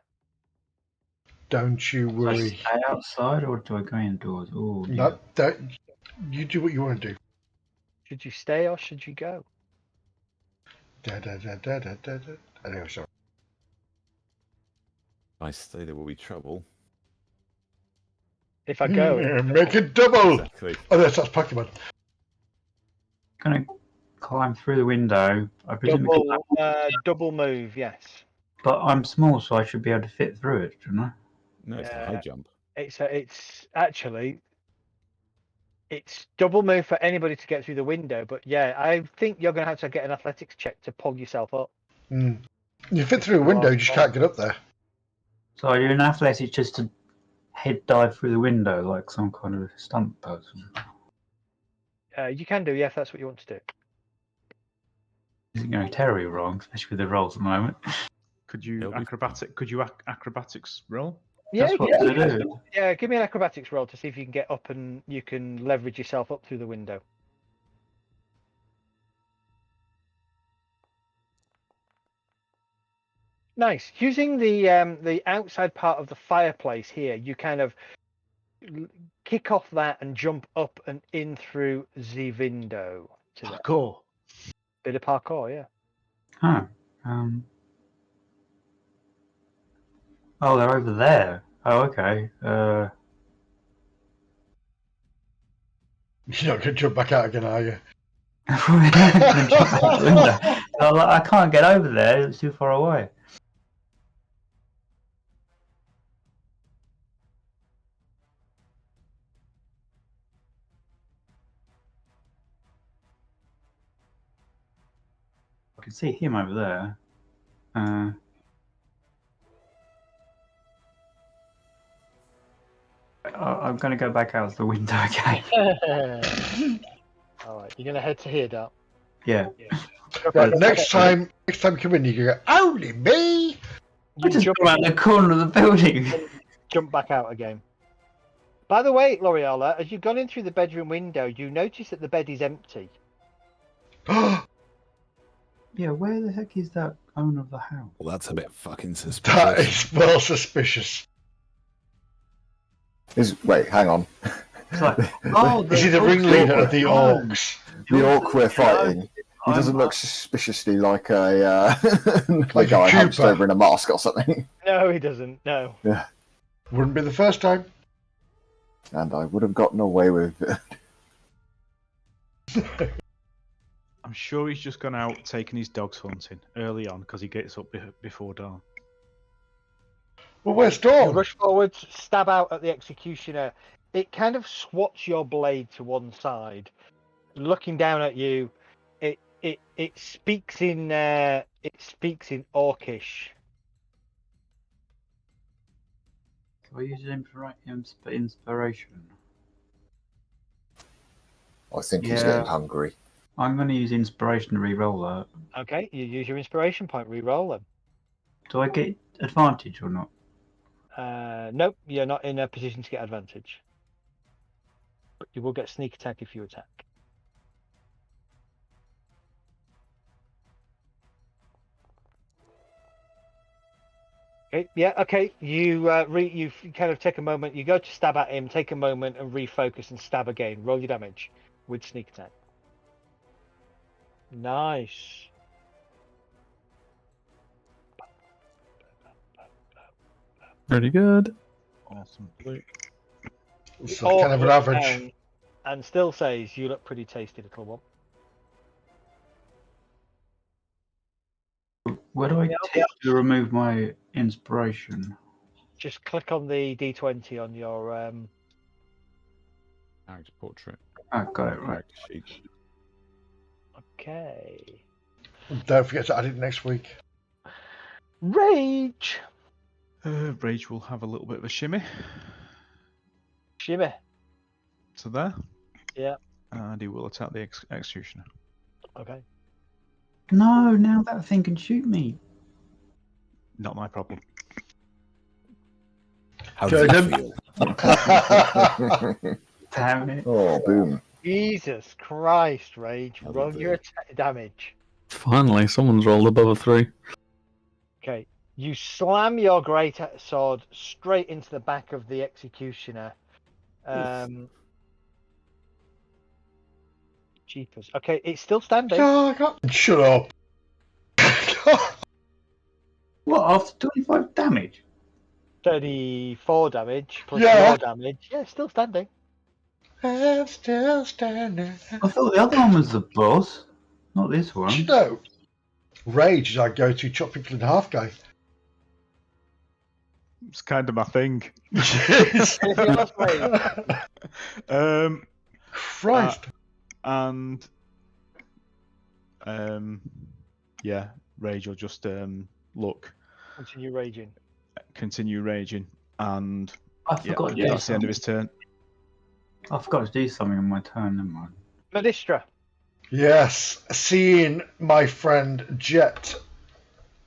Don't you Do I worry. stay outside or do I go indoors? Oh, No, don't. You do what you want to do. Should you stay or should you go? Anyway, sorry. If I stay, there will be trouble. If I go, Make it double. Exactly. Oh, that's Pokemon. Gonna climb through the window. I presume, double move. Yes. but I'm small, so I should be able to fit through it, shouldn't I? No, it's a high jump. It's actually double move for anybody to get through the window. But yeah, I think you're going to have to get an athletics check to pull yourself up. You fit through a window, you just can't get up there. So I do an athletics just to head dive through the window like some kind of stunt person. You can do, yeah, if that's what you want to do. Is it going terribly wrong, especially with the rolls at the moment? Could you It'll be acrobatics roll? Yeah, That's what I do. yeah. Give me an acrobatics roll to see if you can get up and you can leverage yourself up through the window. Nice. Using the outside part of the fireplace here, you kind of kick off that and jump up and in through the window. Parkour. Bit of parkour, yeah. Huh. Oh, they're over there. Oh, okay. You're not going to jump back out again, are you? I can't get over there. It's too far away. I can see him over there. I'm going to go back out the window again. All right, you're going to head to here, Dart. Yeah. Right, next time you come in, you can go, only me! I just jump around the corner of the building. Jump back out again. By the way, L'Oreal, as you've gone in through the bedroom window, you notice that the bed is empty. Yeah, where the heck is that owner of the house? Well, that's a bit fucking suspicious. That is well suspicious. Wait, hang on. It's like, oh, Is he the ringleader of the orcs? The orc we're fighting. He doesn't look suspiciously like a Like a guy hunched Cooper. over in a mask or something. No, he doesn't. No. Yeah, Wouldn't be the first time. and I would have gotten away with it. I'm sure he's just gone out taking his dogs hunting early on because he gets up before dawn. Well, where's You Dawn? rush forwards, stab out at the executioner. It kind of swats your blade to one side, looking down at you. It speaks in Orcish. Can I use inspiration? I think he's Yeah. getting hungry. I'm going to use inspiration to re-roll that. Okay, you use your inspiration point. Re-roll them. Do I get advantage or not? Nope, you're not in a position to get advantage. But you will get sneak attack if you attack. Okay, yeah, okay. You you kind of take a moment. You go to stab at him, take a moment, and refocus and stab again. Roll your damage with sneak attack. Nice. Pretty good. Awesome. So kind of an average. And still says, "You look pretty tasty, little one." Where do I tick to remove my inspiration? Just click on the D20 on your Character portrait. I got it right. Character sheet. Okay. Don't forget to add it next week. Rage. Rage will have a little bit of a shimmy Shimmy. to there. Yeah. And he will attack the executioner. Okay. No, now that thing can shoot me. Not my problem. How does Good. it feel? Damn it. Oh, boom. Jesus Christ, Rage. That'll Roll do. your damage. Finally, someone's rolled above a 3. Okay. You slam your great sword straight into the back of the executioner. Jeepers. Okay, it's still standing. Shut up. What, after 25 damage? 34 damage plus Yeah. more damage. Yeah, still standing. I'm still standing. I thought the other one was the boss, not this one. You know, Rage is our go-to chop people in half guy. It's kind of my thing. Jeez. Anything else, Rage? Christ. And yeah, Rage will just look, Continue raging. and I forgot to do that's the end of something. his turn. I forgot to do something on my turn, never mind. Medistra. Yes, seeing my friend Jet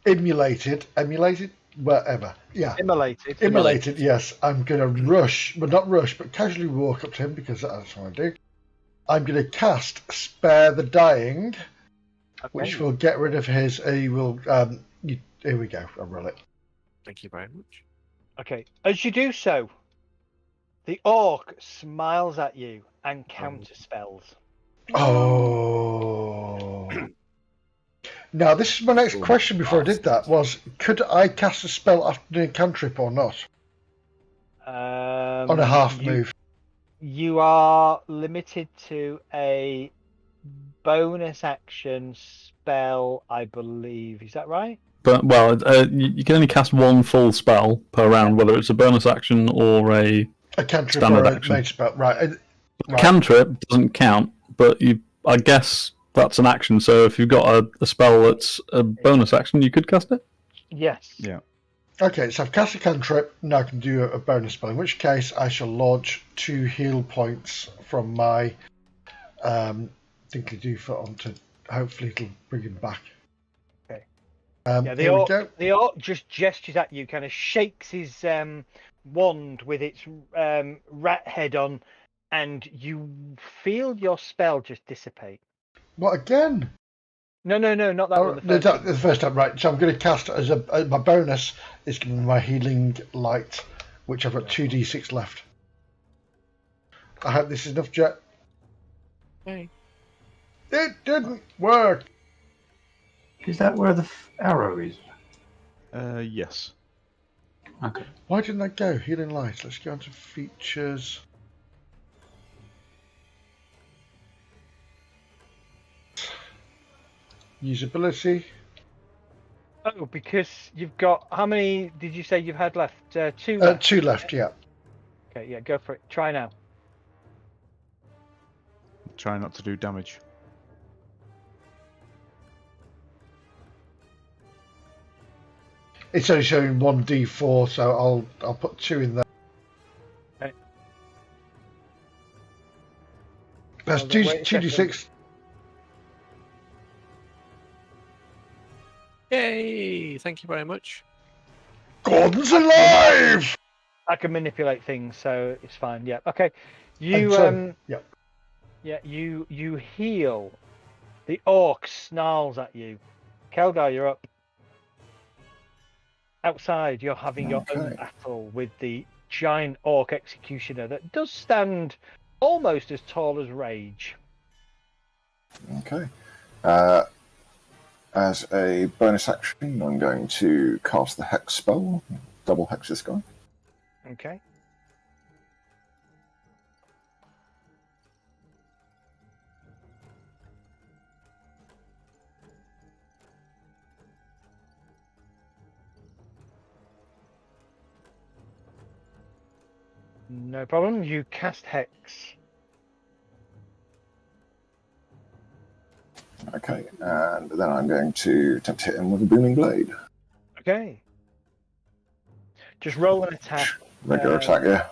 emulated, whatever. Yeah, Immolated. yes. I'm going to rush, well, not rush, but casually walk up to him because that's what I do. I'm going to cast Spare the Dying, which will get rid of his. He will. Here we go. I'll roll it. Thank you very much. Okay. As you do so, the orc smiles at you and counterspells. Oh. Now, this is my next question before I did that, was could I cast a spell after doing a cantrip or not? On a half move. You are limited to a bonus action spell, I believe. Is that right? But you can only cast one full spell per round, whether it's a bonus action or a cantrip standard or a action. mage spell. Right. Cantrip doesn't count, but I guess that's an action. So if you've got a spell that's a bonus action, you could cast it. Yes. Yeah. Okay, so I've cast a cantrip, now I can do a bonus spell, in which case I shall launch 2 heal points from my Dinkley Doofer onto, hopefully it'll bring him back. Okay. Here we go. The orc just gestures at you, kind of shakes his wand with its rat head on, and you feel your spell just dissipate. What, again? No, not that one. The first time, right. So I'm going to cast as my bonus is going to be my healing light, which I've got 2d6 left. I hope this is enough, Jet. Hey. It didn't work. Is that where the arrow is? Yes. Okay. Why didn't that go? Healing light. Let's go on to features. Usability. Oh, because you've got, how many did you say you've had left? 2 left. 2 left, yeah. Okay, yeah, go for it. Try now. Try not to do damage. It's only showing 1d4, so I'll put 2 in there. Okay. That's Hold on, wait a 2d6. Yay! Thank you very much. Gordon's alive! I can manipulate things, so it's fine. Yeah. Okay. And You so, yeah. Yeah, you heal. The orc snarls at you. Kelgar, you're up. Outside, you're having your own Okay. battle with the giant orc executioner that does stand almost as tall as Rage. Okay. As a bonus action, I'm going to cast the Hex spell. Double hex this guy. Okay. No problem. You cast Hex. Okay, and then I'm going to attempt to hit him with a booming blade. Okay. Just roll an attack. Regular attack, yeah.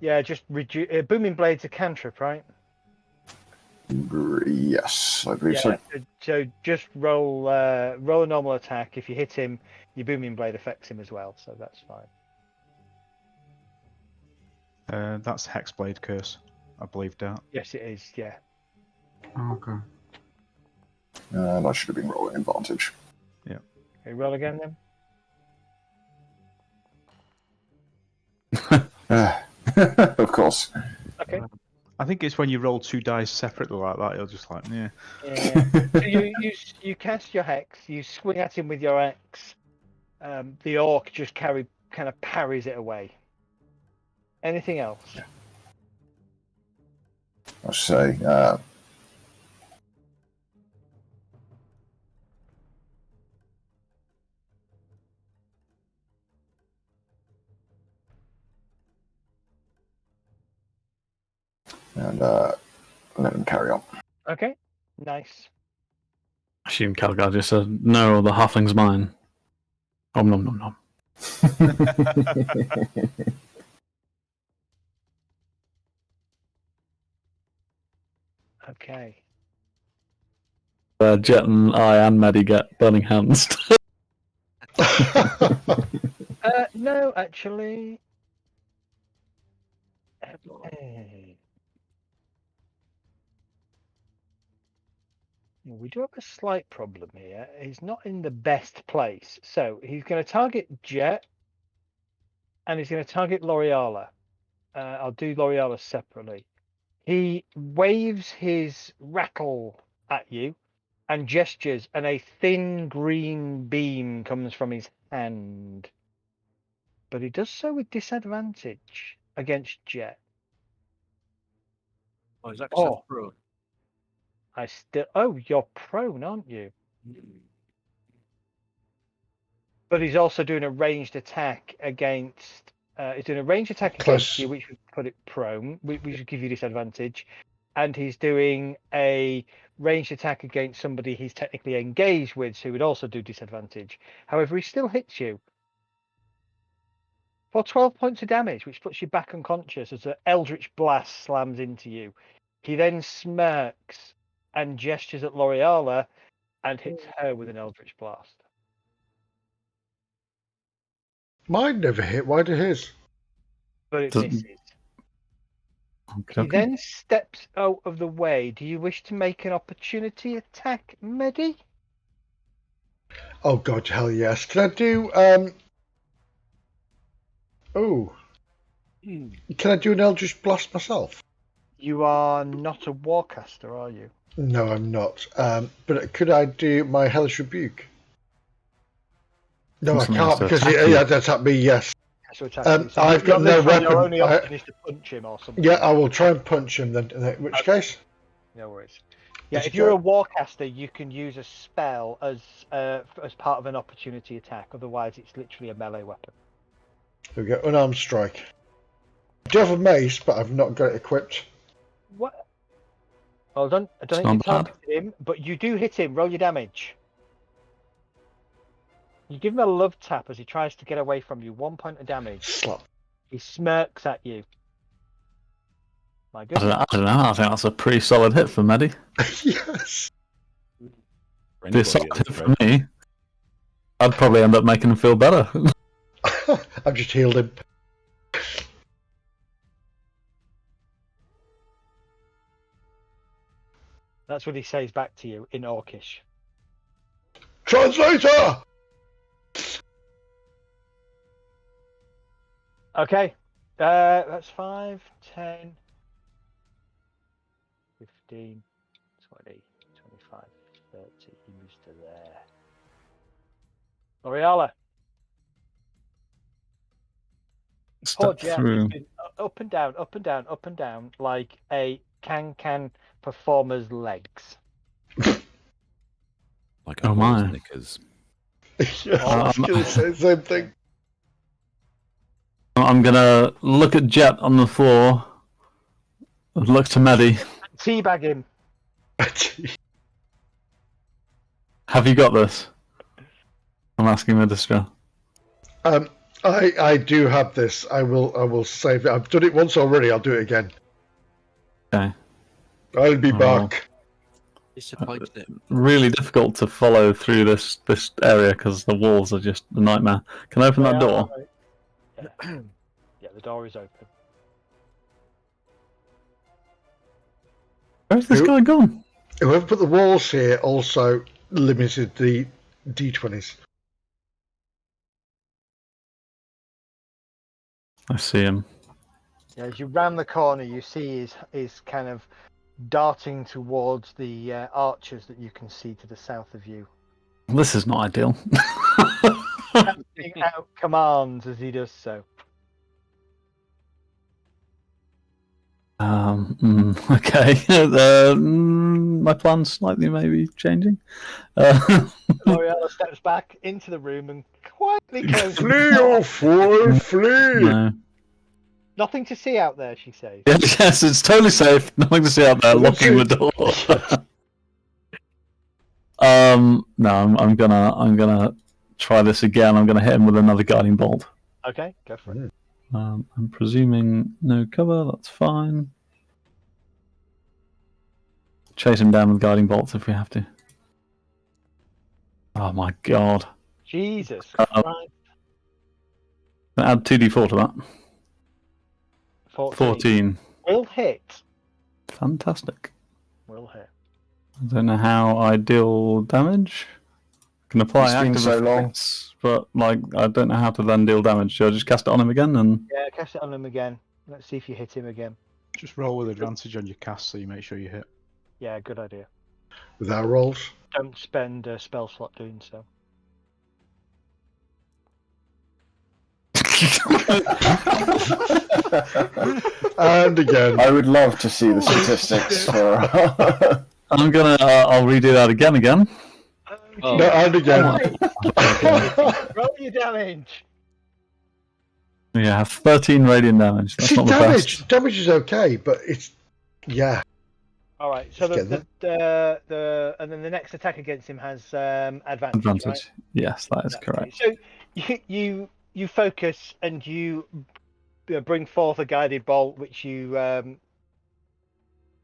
Yeah, just Booming Blade's a cantrip, right? Yes, I believe so. So just roll a normal attack. If you hit him, your Booming Blade affects him as well, so that's fine. That's Hexblade Curse, I believe, Dart. Yes, it is. Yeah. Oh, okay. And I should have been rolling advantage. Okay, roll again then. Of course. Okay. I think it's when you roll 2 dice separately like that, it'll just like, yeah. Yeah. So you cast your hex. You swing at him with your axe. The orc just kind of parries it away. Anything else? I'll say. And let him carry on. Okay. Nice. I assume Kelgar just said, no, the halfling's mine. Om nom nom nom. Okay. Jet and I and Maddie get burning hands. No, actually. Okay. We do have a slight problem here. He's not in the best place. So he's going to target Jet and he's going to target L'Oreala. I'll do L'Oreala separately. He waves his rattle at you and gestures, and a thin green beam comes from his hand. But he does so with disadvantage against Jet. Oh, is that Oh. prone? Oh, you're prone, aren't you? But he's also doing a ranged attack against. He's doing a ranged attack against you, which would put it prone, which would give you disadvantage. And he's doing a ranged attack against somebody he's technically engaged with, who would also do disadvantage. However, he still hits you for 12 points of damage, which puts you back unconscious as an eldritch blast slams into you. He then smirks and gestures at L'Oreala and hits her with an eldritch blast. Mine never hit. Why did his? But it Doesn't- misses. Okay. He then steps out of the way. Do you wish to make an opportunity attack, Medi? Oh god, hell yes. Can I do Can I do an Eldritch Blast myself? You are not a warcaster, are you? No, I'm not. But could I do my Hellish Rebuke? No, I Something has can't to because attack you. that's at me, yes. So attack Um, you. So I've got no literally your weapon. only option is to punch him or something. Yeah, I will try and punch him then. In which case? No worries. Yeah, Just if you're go- a warcaster, you can use a spell as part of an opportunity attack. Otherwise, it's literally a melee weapon. Here we go. Unarmed strike. I do have a mace, but I've not got it equipped. What? Well done. I don't It's think you not bad. targeted him, but you do hit him. Roll your damage. You give him a love tap as he tries to get away from you. 1 point of damage. Slap. He smirks at you. My I goodness. don't know. I think that's a pretty solid hit for Medi. Yes. For Be a anybody solid at hit this for rate. me. I'd probably end up making him feel better. I've just healed him. That's what he says back to you in Orcish. Translator! Okay. That's 5, 10, 15, 20, 25, 30. He moves to there. Oriala. Poor Step Jet through. has been up and down, up and down, up and down like a can performer's legs. Like a Oh, horse my. knickers. Yeah, I was going to say the same thing. I'm gonna look at Jet on the floor. Look to Medi. Teabag him. Have you got this? I'm asking Medistra. I do have this. I will save it. I've done it once already. I'll do it again. Okay. I'll be Oh. back. Disappointed. Really difficult to follow through this area because the walls are just a nightmare. Can I open that door? Yeah. Yeah, the door is open. Where's this Who- guy gone? Whoever put the walls here also limited the D20s. I see him. Yeah, as you round the corner, you see is kind of darting towards the archers that you can see to the south of you. This is not ideal. Shouting out commands as he does so. Okay. My plan's slightly maybe changing. L'Oreal steps back into the room and quietly closes the Flee, door. oh fool, flee! No. Nothing to see out there, she says. Yes, it's totally safe. Nothing to see out there. Locking the door. No, I'm gonna try this again. I'm gonna hit him with another guiding bolt. Okay, go for it. I'm presuming no cover. That's fine. Chase him down with guiding bolts if we have to. Oh my god! Jesus Uh, Christ. Add 2d4 to that. 14. 14. Will hit. Fantastic. Will hit. I don't know how I deal damage. I can apply It's been active so long. effects, but like I don't know how to then deal damage. Should I just cast it on him again? And Yeah, cast it on him again. Let's see if you hit him again. Just roll with advantage on your cast so you make sure you hit. Yeah, good idea. With our rolls. Don't spend a spell slot doing so. And again. I would love to see the statistics for. I'm gonna. I'll redo that again. Oh. No, and again. Roll your damage. Yeah, 13 radiant damage. That's See, not the best. damage is okay, but it's yeah. All right. So Get the and then the next attack against him has advantage. Advantage. Right? Yes, that is That's correct. it. So you focus and you bring forth a guided bolt, which you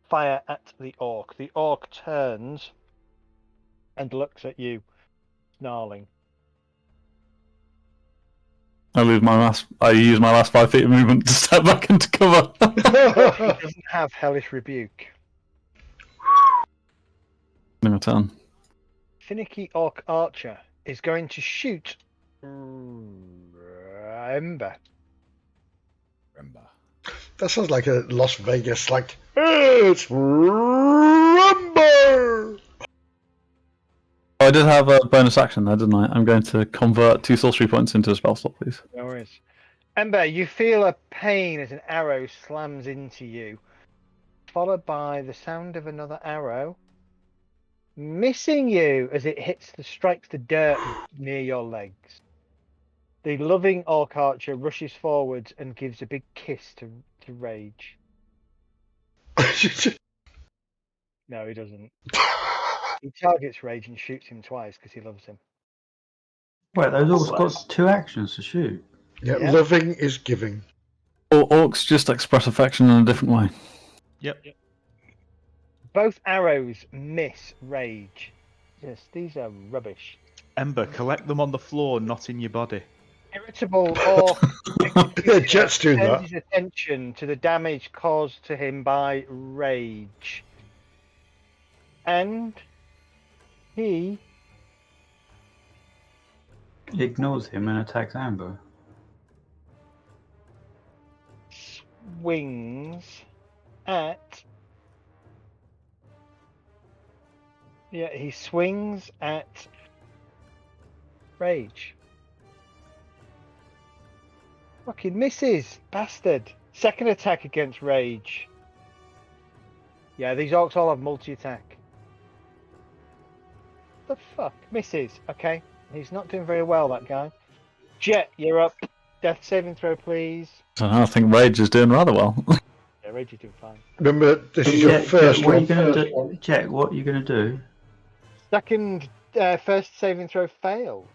fire at the orc. The orc turns and looks at you, snarling. I use my last 5 feet of movement to step back into cover. He doesn't have hellish rebuke. My turn. Finicky orc archer is going to shoot Ember. Remember. That sounds like a Las Vegas, like, it's Rumble! Oh, I did have a bonus action there, didn't I? I'm going to convert 2 sorcery points into a spell slot, please. No worries. Ember, you feel a pain as an arrow slams into you, followed by the sound of another arrow missing you as it strikes the dirt near your legs. The loving orc archer rushes forwards and gives a big kiss to Rage. No, he doesn't. He targets Rage and shoots him twice because he loves him. Wait, those orcs got 2 actions to shoot. Yeah, Yeah. loving is giving. Or orcs just express affection in a different way. Yep. Both arrows miss Rage. Yes, these are rubbish. Ember, collect them on the floor, not in your body. Irritable or Jet's doing turns that. his attention to the damage caused to him by Rage. And he He ignores him and attacks Amber. swings at... Yeah, he swings at Rage. Fucking misses, bastard. Second attack against Rage. Yeah, these orcs all have multi-attack. The fuck? Misses. Okay. He's not doing very well, that guy. Jet, you're up. Death saving throw, please. I think Rage is doing rather well. Yeah, Rage is doing fine. Remember, this is your first what are one. you gonna do? Jet, what are you gonna do? Second, first saving throw fails.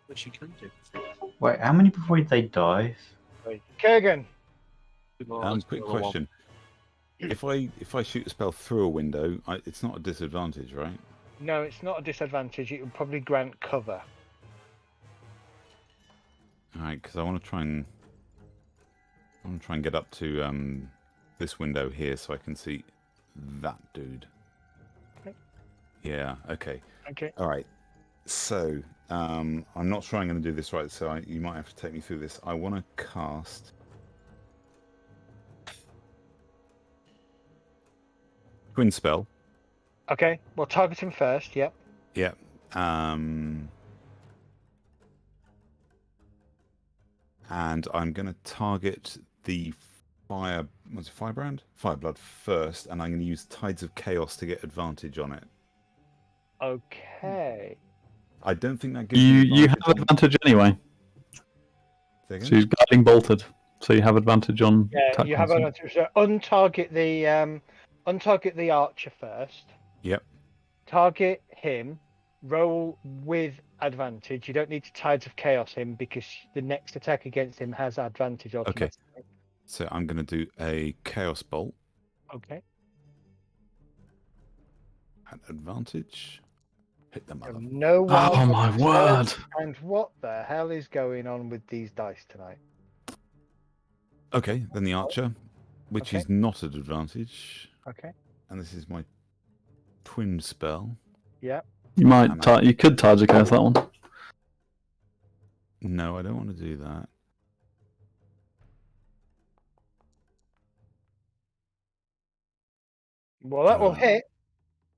Which you can do. Wait, how many before they die? Kurgan. Quick question. If I shoot a spell through a window, it's not a disadvantage, right? No, it's not a disadvantage. It would probably grant cover. Alright, because I want to try and get up to this window here so I can see that dude. Okay. Yeah. Okay. Okay. All right. So I'm not sure I'm going to do this right. So you might have to take me through this. I want to cast Twin Spell. Okay. Well, target him first. Yep. Yeah. And I'm going to target the Firebrand? Fireblood first, and I'm going to use Tides of Chaos to get advantage on it. Okay. I don't think that gives You have advantage anyway. Say again? So he's guiding bolted, so you have advantage on. Yeah, attack you have rolls. advantage. So untarget the archer first. Yep. Target him. Roll with advantage. You don't need to Tides of Chaos him because the next attack against him has advantage automatically. Okay. So I'm going to do a Chaos Bolt Okay. at advantage. Hit the mother. No one. Oh my word! And what the hell is going on with these dice tonight? Okay, then the Archer, which Okay. is not at advantage. Okay. And this is my Twin Spell. Yeah. You might. You could Tides of Chaos that one. No, I don't want to do that. Well, that will hit.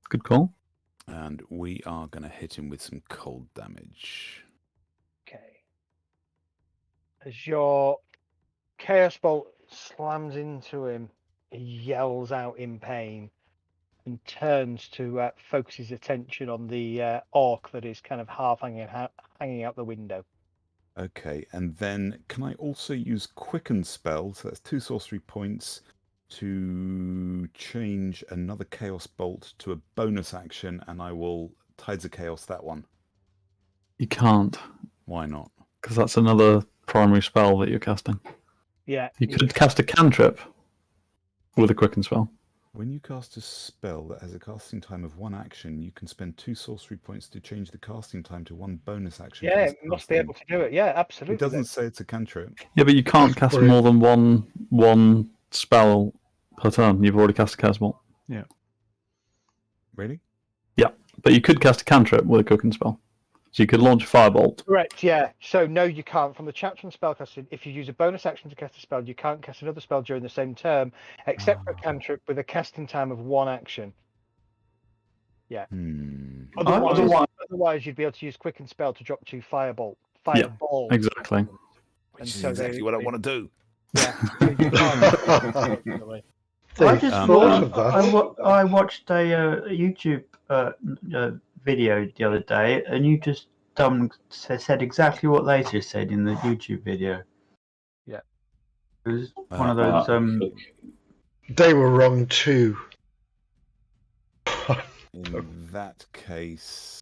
Good call. And we are going to hit him with some cold damage. Okay. As your Chaos Bolt slams into him, he yells out in pain and turns to focus his attention on the orc that is kind of half hanging out the window. Okay, and then can I also use Quicken Spell? So that's 2 sorcery points to change another Chaos Bolt to a bonus action, and I will Tides of Chaos that one. You can't, Why not? because that's another primary spell that you're casting. Yeah. You could cast a cantrip with a quicken spell. When you cast a spell that has a casting time of 1 action, you can spend 2 sorcery points to change the casting time to 1 bonus action. Yeah, it must be able to do it. Yeah, absolutely. It doesn't say it's a cantrip. Yeah, but you can't cast brilliant. more than one spell per turn. You've already cast a Chaos Bolt. Yeah. Really? Yeah, but you could cast a cantrip with a cooking spell. So you could launch a firebolt. Correct, yeah. So no, you can't. From the chapter on spellcasting, if you use a bonus action to cast a spell, you can't cast another spell during the same term, except for a cantrip with a casting time of 1 action. Yeah. Otherwise, you'd be able to use Quicken Spell to drop 2 Fireball. Fireball. Exactly. Which is exactly what I want to do. Yeah. So you can't. I just thought of that. I watched a YouTube video the other day, and you just said exactly what they just said in the YouTube video. Yeah. It was one of those. They were wrong too. In that case,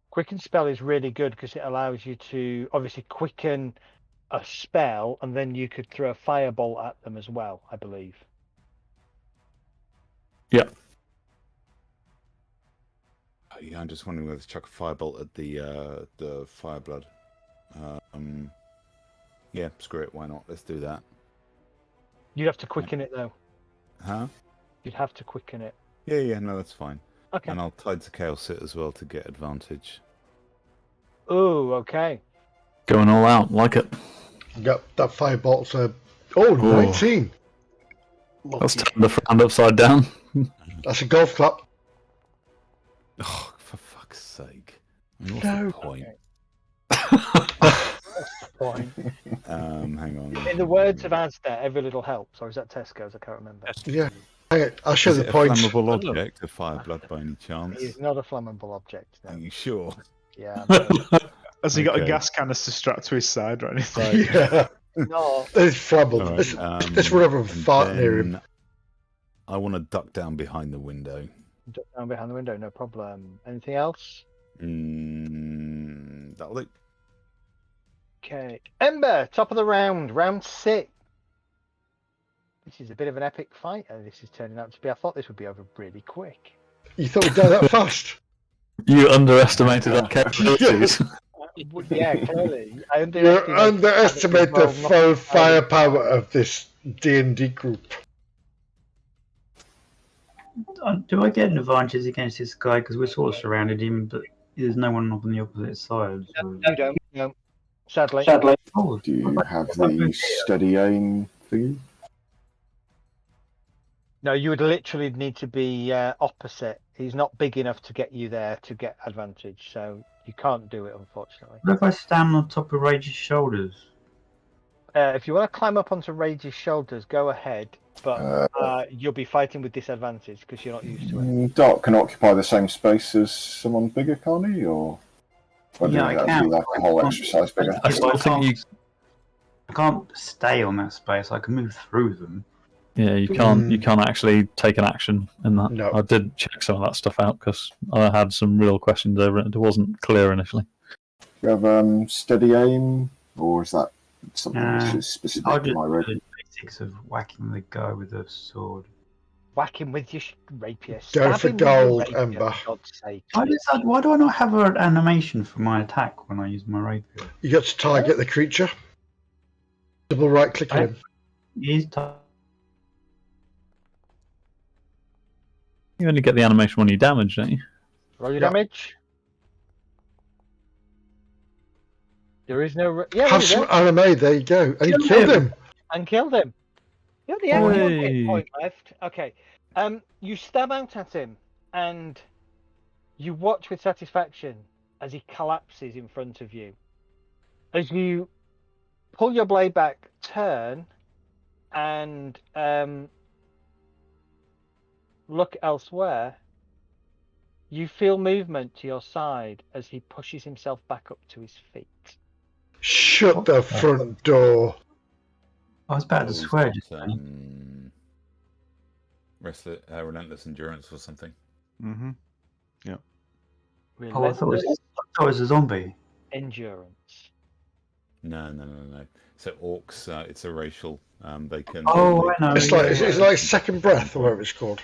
Quicken Spell is really good because it allows you to obviously quicken a spell, and then you could throw a firebolt at them as well, I believe. Yeah. Yeah, I'm just wondering whether to chuck a firebolt at the fireblood. Yeah, screw it. Why not? Let's do that. You'd have to quicken it though. Huh? You'd have to quicken it. Yeah. No, that's fine. Okay. And I'll tide to chaos it as well to get advantage. Oh, okay. Going all out, like it. Yep, that firebolt's a... Oh, 19! Let's turn the round upside down. That's a golf clap. Oh, for fuck's sake. I mean, what's No. the point? Fine. Hang on. In the words of Asda, every little helps, or is that Tesco's? I can't remember. Yeah. Hang on, I'll show Is the it points. a flammable object, a fireblood by any chance? It's not a flammable object. Are No. you sure? Yeah. Has he got a Okay. gas canister strapped to his side or anything? Yeah. No. It's flammable. All right, Let's rub a and fart near him. then I want to duck down behind the window. Duck down behind the window, no problem. Anything else? That'll do. Okay. Ember, top of the round, round 6. This is a bit of an epic fight, and this is turning out to be. I thought this would be over really quick. You thought we'd die that fast? You underestimated our capabilities. Yeah, clearly. I You underestimate the Well, full not- firepower of this D&D group. Do I get an advantage against this guy because we're sort of surrounded him, but there's no one on the opposite side? So... You don't. No. Sadly. Oh, Do you have the steady aim thingy? No, you would literally need to be opposite. He's not big enough to get you there to get advantage, so you can't do it, unfortunately. What if I stand on top of Rage's shoulders? If you want to climb up onto Rage's shoulders, go ahead, but you'll be fighting with disadvantage because you're not used to it. Dart can occupy the same space as someone bigger, can't he? Or Yeah, I that'd can. be like a whole exercise bigger. I still think you. I can't stay on that space. I can move through them. Yeah, you can't. You can't actually take an action in that. No. I did check some of that stuff out because I had some real questions over it. It wasn't clear initially. Do you have steady aim, or is that something that's just specific I'll to just my do red? the basics of whacking the guy with a sword. Whack him with your rapier. Go Stab for him with your gold, rapier, Ember. for God's sake. Why do I not have an animation for my attack when I use my rapier? You got to target the creature. Double right click on him. He's You only get the animation when you damage, don't you? Roll your Yeah. damage. There is no. Yeah, there Have you some go. anime, there you go. And he Kill killed him. him. And killed him. You only have one Hey. hit point left. Okay. You stab out at him, and you watch with satisfaction as he collapses in front of you. As you pull your blade back, turn, and look elsewhere, you feel movement to your side as he pushes himself back up to his feet. Shut the front door. I was about to He's swear got, just then. relentless endurance or something. Mm-hmm. Oh, I thought Relentless it was a zombie. endurance. No. So orcs, it's a racial. They can. Oh, they- I know. It's like it's like second breath or whatever it's called.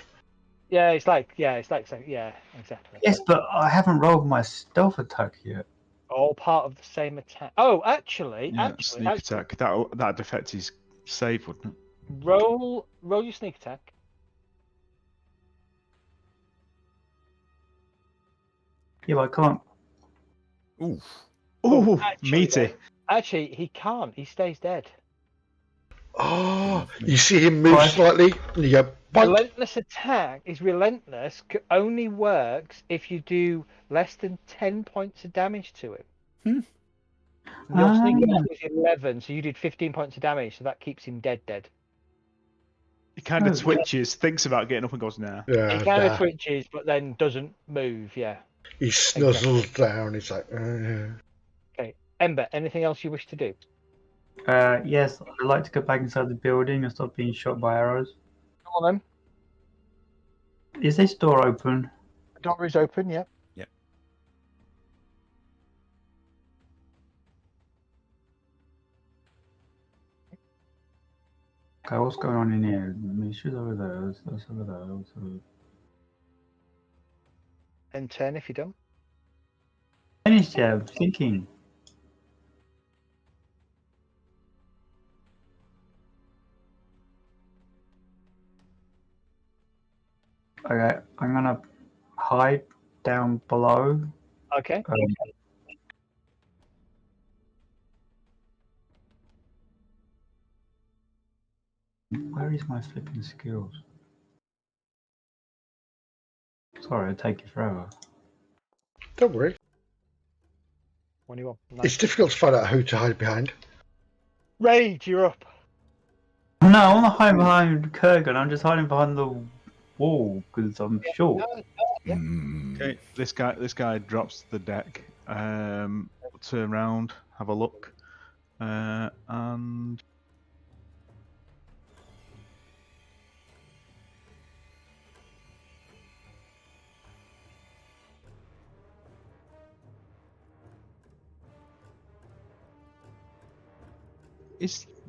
Yeah, it's like exactly. Yes, but I haven't rolled my stealth attack yet. All part of the same attack. Oh, actually, Yeah, sneak attack. That'd affect his save, wouldn't it? roll your sneak attack. Yeah, but I can't. Oof. Ooh, actually, meaty. Actually, he can't. He stays dead. Oh, you see him move slightly, and you go, bonk. Relentless attack is relentless. Only works if you do less than 10 points of damage to him. Your sneak attack was 11, so you did 15 points of damage, so that keeps him dead. He kind of Oh, twitches, thinks about getting up, and goes, "Nah." Yeah, He kind of nah. twitches, but then doesn't move. Yeah. He snuzzles down. He's like, Okay, Ember. Anything else you wish to do? Yes, I'd like to go back inside the building and stop being shot by arrows. Go on then. Is this door open? The door is open. Yeah. Okay, what's going on in here? Misha's over there. That's over there. That's over there. And turn if you don't. Finished, yeah. I'm thinking. Okay, I'm gonna hide down below. Okay. Where is my flipping skills? Sorry, it'll take you forever. Don't worry. When you want. It's difficult to find out who to hide behind. Rage, you're up. No, I'm not hiding behind Kurgan. I'm just hiding behind the wall because I'm short. Yeah. Okay, this guy drops the deck. Turn around, have a look, and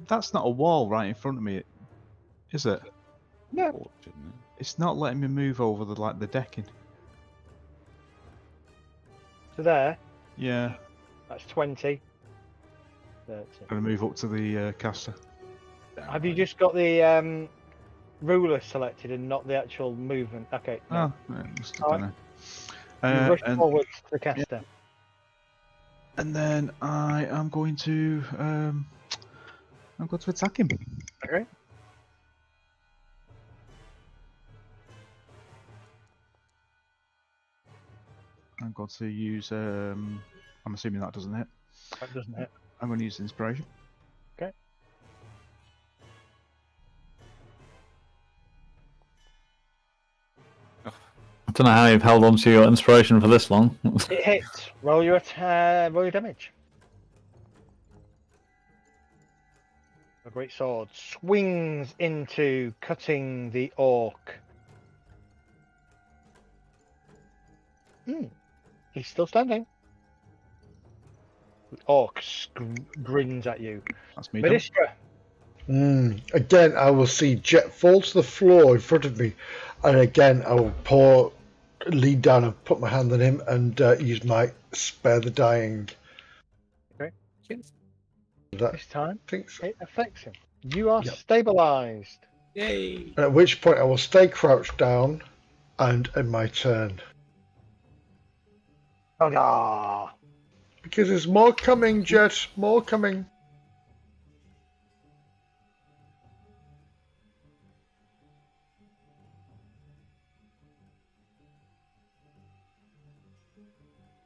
that's not a wall right in front of me, is it? No. Porch, isn't it? It's not letting me move over the decking. So there, Yeah, that's 20. 30. gonna move up to the caster. Have you just got the ruler selected and not the actual movement? Okay. No. Oh, yeah, must have Alright. done You it. rush And, forward to the caster. and then I am going to attack him. Okay. I'm going to use. I'm assuming that doesn't hit. That doesn't hit. I'm going to use inspiration. Okay. I don't know how you've held on to your inspiration for this long. It hits. Roll your roll your damage. A great sword swings into cutting the orc. He's still standing. The orc grins at you. That's me. Done. Ministra. Again, I will see Jet fall to the floor in front of me, and again I will lean down and put my hand on him and use my spare the dying. Okay. That This time thinks. it affects him. You are Yep. stabilized. Yay! At which point I will stay crouched down, and in my turn, Oh, because there's more coming, Jet. More coming.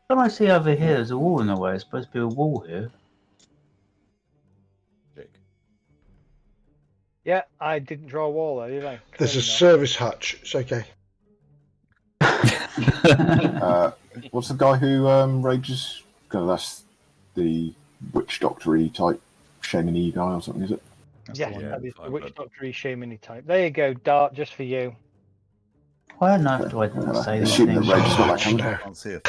What I see over here, there's a wall in the way. It's supposed to be a wall here. Jake. yeah, I didn't draw a wall there, did I? There's a Clearly not. service hatch. It's okay. What's the guy who rages? That's the witch doctor-y type shaman-y guy or something, is it? That's Yes, the one. Yeah, that is the fine, witch but- doctor shamany type. There you go, Dart, just for you. Why on earth do I not say these Assuming that things? Rage has got that Oh, covered. I can't see a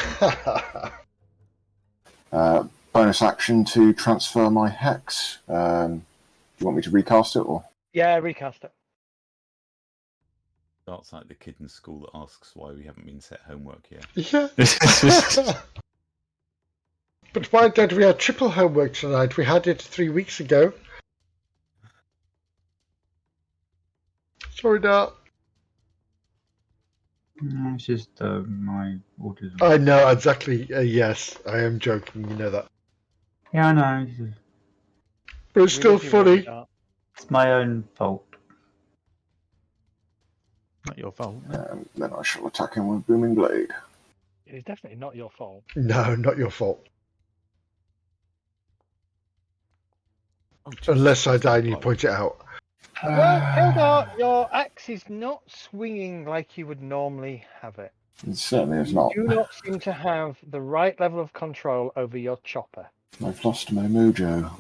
thing. Bonus action to transfer my hex. Do you want me to recast it or? Yeah, recast it. Dart's like the kid in school that asks why we haven't been set homework yet. Yeah. But why don't we have triple homework tonight? We had it 3 weeks ago. Sorry, Dart. No, it's just my autism. I know, exactly. Yes, I am joking. You know that. Yeah, I know. It's, just, But it's We still love you, really, funny. Dart. it's my own fault. Not your fault. Then I shall attack him with Booming Blade. It is definitely not your fault. No, not your fault. Oh, Jesus, Unless I that's die and you blood. point it out. Well, Eldar, your axe is not swinging like you would normally have it. It certainly is not. You do not seem to have the right level of control over your chopper. I've lost my mojo.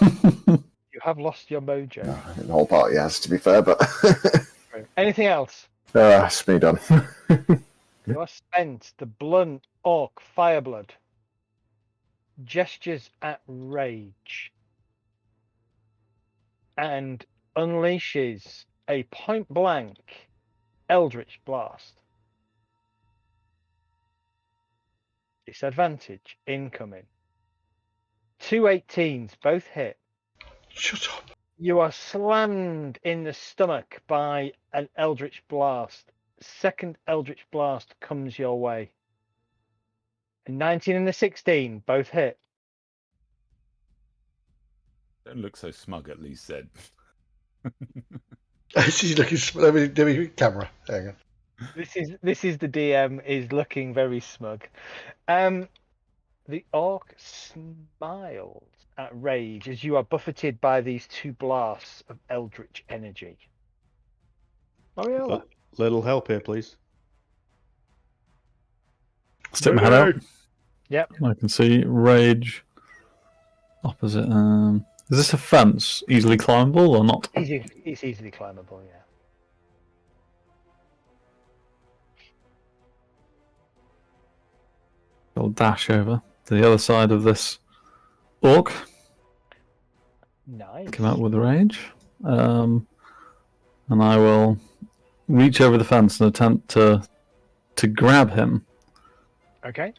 You have lost your mojo. No, I think the whole party has, to be fair, but Anything else? it's me done. You are spent. The blunt orc fireblood gestures at Rage and unleashes a point-blank Eldritch Blast. Disadvantage incoming. 2 18s, both hit. Shut up. You are slammed in the stomach by an Eldritch Blast. Second Eldritch Blast comes your way. A 19 and a 16, both hit. Don't look so smug, at least, Zed. She's looking. Let me camera. Hang on. This is the DM is looking very smug. The orc smiles at Rage as you are buffeted by these 2 blasts of eldritch energy. Mariola. Little help here, please. Stick my head out. Yep. I can see Rage opposite. Is this a fence easily climbable or not? It's easily climbable, yeah. I'll dash over to the other side of this orc. Nice. Come out with Rage. And I will reach over the fence and attempt to grab him. Okay.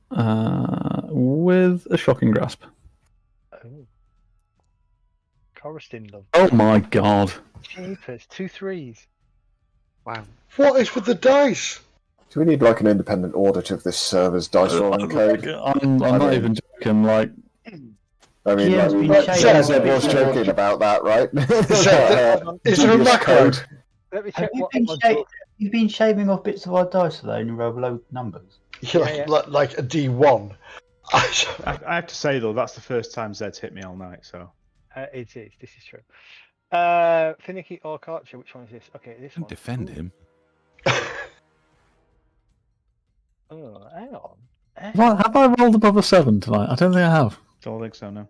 With a shocking grasp. Oh. Coriston love. Oh my god. Jeepers, 2 3s. Wow. What is with the dice? Do we need like an independent audit of this server's dice rolling code? I'm not even joking. Like, I mean, GM's like, been Zed was joking about that, right? Is there a Dubious macro? code. Let me Have check you what been, module. you've been shaving off bits of our dice today and you roll low numbers? Yeah, like a D1. I have to say though, that's the first time Zed's hit me all night. So It is. This is true. Finicky Orc Archer. Which one is this? Okay, this Don't one. defend Ooh. him. Oh, hang on. have I rolled above a 7 tonight? I don't think I have. don't think so. No.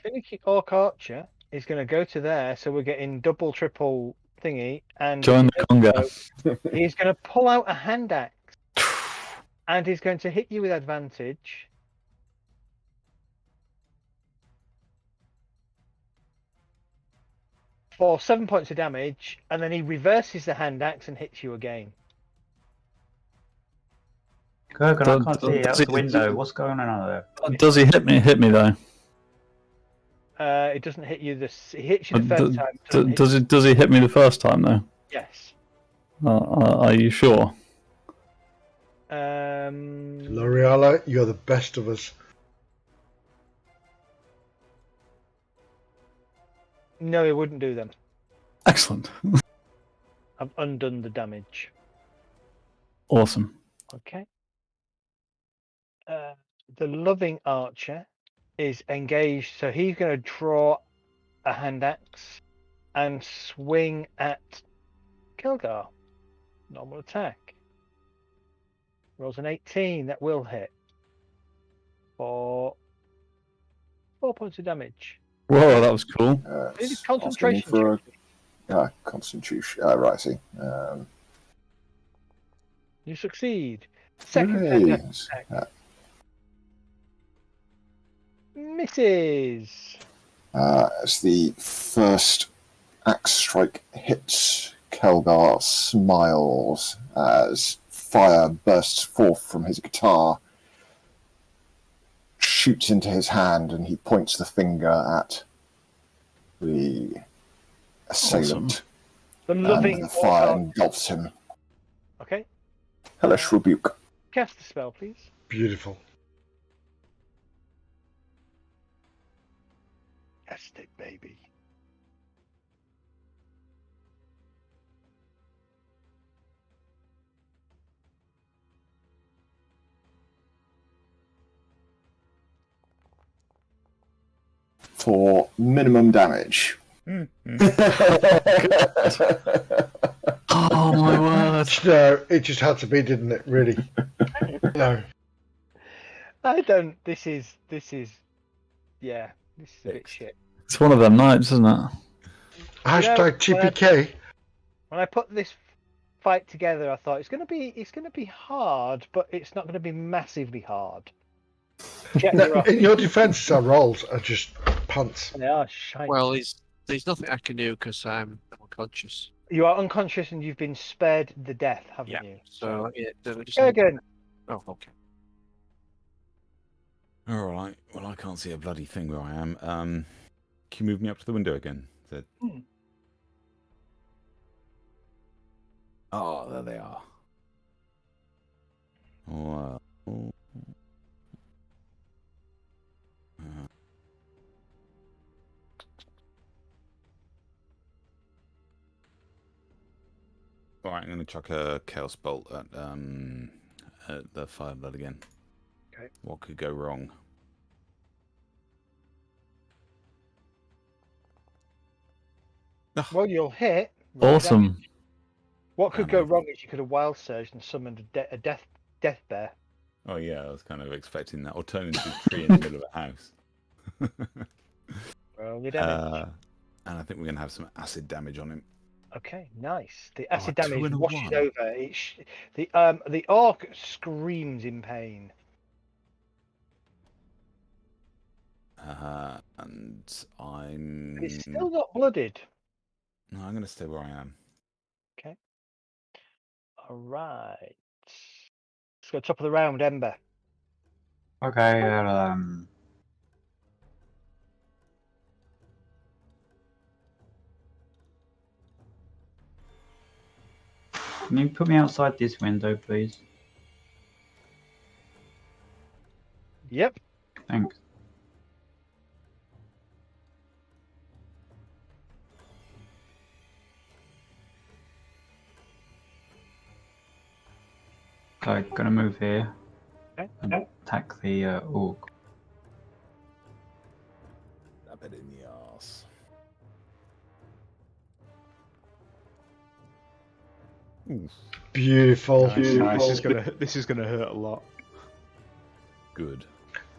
Finicky Orc Archer is going to go to there, so we're getting double, triple thingy, and Join the conga. he's going to pull out a hand axe, and he's going to hit you with advantage. For 7 points of damage, and then he reverses the hand axe and hits you again. Kurgan, I can't see out the window. What's going on out there? Does he hit me? Hit me though. It doesn't hit you this. He hits you the first time. Does he hit me the first time though? Yes. Are you sure? L'Oreala, you're the best of us. No, he wouldn't do them. Excellent. I've undone the damage. Awesome. Okay. The loving archer is engaged, so he's going to draw a hand axe and swing at Kilgar. Normal attack. Rolls an 18. That will hit for 4 points of damage. Whoa, that was cool. It is concentration. For concentration. Right, I see. You succeed. Second Hooray. attack. Misses. As the first axe strike hits, Kelgar smiles as fire bursts forth from his guitar, shoots into his hand, and he points the finger at the assailant. The loving and the fire engulfs him. Okay. Hellish rebuke. Cast the spell, please. Beautiful. Cast it, baby. For minimum damage. Oh my word! No, it just had to be, didn't it? Really? No. I don't. This is. Yeah, this is a bit shit. It's one of them nights, isn't it? Hashtag TPK. When I put this fight together, I thought it's gonna be hard, but it's not gonna be massively hard. Check No, in your defence, our rolls are just pants. They are shiny. Well, there's nothing I can do because I'm unconscious. You are unconscious and you've been spared the death, haven't you? So yeah, just Kurgan. Oh, okay. All right. Well, I can't see a bloody thing where I am. Can you move me up to the window again? Oh, there they are. Wow. All right, I'm going to chuck a Chaos Bolt at the Fireblood again. Okay. What could go wrong? Well, you'll hit. Roll Awesome. damage. What could go wrong is you could have wild surged and summoned a death bear. Oh yeah, I was kind of expecting that. Or turn into a tree in the middle of a house. Roll your damage. And I think we're going to have some acid damage on him. Okay, nice. The acid a 2 damage and a washes 1. over. The orc screams in pain. And I'm... It's still not blooded. No, I'm going to stay where I am. Okay. All right. Let's go top of the round, Ember. Okay, can you put me outside this window, please? Yep. Thanks. So, gonna move here Okay. and attack the orc. Stab it in the arse. Ooh, Beautiful. Nice, Beautiful. nice. This is gonna hurt a lot. good.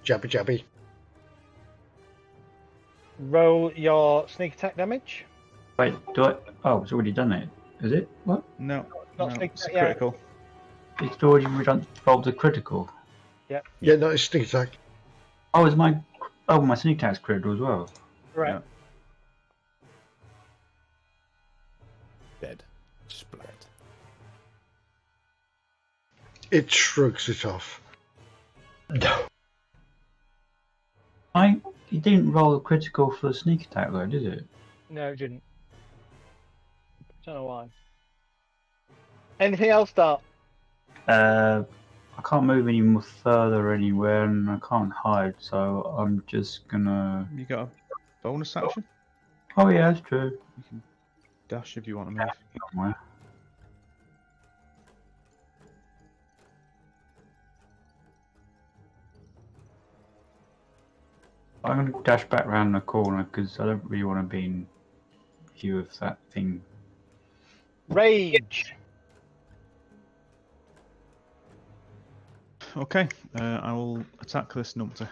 Jabby jabby. Roll your sneak attack damage. Wait, do I? Oh, it's already done it. Is it? What? No, Not no, sneak it's attack yet. critical. It's already rolled a critical. Yeah, no, it's sneak attack. Oh, is my my sneak attack's critical as well. Right. Yeah. Dead. Splat. It shrugs it off. No. It didn't roll a critical for the sneak attack though, did it? No, it didn't. Don't know why. Anything else, Dart? I can't move any more further anywhere, and I can't hide, so I'm just gonna. You got a bonus action? Oh yeah, that's true. You can dash if you want to move. Somewhere. I'm gonna dash back round the corner because I don't really want to be in view of that thing. Rage. Okay, I will attack this numpty.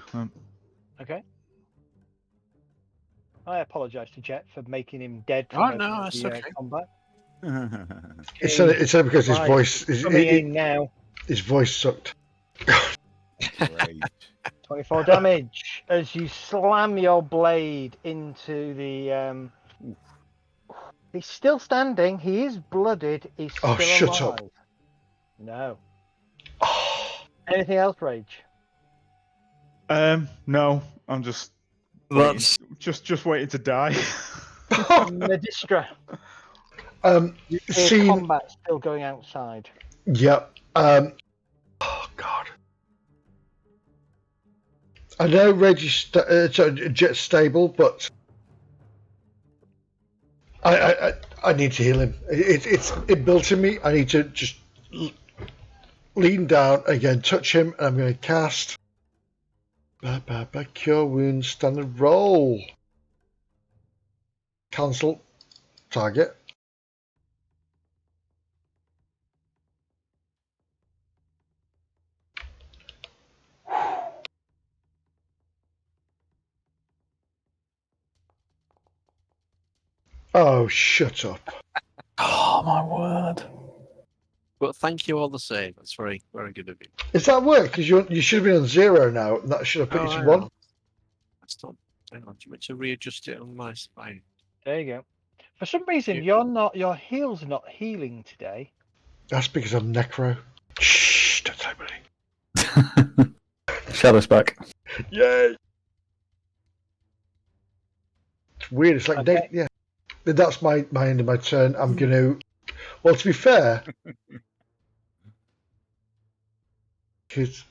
Okay. I apologise to Jet for making him dead Oh, from no, that's the okay. combat. It's only because his voice Coming in now. his voice sucked. Rage. 24 damage as you slam your blade into the. He's still standing. He is blooded. He's still Oh, shut alive. up. No. Oh, Anything else, Rage? No, I'm just That's just waiting to die. Medistra. You hear scene. combat still going outside. Yep. Oh God. I know Reggie's Jet's stable, but I need to heal him. It built in me. I need to just lean down again, touch him, and I'm going to cast Cure Wounds standard roll. Cancel target. Oh, shut up. oh my word. But thank you all the same. That's very, very good of you. Is that work? Because you should have been on 0 now, and that should have put you to I 1. know. That's done. Hang on, do you want to readjust it on my spine? There you go. For some reason, your heels are not healing today. That's because I'm necro. Shh, don't tell anybody. Shadow's back. Yay! It's weird. It's like Okay. yeah. That's my end of my turn. I'm gonna. Well, to be fair, because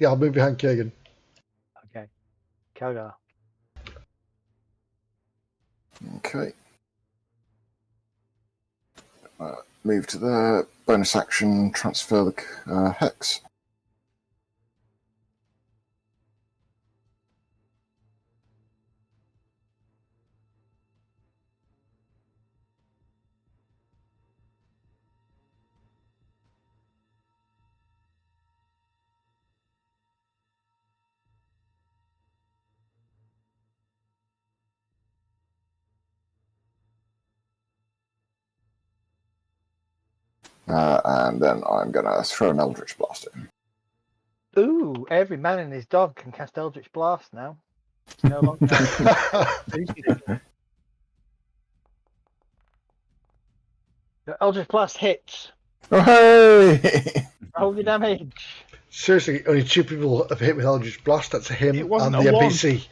I'll move behind Kagan. Okay. Kelgar. Okay. Move to the bonus action, transfer the hex. And then I'm going to throw an Eldritch Blast at him. Ooh, every man and his dog can cast Eldritch Blast now. No longer. The Eldritch Blast hits. Oh, hey! Roll your damage. Seriously, only 2 people have hit with Eldritch Blast. That's him It and wasn't the a one. NPC.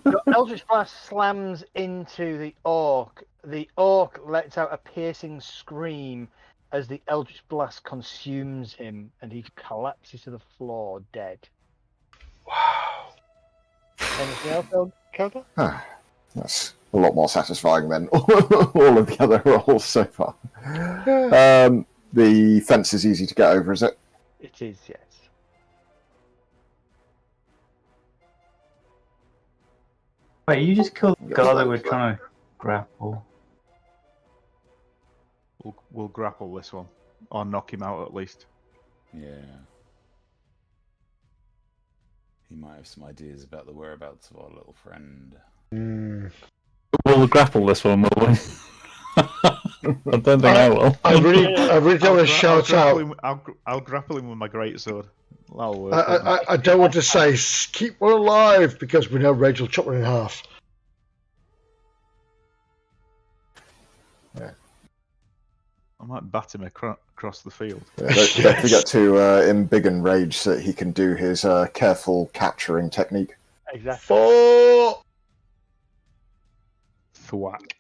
Your Eldritch Blast slams into the orc. The orc lets out a piercing scream as the Eldritch Blast consumes him, and he collapses to the floor dead. Wow. Anything else, Kelgar? That's a lot more satisfying than all of the other rolls so far. The fence is easy to get over, is it? It is, yes. Wait, you just killed the Yes, guy that that's we're right. trying to grapple. We'll grapple this one, or knock him out at least. Yeah. He might have some ideas about the whereabouts of our little friend. We'll grapple this one, will we? I don't think I will. I really don't want to shout out. I'll grapple him with my greatsword. That'll work. won't it? I don't want to say keep one alive because we know Rage will chop one in half. I might bat him across the field. Yeah, don't forget to embiggen Rage so that he can do his careful capturing technique. Exactly. 4. Thwack.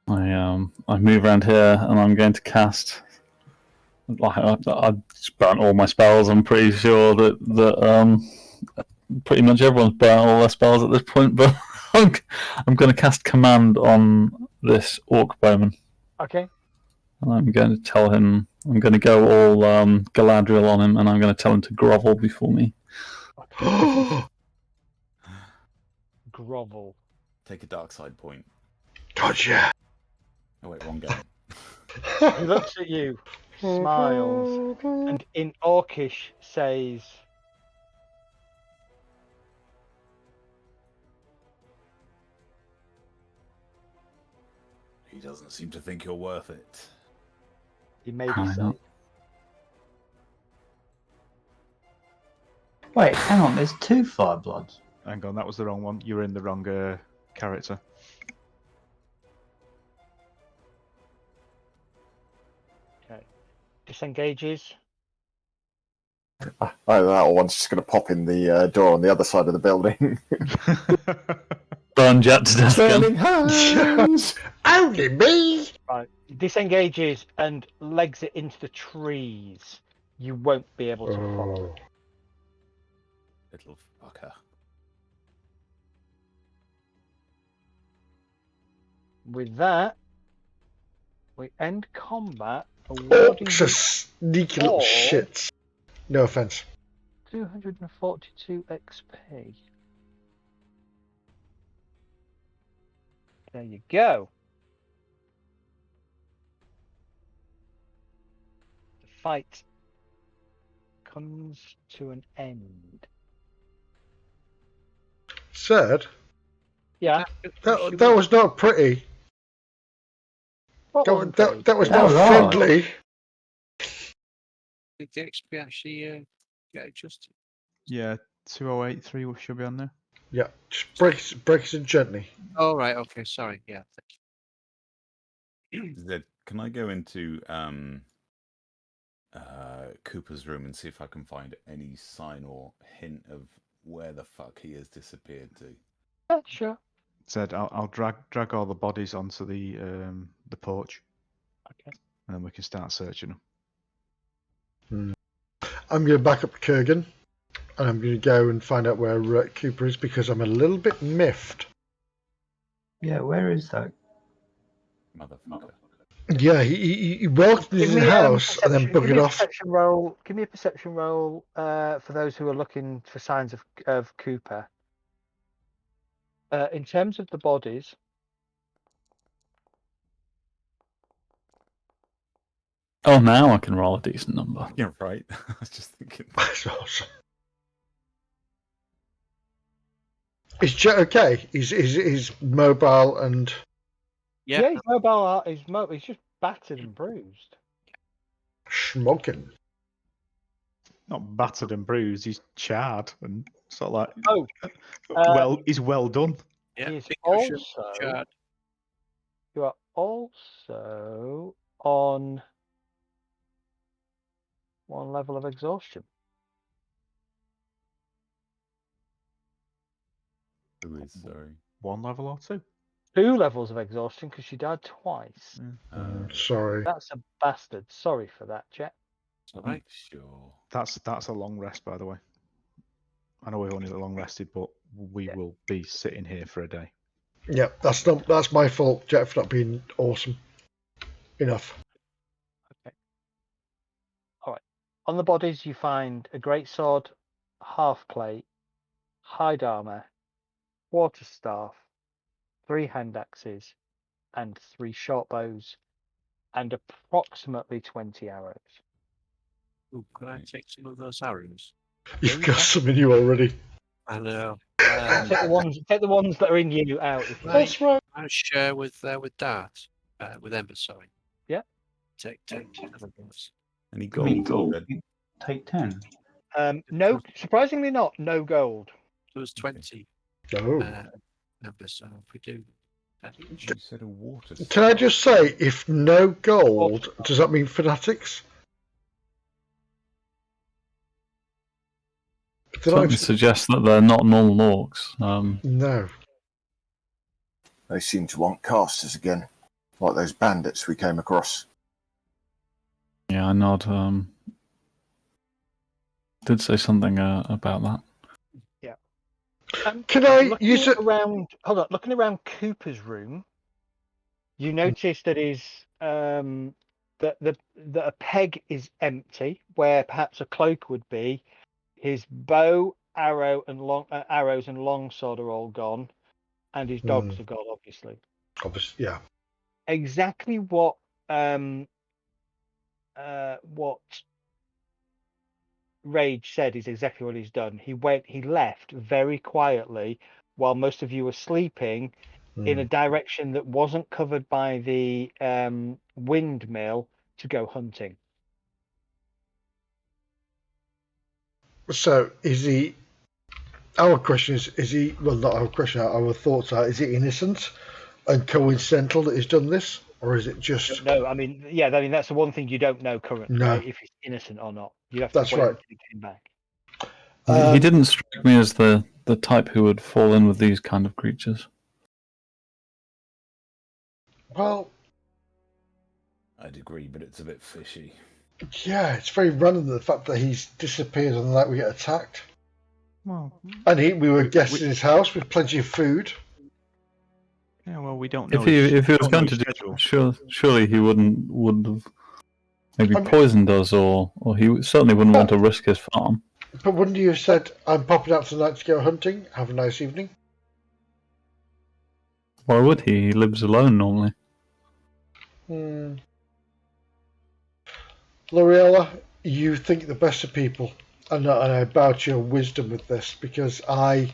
I move around here and I'm going to cast. Like I burnt all my spells. I'm pretty sure that pretty much everyone's burnt all their spells at this point. But I'm going to cast command on this orc bowman. Okay. And I'm going to tell him. I'm going to go all Galadriel on him, and I'm going to tell him to grovel before me. Grovel. Take a dark side point. Gotcha. Oh wait, wrong game. He looks at you, smiles, and in Orcish says, He doesn't seem to think you're worth it. he may be I saying. know. Wait, hang on, there's 2 Firebloods. Hang on, that was the wrong one. You're in the wrong character. Okay. Disengages. Either that or one's just going to pop in the door on the other side of the building. Burn Jet to death Burning again. hands! Only me. Right. Disengages and legs it into the trees. You won't be able to follow. Little fucker. With that, we end combat. Awarding Orcs are sneaky little all shits. No offense. 242 XP. There you go. The fight comes to an end. Sad. Yeah. That was not pretty. What That, wasn't that, pretty? that was That not was hard. friendly. Did the XP actually get adjusted? Yeah, 2083 should be on there. Yeah, just break it gently. Oh, right. Okay. Sorry. Yeah. Zed, can I go into Cooper's room and see if I can find any sign or hint of where the fuck he has disappeared to? Yeah, sure. Said I'll drag all the bodies onto the porch. Okay. And then we can start searching them. I'm going to back up to Kurgan, and I'm going to go and find out where Cooper is because I'm a little bit miffed. Yeah, where is that? Motherfucker. Yeah, he walked in his house and then buggered off. Give me a perception roll for those who are looking for signs of Cooper. In terms of the bodies, Oh, now I can roll a decent number. Yeah, right. I was just thinking. That's awesome. Is Jet okay? He's mobile and yeah, he's mobile. He's just battered and bruised. smoking. Not battered and bruised. He's charred and sort of like. Oh, he's well done. Yeah. He's big cushion, also. charred. You are also on one level of exhaustion. Who is, sorry? One level or two? 2 levels of exhaustion because she died twice. Sorry. That's a bastard. Sorry for that, Jet. All right. Sure. That's a long rest, by the way. I know we've only long rested, but we will be sitting here for a day. Yeah, that's my fault, Jet, for not being awesome enough. Okay. All right. On the bodies, you find a great sword, half plate, hide armor, quarterstaff, 3 hand axes, and 3 short bows, and approximately 20 arrows. Ooh, could I take some of those arrows? You've got some in you already. I know. Take the ones that are in you out. If you That's right. I share with Dart, with Ember. Sorry. Yeah. Take 10 of those. Any I mean, gold? gold. Take 10. No, surprisingly not. No gold. There was 20 Oh. Ember, so if we do. You said a water. Can I just say, if no gold, does that mean fanatics? Certainly suggests that they're not normal orcs. No. They seem to want casters again, like those bandits we came across. Yeah, I nod. Did say something about that. Yeah. Can I looking use it? around? Hold on. Looking around Cooper's room, you notice that that a peg is empty, where perhaps a cloak would be. His bow, arrows and longsword are all gone, and his dogs are gone. Obviously, Yeah. exactly what Rage said is exactly what he's done. He left very quietly while most of you were sleeping in a direction that wasn't covered by the windmill to go hunting. So, is he... Our question is he... Well, not our question, our thoughts are, is it innocent and coincidental that he's done this? Or is it just... No, I mean, that's the one thing you don't know currently, No. right? If he's innocent or not. You have to That's wait right. until he came back. He didn't strike me as the type who would fall in with these kind of creatures. Well, I'd agree, but it's a bit fishy. yeah, it's very random the fact that he's disappeared on the night we get attacked. Well, And we were guests in his house with plenty of food. yeah, well, we don't know. If he was don't know going his to do schedule. surely he would have maybe I mean- poisoned us, or he certainly wouldn't want to risk his farm. But wouldn't you have said, I'm popping out tonight to go hunting, have a nice evening? Why would he? He lives alone normally. L'Oreella, you think the best of people, and I bow to your wisdom with this, because I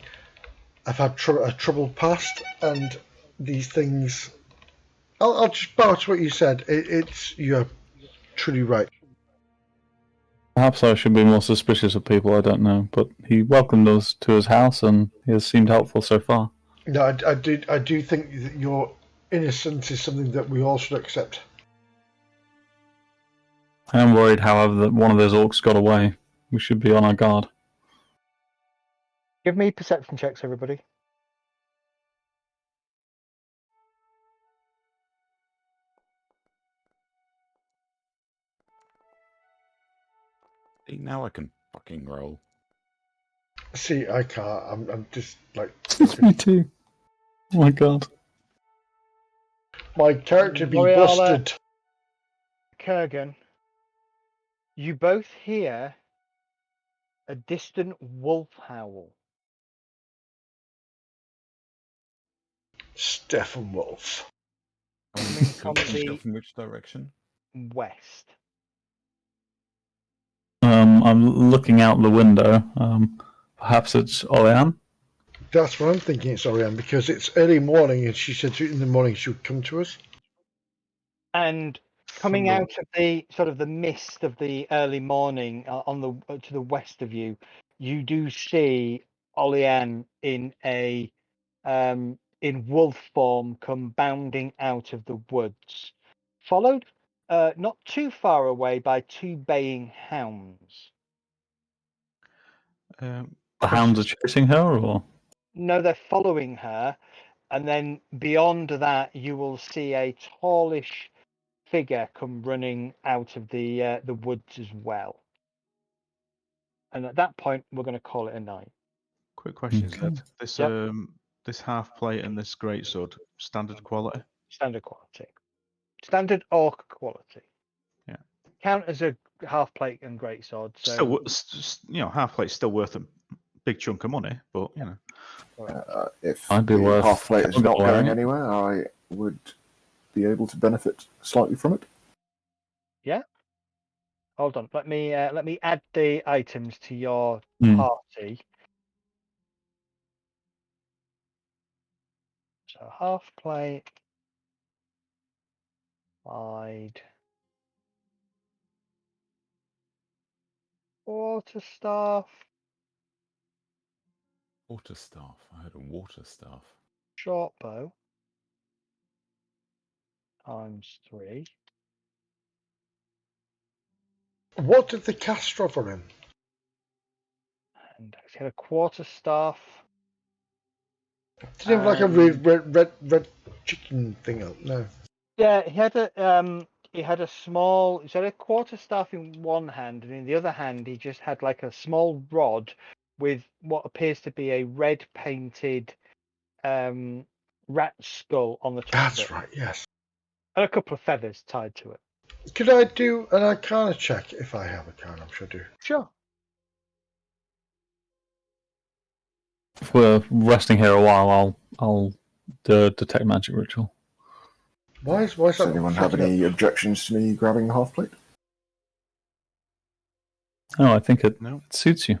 have had a troubled past, and these things... I'll just bow to what you said. You're truly right. Perhaps I should be more suspicious of people I don't know, but he welcomed us to his house and he has seemed helpful so far. No, I do think that your innocence is something that we all should accept. I am worried, however, that one of those orcs got away. We should be on our guard. Give me perception checks, everybody. See, now I can fucking roll. See, I can't. I'm just like Me too. Oh my god. my character be Boreala. busted. Kurgan, you both hear a distant wolf howl. Stephen Wolf. Coming from the From which direction? west. I'm looking out the window. Perhaps it's Olean? That's what I'm thinking. It's Orion because it's early morning, and she said in the morning she would come to us. And coming out of the sort of the mist of the early morning on the to the west of you, you do see Olean in a in wolf form come bounding out of the woods, followed not too far away by two baying hounds. The hounds are chasing her, or? No, they're following her, and then beyond that, you will see a tallish figure come running out of the woods as well. And at that point, we're going to call it a night. Quick question: Okay. Is this Yep. this half plate and this greatsword standard quality? Standard quality, standard orc quality. Yeah. Count as a half plate and great sword. So Still, half plate's still worth a big chunk of money, but you know. If I'd be the worth half plate is not wearing going it. anywhere, I would be able to benefit slightly from it. hold on, let me add the items to your Hmm. party. So half plate, wide, water staff, Water staff. I heard a water staff. short bow, ×3. What did the cast offer him? And he had a quarter staff. Did he have like a red chicken thing? No. Yeah, he had a small. He had a quarter staff in one hand, and in the other hand, he just had like a small rod with what appears to be a red painted rat skull on the top of That's it, right. Yes. and a couple of feathers tied to it. Could I do an Arcana check if I have Arcana? I'm sure I do. Sure. If we're resting here a while, I'll do a detect magic ritual. Why is Does that? anyone have any objections to me grabbing the half plate? Oh, I think it No. suits you.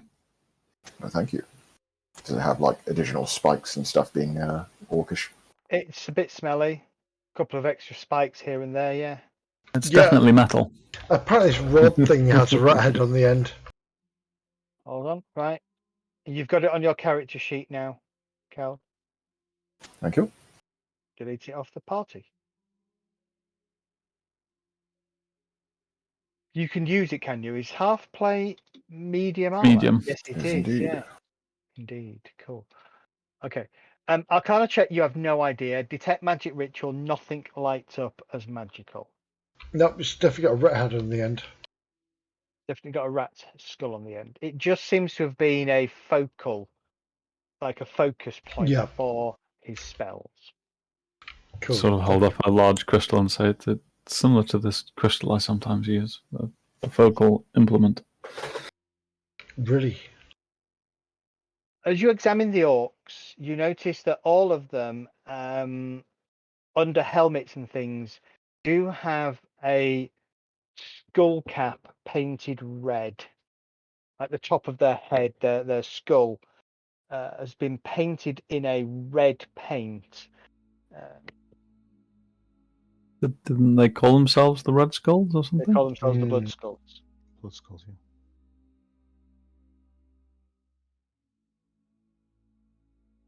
No, thank you. Does it have like additional spikes and stuff being orcish? It's a bit smelly. A couple of extra spikes here and there. Yeah. It's Yeah. definitely metal. Apparently, this rod thing has a rat head on the end. Hold on. Right. You've got it on your character sheet now, Cal. Thank you. Delete it off the party. You can use it, can you? Is half plate medium armor? Medium. Yes, it Yes, is. indeed. Yeah, indeed. Cool. Okay. Arcana check. You have no idea. Detect magic ritual. Nothing lights up as magical. No, it's definitely got a rat head on the end. Definitely got a rat's skull on the end. It just seems to have been a focal, like a focus point Yeah. for his spells. Cool. Sort of hold up a large crystal and say it's similar to this crystal I sometimes use, a focal implement. Really? As you examine the orcs, you notice that all of them, under helmets and things, do have a skull cap painted red. At the top of their head, their skull has been painted in a red paint. Didn't they call themselves the Red Skulls or They something? call themselves the Blood Skulls. Blood skulls, yeah.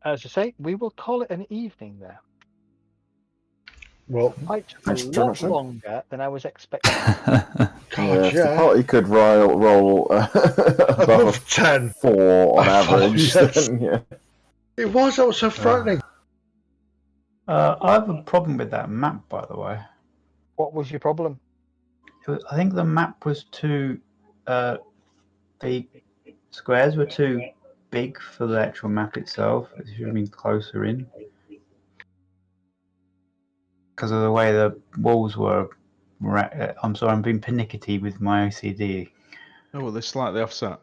as I say, we will call it an evening there. Well, Quite a Thanks very lot much, then. longer than I was expecting. God, If the yeah. party could roll above Above 10. 4 on A 4, average, yes. then yeah. It was. That was so frightening. I have a problem with that map, by the way. What was your problem? I think the map was too. The squares were too big for the actual map itself. It should have been closer in. Because of the way the walls were. I'm sorry, I'm being pernickety with my OCD. Oh, well, they're slightly offset.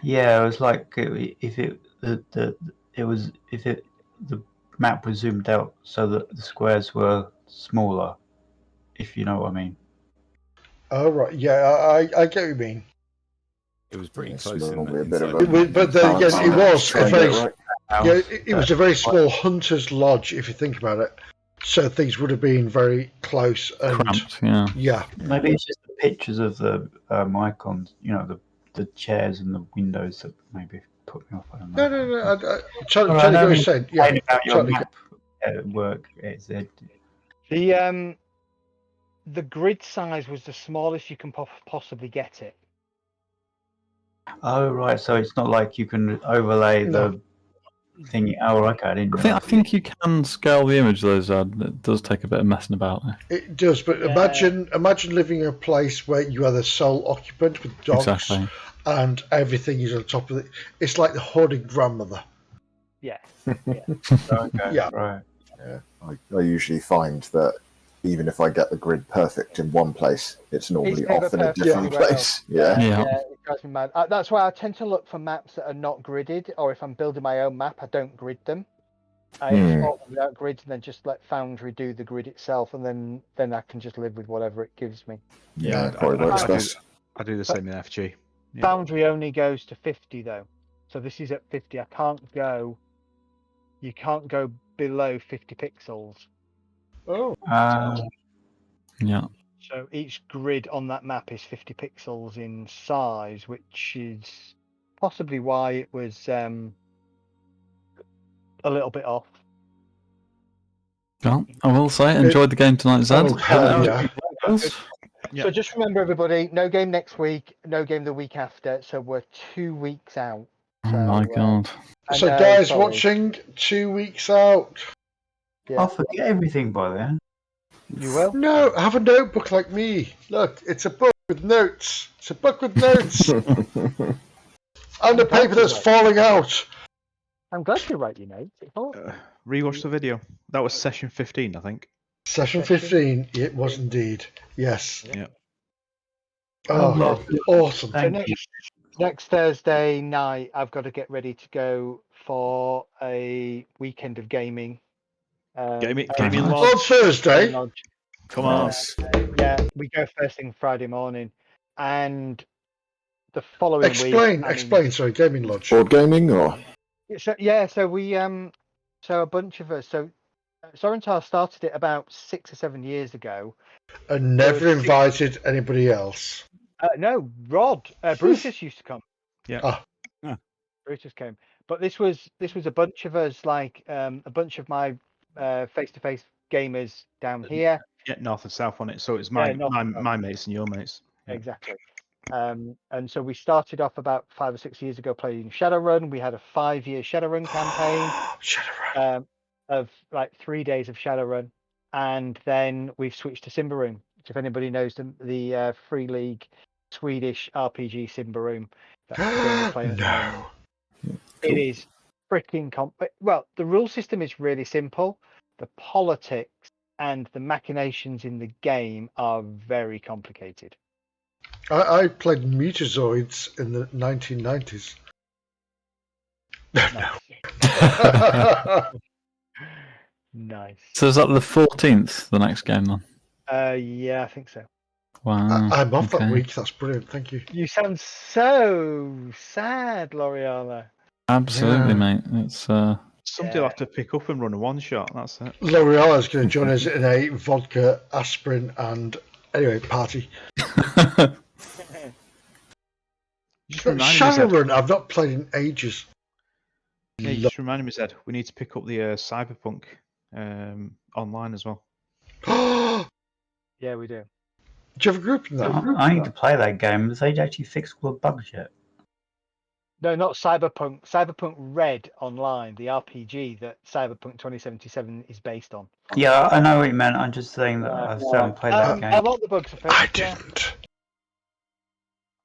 Yeah, it was like if the map was zoomed out so that the squares were smaller, if you know what I mean. Oh, right. Yeah, I get what you mean. It was pretty It's close in normally a the bit of inside. a- It was, but then again, it was Try a and get very it right. yeah, it was a very small hunter's lodge if you think about it. So things would have been very close and Cramped, yeah. yeah. Maybe it's just the pictures of the icons, the chairs and the windows that maybe put me off. I don't know. No. I totally All right, get I what you're mean, saying. Yeah, complain about your totally. map at work. The grid size was the smallest you can possibly get it. Oh right, so it's not like you can overlay No. the thing. Oh, okay, I didn't. I think you can scale the image though, Zad. It does take a bit of messing about. It does, but Yeah. imagine living in a place where you are the sole occupant with dogs Exactly. and everything is on top of it. It's like the hoarding grandmother. Yeah. Okay, Yeah. right. I usually find that even if I get the grid perfect in one place, it's normally It's never off in a perfect different anywhere place. Yeah. Yeah. It drives me mad. That's why I tend to look for maps that are not gridded, or if I'm building my own map, I don't grid them. I export them without grids and then just let Foundry do the grid itself, and then I can just live with whatever it gives me. Yeah, I- probably I- works I do- best. I do the same in FG. Yeah. Foundry only goes to 50 though, so this is at 50. You can't go below 50 pixels. Oh, Yeah. So each grid on that map is 50 pixels in size, which is possibly why it was a little bit off. Well, I will say, enjoyed the game tonight, Zad. Oh, hell yeah. Yeah. So just remember, everybody, no game next week, no game the week after. So we're 2 weeks out. Oh So, my god. I So know, guys sorry. watching 2 weeks out. Yeah. I'll forget everything by then. You will. No, have a notebook like me. Look, it's a book with notes. It's a book with notes. And the paper that's falling out. I'm glad you write your notes. It's all- Rewatch the video. That was session 15, I think. Session 15, it was indeed. Yes. Yeah. Oh, awesome. So next Thursday night, I've got to get ready to go for a weekend of gaming. Gaming On lodge. Thursday. Lodge. Come on. Yeah, we go first thing Friday morning, and the following Explain, week. sorry, Gaming Lodge. Board gaming or? So we so a bunch of us. So Sorentar started it about 6 or 7 years ago. And never invited anybody else. No, Rod, Brutus used to come. Yeah. Ah. Brutus came, but this was a bunch of us, like a bunch of my face-to-face gamers down here. Yeah, north and south on it. So it's my mates and your mates. Yeah. Exactly. And so we started off about 5 or 6 years ago playing Shadowrun. We had a 5-year Shadowrun campaign. Shadowrun. Of like 3 days of Shadowrun, and then we've switched to Simbaroom. If anybody knows the Free League Swedish RPG Simbaroom, that's the game we're playing at the moment. It is freaking well, the rule system is really simple. The politics and the machinations in the game are very complicated. I played Mutazoids in the 1990s. Nice. So is that the 14th, the next game then? Yeah, I think so. Wow. I'm off that okay. week. That's brilliant. Thank you. You sound so sad, L'Oreala. Absolutely, mate. It's Somebody will have to pick up and run a one shot. That's it. L'Oreal is going to join us in a vodka, aspirin, and anyway party. Just remind us that- Shadowrun, I've not played in ages. Yeah, you just reminded me, Zed. We need to pick up the Cyberpunk online as well. Do Yeah, we do. you have a group in that? I need to play that game. Have they actually fixed all the bugs yet? No, not Cyberpunk. Cyberpunk Red Online, the RPG that Cyberpunk 2077 is based on. Yeah, I know what you meant. I'm just saying that I still haven't played that game. A lot of the bugs are fixed. I yeah. didn't.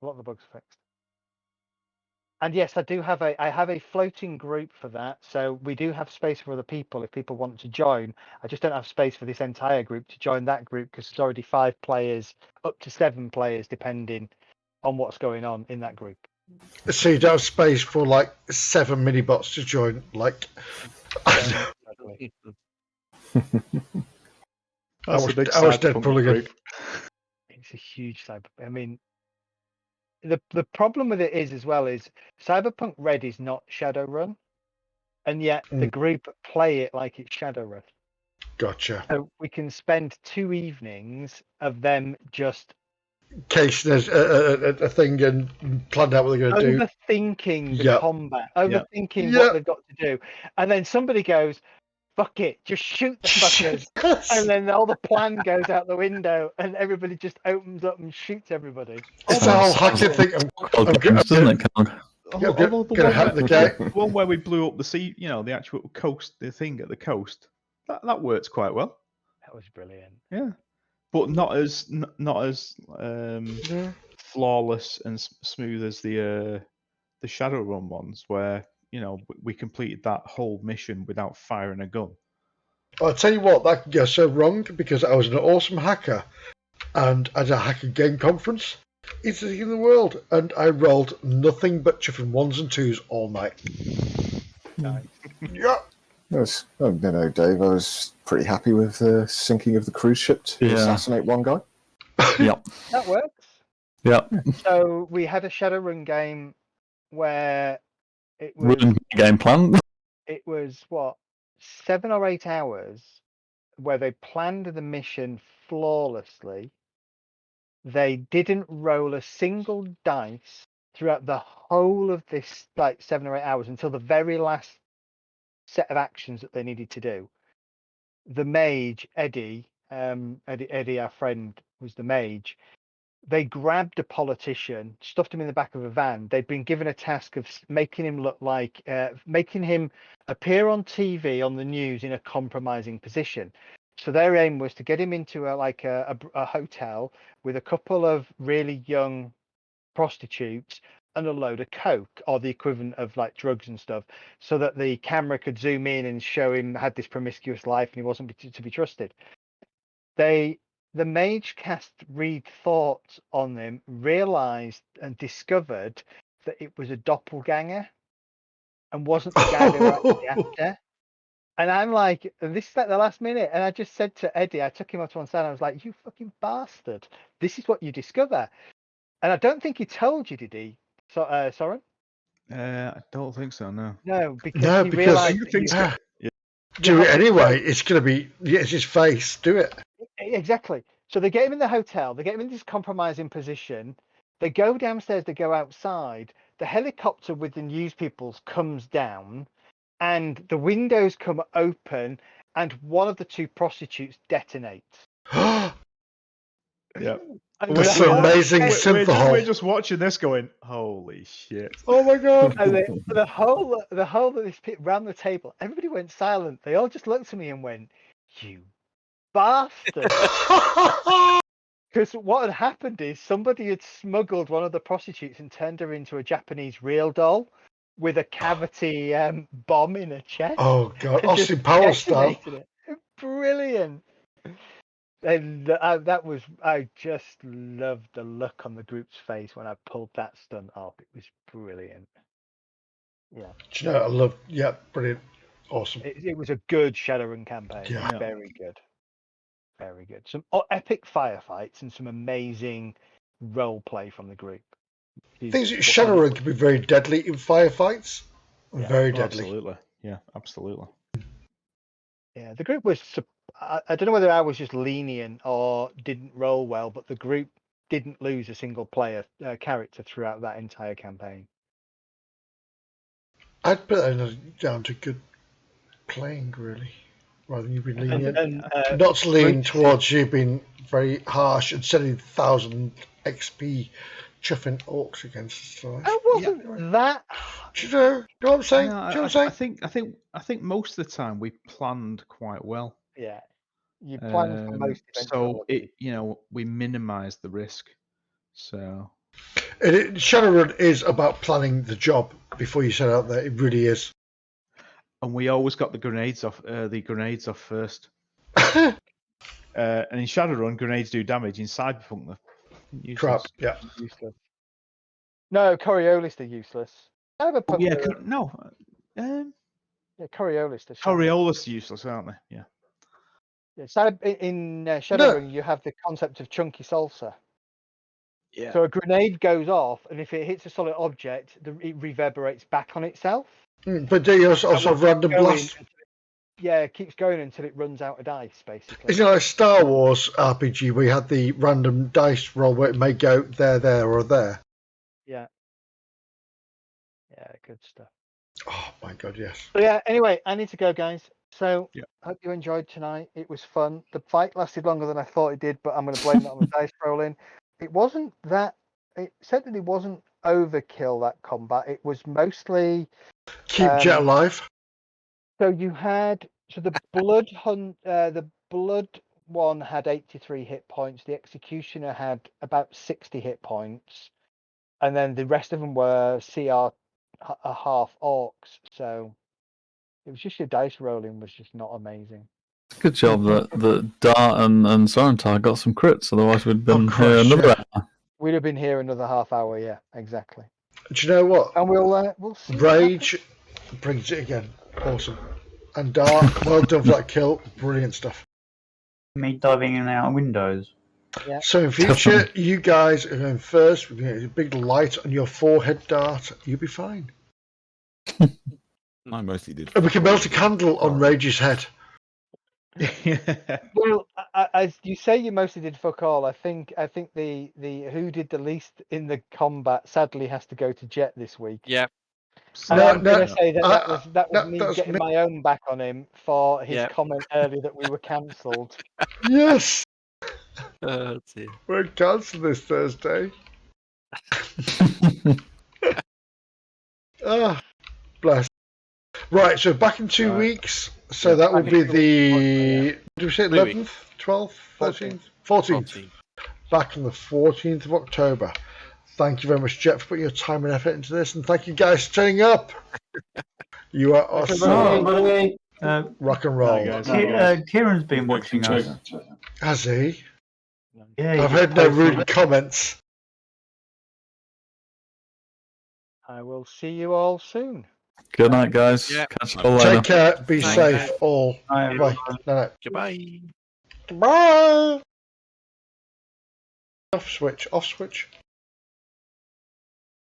A lot of the bugs are fixed. And yes, I have a floating group for that. So we do have space for other people if people want to join. I just don't have space for this entire group to join that group because there's already 5 players, up to 7 players, depending on what's going on in that group. So you don't have space for like 7 mini bots to join. Like, Exactly. I was dead pulling it. It's a huge cyber. I mean, the problem with it is as well is Cyberpunk Red is not Shadowrun, and yet the group play it like it's Shadowrun. Gotcha. So we can spend 2 evenings of them just Case there's a thing and planned out what they're going to do. overthinking the combat, overthinking what they've got to do, and then somebody goes, "Fuck it, just shoot the fuckers," and then all the plan goes out the window, and everybody just opens up and shoots everybody. It's a whole hacking thing. I'm gonna hack the game. The one where we blew up the sea, the actual coast, the thing at the coast, that works quite well. That was brilliant. Yeah, but not as flawless and smooth as the Shadowrun ones, where we completed that whole mission without firing a gun. I'll tell you what, that could go so wrong because I was an awesome hacker and at a hacker game conference. It's the thing in the world, and I rolled nothing but chuffing 1s and 2s all night. Nice. Yeah. No, Dave. I was pretty happy with the sinking of the cruise ship to assassinate one guy. Yep. That works. Yep. So we had a Shadowrun game where it was Ruined game plan. It was 7 or 8 hours where they planned the mission flawlessly. They didn't roll a single dice throughout the whole of this 7 or 8 hours until the very last set of actions that they needed to do. The mage, Eddie, our friend, was the mage. They grabbed a politician, stuffed him in the back of a van. They'd been given a task of making him look like, making him appear on TV on the news in a compromising position. So their aim was to get him into a hotel with a couple of really young prostitutes and a load of coke, or the equivalent of drugs and stuff, so that the camera could zoom in and show him had this promiscuous life and he wasn't to be trusted. The mage cast read thoughts on them, realized and discovered that it was a doppelganger and wasn't the guy they were actually after. And I'm like, and this is the last minute, and I just said to Eddie, I took him up to one side, I was like, "You fucking bastard, this is what you discover." And I don't think he told you, did he, Soren? I don't think so, no. No, because he realized do it anyway. It's going to be, it's his face. Do it. Exactly. So they get him in the hotel. They get him in this compromising position. They go downstairs. They go outside. The helicopter with the news people comes down, and the windows come open, and one of the 2 prostitutes detonates. Yeah. That's an amazing synth. We're just watching this going, holy shit. Oh my god. And the whole of this pit round the table, everybody went silent. They all just looked at me and went, "You bastard." Because what had happened is somebody had smuggled one of the prostitutes and turned her into a Japanese real doll with a cavity bomb in her chest. Oh god, Austin Powers style. Brilliant. And I just loved the look on the group's face when I pulled that stunt off. It was brilliant. Yeah. Do you know, I love, brilliant. Awesome. It was a good Shadowrun campaign. Yeah. Very good. Very good. Some epic firefights and some amazing role play from the group. Things Shadowrun can be very deadly in firefights. Yeah. Very deadly. Absolutely. Yeah, absolutely. Yeah, the group was. I don't know whether I was just lenient or didn't roll well, but the group didn't lose a single player character throughout that entire campaign. I'd put that down to good playing, really, rather than you being lenient. Not to lean towards you being very harsh and sending 1,000 XP chuffing orcs against us. So I wasn't that. do you know what I'm saying? No, Do you know what I'm saying? I think most of the time we planned quite well. Yeah, you planned for most events. So we minimised the risk. So Shadowrun is about planning the job before you set out there. It really is. And we always got the grenades off first. And in Shadowrun, grenades do damage. In Cyberpunk, they're useless. Crap. Yeah. Useless. No, Coriolis are useless. Cyberpunk. Yeah, Coriolis. Coriolis are useless, aren't they? Yeah. Yeah, in Shadowrun, you have the concept of chunky salsa. Yeah. So a grenade goes off, and if it hits a solid object, it reverberates back on itself. But they also have random blast. Yeah, it keeps going until it runs out of dice, basically. It's like a Star Wars RPG where you had the random dice roll where it may go there, or there. Yeah. Yeah, good stuff. Oh my god, yes. So yeah, anyway, I need to go, guys. So I hope you enjoyed tonight. It was fun. The fight lasted longer than I thought it did, but I'm going to blame that on the dice rolling. It wasn't that. It certainly wasn't overkill, that combat. It was mostly keep Jet alive. So you had the blood hunt. The blood one had 83 hit points. The executioner had about 60 hit points, and then the rest of them were CR half orcs. So it was just your dice rolling was just not amazing. Good job that Dart and Sorentar got some crits. Otherwise, we'd been here another hour. We'd have been here another half hour. Yeah, exactly. Do you know what? And we'll see. Rage brings it again. Awesome. And Dart, well done for that kill. Brilliant stuff. Me diving in and out of windows. Yeah. So in future, you guys are going first. We're going to get a big light on your forehead, Dart. You'll be fine. I mostly did. And we can melt a candle on Rage's head. Well, as you say, you mostly did fuck all. I think the who did the least in the combat sadly has to go to Jet this week. Yeah. And I'm going to say that was me getting my own back on him for his comment earlier that we were cancelled. Yes. Oh, dear. We're cancelled this Thursday. Bless. Right, so back in 2 weeks. So that will be the, did we say 11th, 12th, 13th? 14th. Back on the 14th of October. Thank you very much, Jet, for putting your time and effort into this. And thank you guys for turning up. You are awesome. By the way, rock and roll. Kieran's been watching us. Has he? Yeah, I've heard no rude comments. I will see you all soon. Good night, guys. Yeah. Catch you all later. Take care. Be safe, all. Bye. No. Goodbye. Bye. Off switch.